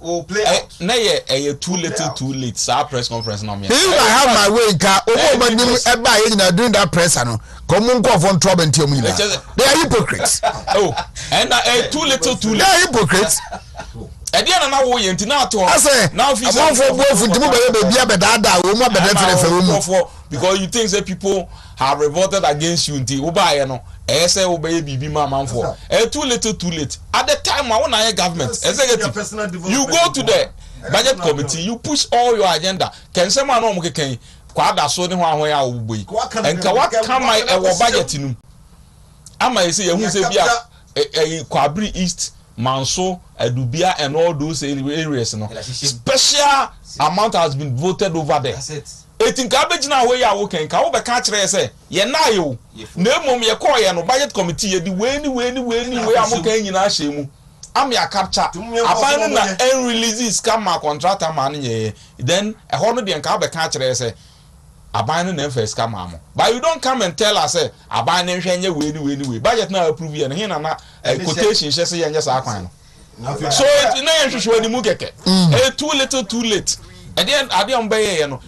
will play out na ye too late sa press conference na me if I have my way ka omo manim e ba ye na during that press no come on go for trouble nti omu they are hypocrites and too little they are hypocrites and then na wo yenti na to now fi for bofu nti mo be bia be dada wo mo be dey for because you think that people have revolted against you nti wo ba ye no say wo be bibi ma manfo too late at the time I want government executive you go to the budget committee you push all your agenda can say man no mo keken kwada so ne ho ahon ya oboi enka what come my budget nu ama you say ehun say bia Kwabri East Manso Adubia and all those areas no special amount has been voted over there. Etin ka be gina we ya wo ken ka wo be ka kire say ye na ye o na mom ye call ye no budget committee ye di we am kan nyina hye mu am ya capture aban na en releases scam contractor man ye then e ho no de ka be ka kire say aban na first scam am but you don't come and tell us say aban na hwenye we budget na approve ye no hin na quotation she say ye nya sa kwan no so it na ye hwehwe ni mu keke too late. And then at the end,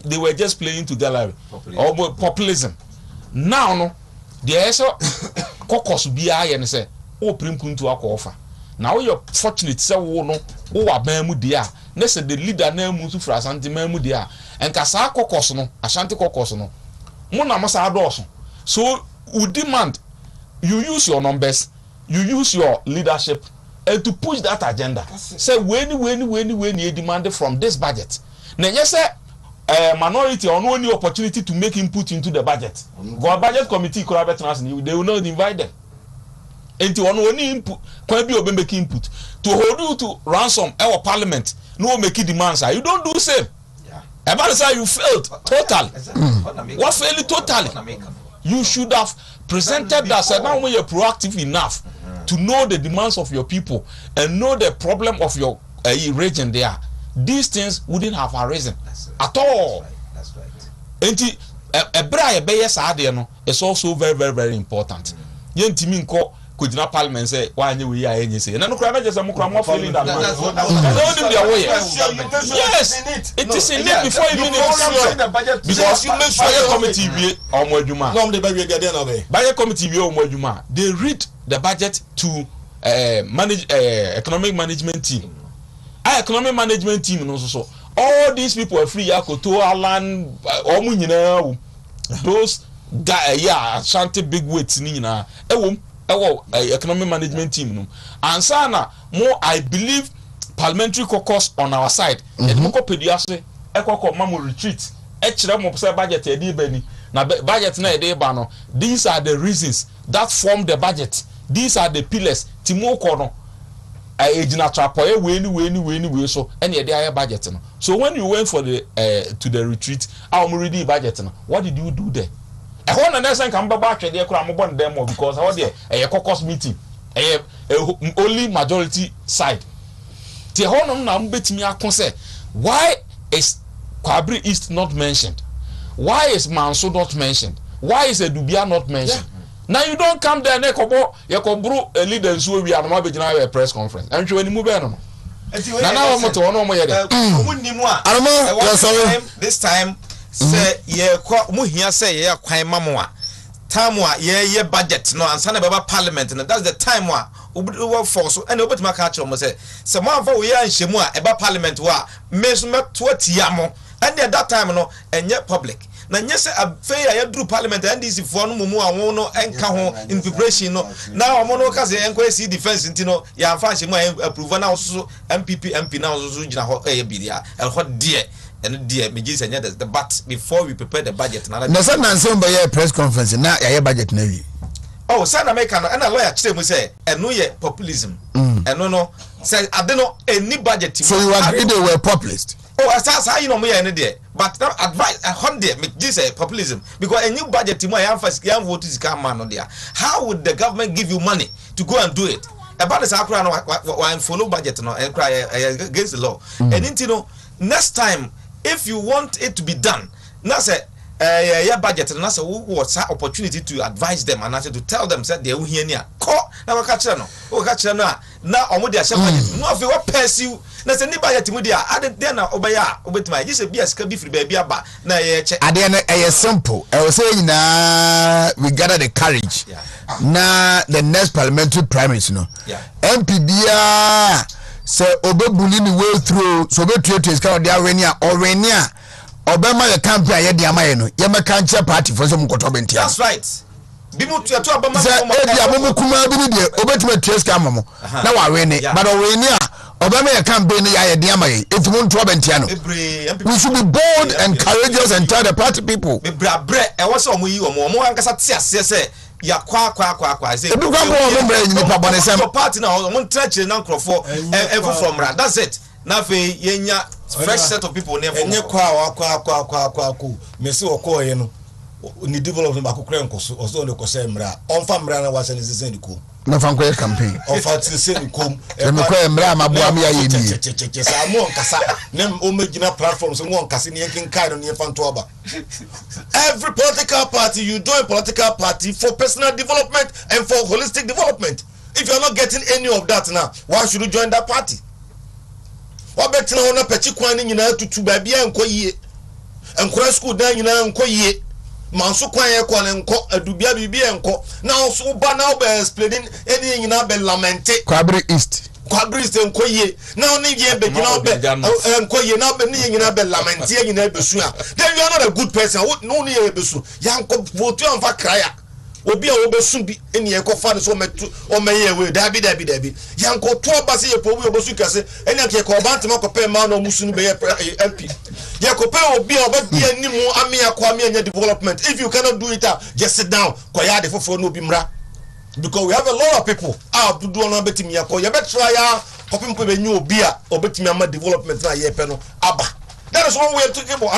they were just playing to gallery or populism. Now, no, they also caucus be and say, oh, prim to our offer. Now you're fortunate, so no, oh, a memudia. Next, the leader name to Frasanti memudia. And Casa caucus no, Ashanti caucus no. Mona masa adorson. So we demand you use your numbers, you use your leadership. And to push that agenda, say when you demanded from this budget. Now yes, say minority or no any opportunity to make input into the budget. Go budget committee could have they will not invite them. And to only input, can be make input to hold you to ransom our parliament. No make demands. You don't do the same. About say you failed totally. What failed totally? You should have presented that. Said now when you're proactive enough to know the demands of your people and know the problem of your region there, these things wouldn't have arisen at all. That's right. And a bra sad no is also very important. Yentimi nko kujina parliament say why we are any say. And no crime just more feeling that. Yes, it is in it before even because you make sure your committee be omwajuma. No, the budget committee be omwajuma. They read the budget to manage economic management team. Economic management team no so all these people are free yakoto alan omunyina those guy Ashanti big weights ni nyina economic management team no ansana more I believe parliamentary caucus on our side edimoko pediase ekoko mamu retreat kire mo say budget e dey bani na budget na e dey ba no these are the reasons that form the budget, these are the pillars timoko no ejina trapoye we so any dey higher budget no. So when you went for the to the retreat ready budget no, what did you do there? E ho na nesen kan baba atwede kura mo bon dem because how there caucus meeting only majority side ti ho no na mbetimi akon why is Kwabri East not mentioned, why is Manso not mentioned, why is Edubia not mentioned? Now you don't come there nekobo yekobru leaders who we are no be a press conference and when you move no now mo to no mo yede this time say ye mo hia say ye kwan mamoa time wa ye budget no ansa na baba parliament no that's the time wa we force and obetima ka kire mo say mo anfa we ya nhemu a eba parliament wa me so meto atia mo and at that time no enye public na nyese afei ya dru parliament NDC fo no mumu anwo no enka ho in preparation no na omo no ka se enko see defense ntino ya anfa nhemu approve na so MP na so gina ho bidia el ho de and dear me just the but before we prepare the budget na say na nsem be ya press conference na ya budget na wi oh say na make no and lawyer kire mu say eno ye populism eno no say ade no any budget so you agree they were populist. Oh, as you know, me there, but now advice a hundred make this a populism because a new budget to my young vote is come man on there. How would the government give you money to go and do it? about the sakura no follow budget no against the law. And you know, next time if you want it to be done, now say yeah budget and that's what's that opportunity to advise them and to tell them that they will hear near call now catch no now omo dia share budget no of what pursue na say nipa yet mu dia ade den na obaya obetima just be aska bi free baby aba na ye che ade na simple I was saying we gather the courage na the next parliamentary primaries no MPBA say obebuli ni way through so be treat is kind of dia renia Obama the campaign ya di amaye no ye meka nche party for some koto bentia. That's right. Bimu to Obama say e dia mo kuma bi ni de obetuma trace ka mamo na wa we ne but we ne a Obama the campaign ya di amaye etumu nto bentia no. We should be bold and courageous and tell the party people. Bre e wo se omo yi omo ankasa ti ase se ya kwa say e bi kwa mo bre ni pa bone sem party na omo ntrachire na nkrofo from ra. That's it. Na fe yenya fresh set of people never enye kwa me se okọ ye no ni development akokra nkoso ozo ne kosa mra onfa mra na wase ne sese ndikom na fanko campaign onfa sese ndikom e me kwa mra maboa me aye ni sa mo nkasa ne o magina platform so mo nkase ne yenkin kai no ne fanto aba. Every political party you join political party for personal development and for holistic development. If you are not getting any of that now, why should you join that party? Obetina ona pechi kwan ni nyina tutu ba bia enko yie enkora school dan nyina enko yie manso kwan ye kwa enko adubia bibia enko na so ba na obe explaining eni nyina be lamente Kwabri East enko yie na oni ye be nyina obe enko yie na obe ni nyina be lamente nyina be su a then you are not a good person no ni ye be su yanko votu anfa kraya obi a obesu bi eni ekofa ne so metu o meye we dabi yanko to base ye pobu obesu kase eni anke ko bantema ko pe ma no musu no be ye MP ye ko pe obi a obedi animu ame akwa ame anya development. If you cannot do it just sit down ko ya de fofo no bi mra, because we have a lot of people do no betimi yakọ ye betra ya kopim ko be nyu obi a obetimi ama development na ye pe no aba. That is one way of talking about.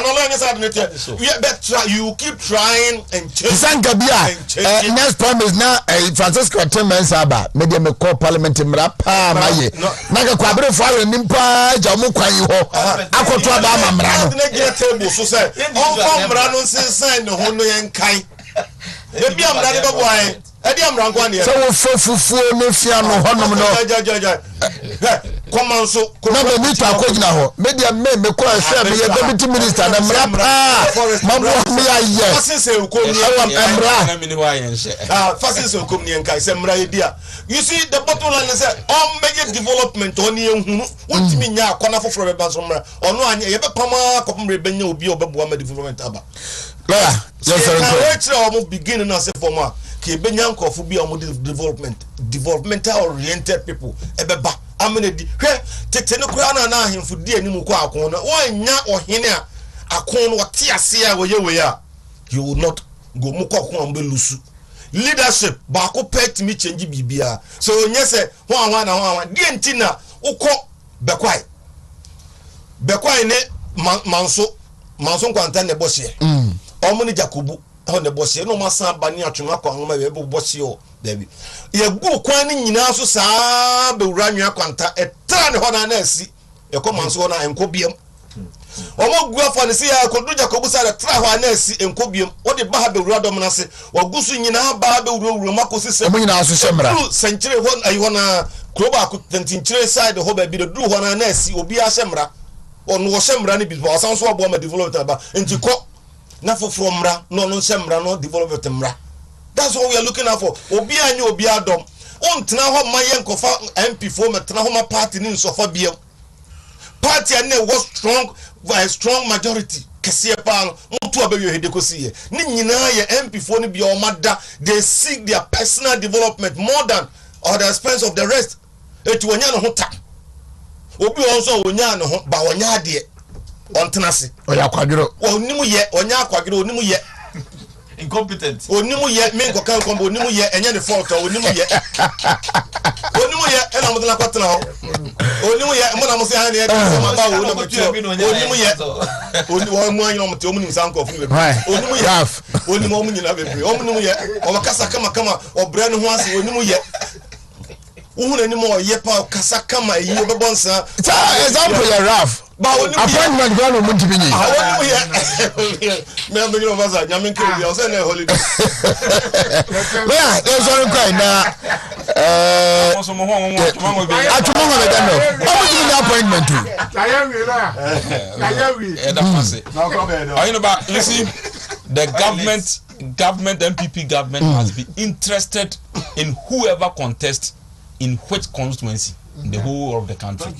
You keep trying and changing. Next time is now Francisco Timmermans Saba. Maybe me call Parliamentary mrapa maye. Naga kwa bere fire nimpa jamu kwa yiho. Ako to aba mamrano. Na table so say. On mrano sense no hono yenkai. Ebi amrano ba boy. Edi amranko ane. So wo fufu no fia no honom no. Komanso na me meet akogina ho media me ko ahwe me deputy minister na mrapa mabo me aye fasin se ukom ni emra na mini wa yen she fasin se ukom ni enkai se mra edia. You see the bottom line is on make development on ye hunu wontimi nya akona foforo be banso mra ono anya ye be pama kopum re benya obi obebo ma development aba yeah yes sir we try beginning na say for ma ke benya nkofu bi o developmental oriented people ebeba amenedi hwe tete ne kura na ahemfu di animu kwa akon na wanya ohene a akon no wote ase a we a you will not go mu kwa akon ambe lusu leadership ba ko pet mi change bibia so onye se ho anwa die ntina ukọ bekwai ne manso kwanta ne bosie omo ni jakobu ho ne bosie no masan ba ni atwuma kwa ngoma be bosie o David. Ye go kwan ni nyina so saa be wura nwa kwanta etra ne ho na asi e ko manso na enko biem omo gu afa ne se ya ko du Jacob sa tra ho na asi enko biem o de ba ha be wura dom na se ogusu nyina ba be wura makosi se omo nyina so semra senchire ho ayi ho na kroba ko tentinchire side ho ba bi de du ho na asi obi a semra onu wo semra ni bi ba san so abo ma development ba enti ko na foforo mra no semra no development mra. That's what we are looking out for. Obi anyo obi adom. On tena ho mayen kofa MP for me tena ho ma party ni nsofa biem. Party ane was strong majority. Kese pa mutu abeyo hede kosi ye. Ni nyina ye MP for ni bia omada. They seek their personal development more than at the expense of the rest. Etu wonya no ho ta. Obi onso wonya no ho ba wonya de. On tena se. Oya kwadiro. Onimu ye, onya akwadiro onimu ye. Incompetent. Onimu ye me ko kan kombo onimu ye enye ne fault onimu ye ena mo na kwatena ho onimu ye mo na mo se ha ne e ma ba wo na mo tio onimu ye wo mo anyo mo tio mo nim san ko fu be onimu ye onimu mo nyina be onimu ye o kasa kama obre ne ho ase onimu ye Who anymore? Yepa Kasakama, you be bonsa. Example, you're rough. Appointment gone on Wontumi. Me of us are Yamin Kill, I'll send a holiday. Yeah, there's one crying now. How much is the appointment to? Listen, the government MPP government must be interested in whoever contests in which constituency in the whole of the country.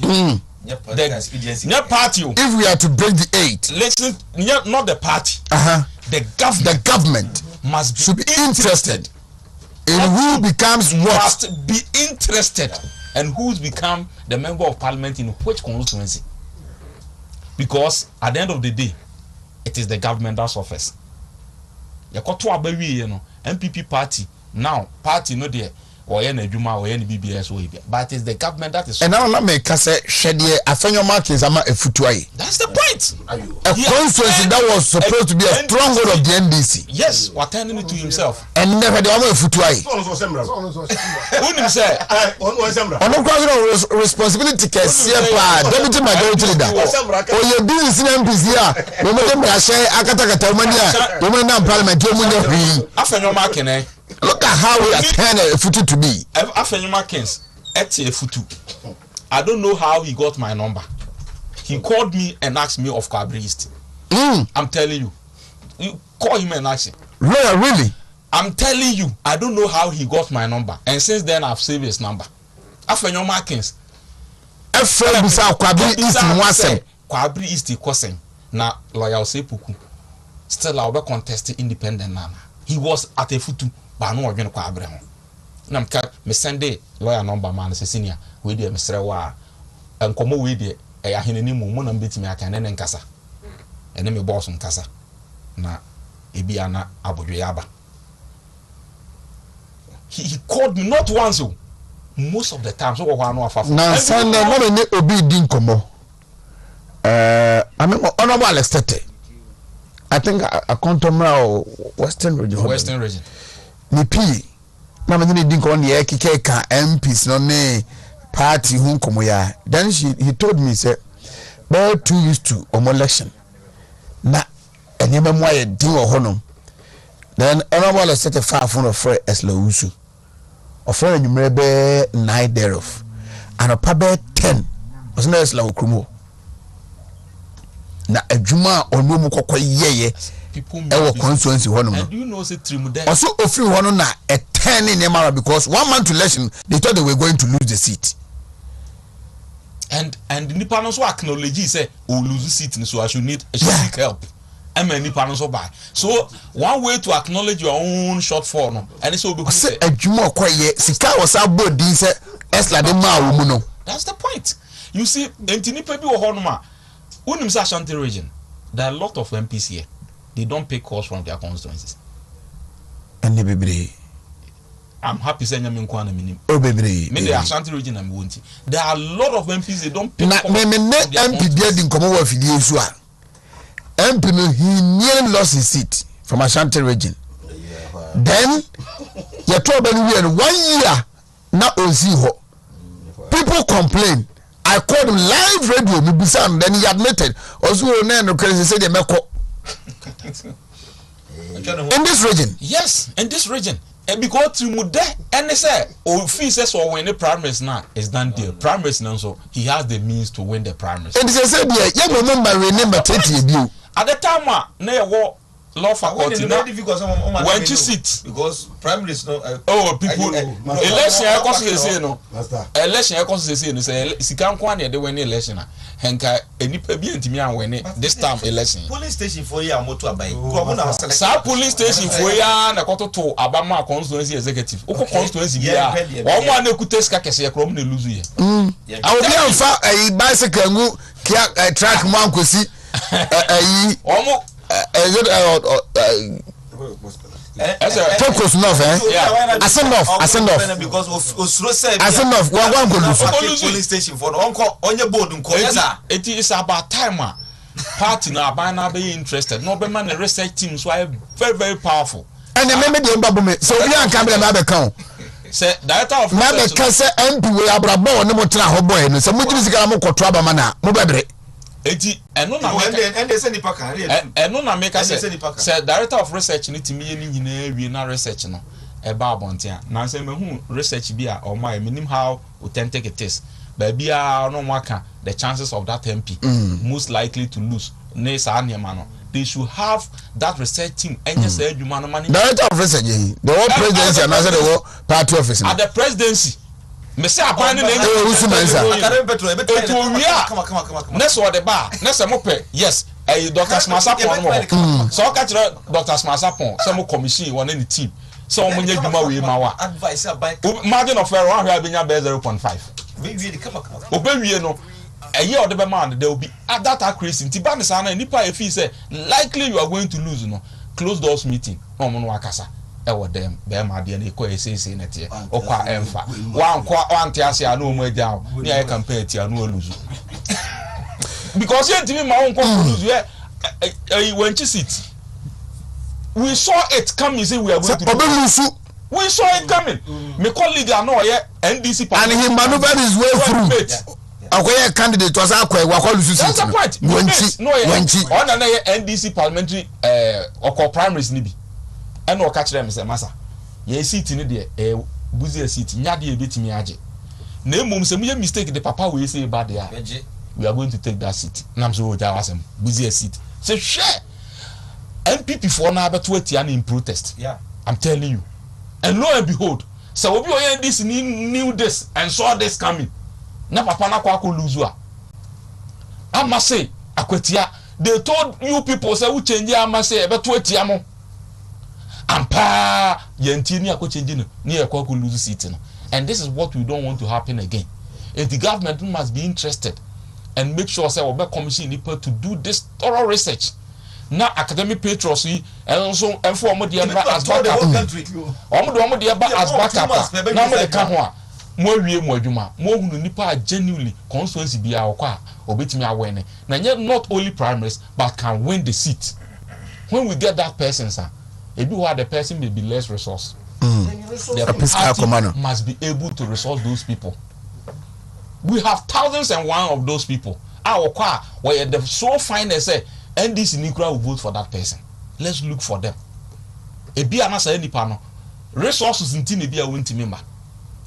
The party. If we are to break the 8, listen, not the party. The government should be interested in who becomes what. Must be interested and who's become the member of parliament in which constituency. Because at the end of the day, it is the government that suffers. MPP party now party no there. Or any Juma or any BBS or but it's the government that is. And now let me say, Shady, I found your markings. I'm a futuai. That's the point. A constituency that was supposed to be a stronghold of the NDC. Yes, what turning it to himself. And never the other futuai. Wouldn't say, responsibility case deputy majority leader. Or your business in MPs here. Women are saying, Akatakata, women in parliament, I found your marking, Look at how we are turning a futu to be. After Markins, a futu. I don't know how he got my number. He called me and asked me of Kwabri East. I'm telling you. You call him and ask him. Really? I'm telling you, I don't know how he got my number. And since then, I've saved his number. After Markins. Kwabri East in Wasem. Kwabri East in Kwasem. Now, loyal Sepuku. Still, I'll be contesting independent Nana. He was at a futu. But I know I'm going to Abraham. Nam me send lawyer number man se senior we dey mesre wa enkomo we dey ya heneni mu na mbetimi aka ne nkasa ene me boss nkasa na ebi ana abodwe yaba. He called me not once, most of the time. So what no afa. Na Sunday no me obi di nkomo. I mean honorable Electoral. I think a contemporary Western region. Western region. Ni P. Na me ni dinko on ye kike kan MPs no ne party hu nkomo ya. Then he told me say about 2 weeks to election. Na enyema mo aye din wo hono. Then honorable Electoral far from of Fred Eslausu. Of Fred numere be 9 thereof. And a pabe 10. Was na Eslau Krumo. Na adwuma onu mu kokko yeye ewo constituency hono no. And do you know say Trimude also ofri hono na a 10 in Emara because 1 month to election they thought they were going to lose the seat. And nipa no so acknowledge say o lose seat so I should seek help. And nipa no so buy. So one way to acknowledge your own shortfall no and so be say adwuma koye sika was abodi say esla de ma wo mu no. That's the point. You see enti nipa bi wo hono ma Unim Ashanti region, there are a lot of MPs here. They don't pay calls from their constituencies. And I'm happy saying I'm in Kwana Minim. Oh, baby. Maybe the Ashanti region I'm wanting. There are a lot of MPs they don't pay calls from their constituencies. MP in Commonwealth Yesua. MP no he nearly lost his seat from Ashanti region. Then you told me 1 year now Oziho. People complain. I called him live radio, and then he admitted. Also, no said in this region. Yes, in this region. And because Trimude, and they say, oh, fees or when the primaries now is done there. Primaries now, so he has the means to win the primaries. And they said, yeah, remember 20 you. At the time, near war. Law faculty now when you sit because primaries no people election I say no election I say no say sika nko na dey win election henka enipa bi antimi an win this time election police station for ya moto abai ko na select sa police station for ya na kototo abama constituency executive uko constituency bia o mo na ekuta sika kese kro mo na lose ye I will be on fa bicycle ngu track man kwesi omo focus enough, I send off. Because Osro said, I send off. One police station for on your board. It is about time. Party now, by now be interested. No, be man, the research team, so I very, very powerful. And then maybe the Babume. So we are coming to account. say director of na be ka say MP we abrabo no mo tra ho boy no say mo jini sika mo kwoto aba mana mo bebre eti eno na make and they send the packer eno na make say director of research ni timi ye ni nyina wie na research no e ba abontia na say me hu research bi a o my minim how authentic it is baby a no waka the chances of that MP most likely to lose ne sa anema no they should have that research team any say adwuma no money director of research the whole presidency and also the whole party office at the presidency me say apani na who's mensa next what the bar next mo pe yes Dr. Smasapon mo so ka kire Dr. Smasapon say mo commission won any team so mo nya dwuma we ma wa advice by margin of error one benya be 0.5 obewie no eye or the man there will be at that accuracy nti ba ne sa na nipa e feel say likely you are going to lose no close doors meeting no mo no akasa e wo dem be ma de na ko esese na tie okwa emfa wan tie ase anu mo agya ni aye campaign tie anu lose because you timi ma won ko lose when you sit we saw it coming say we are going to lose. We saw it coming. My colleague I know NDC and he maneuvered his way through. Akoye candidate was akwa wa call you. That's the point. Wenchi on na NDC parliamentary or primaries ni bi. And o catch them say massa. Ye seat ni de buzi seat nya de ebetimi age. Na emom say mu mistake the papa we say bad there. We are going to take that seat. Na am so o ja wasem buzi seat. Say share. MPP for na beto atia in protest. Yeah. I'm telling you. And lo and behold, so we be this knew this and saw this coming. Na papa na kwa lose wa. I must say, akwetia, they told you people say we change ya must say beto atia mo. Ampa yenti ni akwa change no, ni akwa lose seat no. And this is what we don't want to happen again. If the government must be interested and make sure say we be commission people to do this thorough research. Na academic patrons yi enso enfo omo de ba as backup omo de ba as backup na mo de ka ho a mo awie mo adwuma mo hunu nipa genuinely constituency bia okwa obetimi awene na not only primaries but can win the seat. When we get that person sir ebi where the person may be less resource the party must be able to resource those people. We have thousands and one of those people okwa where the so finest say NDC Nikra will vote for that person. Let's look for them. Ebi anasa nipa no resources nti ne bia wonti member.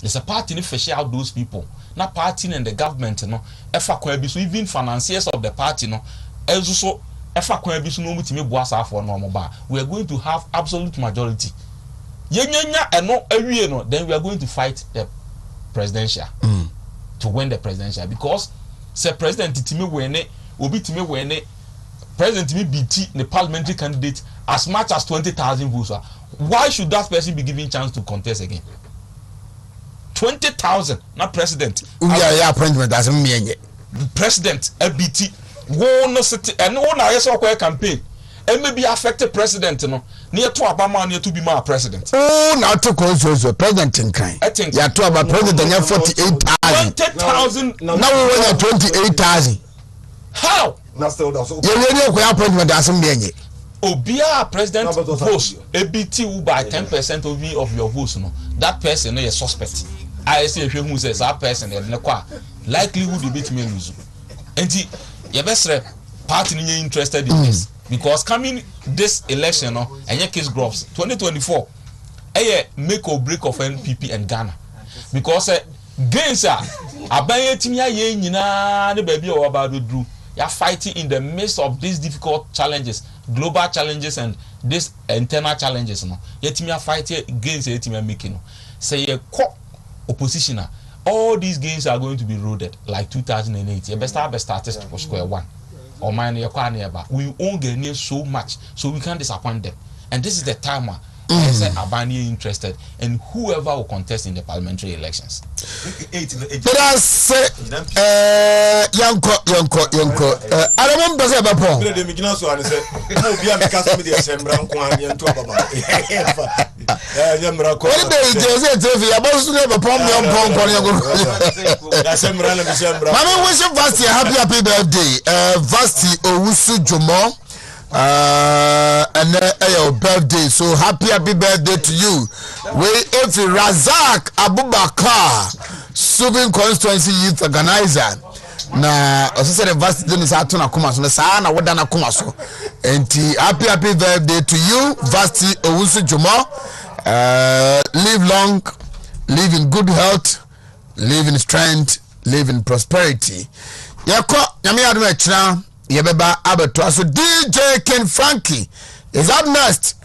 There's a party ne fish out those people. Na party and the government no efa kwa bi so even financiers of the party no ezo so efa kwa bi so no mutimi boasa afọ no mo ba. We are going to have absolute majority. Yenya eno awie no then we are going to fight the presidential to win the presidential because say president timi wene obi timi wene President me BT the parliamentary candidate as much as 20,000 votes. Why should that person be given chance to contest again? 20,000, not president. We are appointment as me. President BT go no city and no na yes or campaign. And maybe affected president no near to Obama near to be my president. Oh, now to also president in kind. I think yeah, to about president 48,000. 20,000 now we are 28,000. How? Appointment as Obia president votes ABT by 10% of your votes. No, that person is a suspect. I say who says that person is likelihood to beat me lose. And the best party interested in this because coming this election, no, and your case grows 2024, make or break of NPP and Ghana because gains are about the baby or about the drew. You are fighting in the midst of these difficult challenges, global challenges and these internal challenges. No, yet me are fighting against it. Me making say a opposition. All these gains are going to be eroded like 2008. You best start for square one. Or mine we won't get near so much, so we can't disappoint them. And this is the time I said Abani interested in whoever will contest in the parliamentary elections. But I say, Yanko. I remember say Bapon. Happy birthday, Vasti Owusu Jomo. And birthday. So happy birthday to you. We if Razak Abubakar, Subin Constituency Youth Organizer. Na osese the varsity is out na kuma so na saa na woda na kuma so. Enti happy birthday to you, Varsity Owusu Jomo. Live long, live in good health, live in strength, live in prosperity. Yako nyame adom achira yebeba abeto so DJ Ken Frankie is up next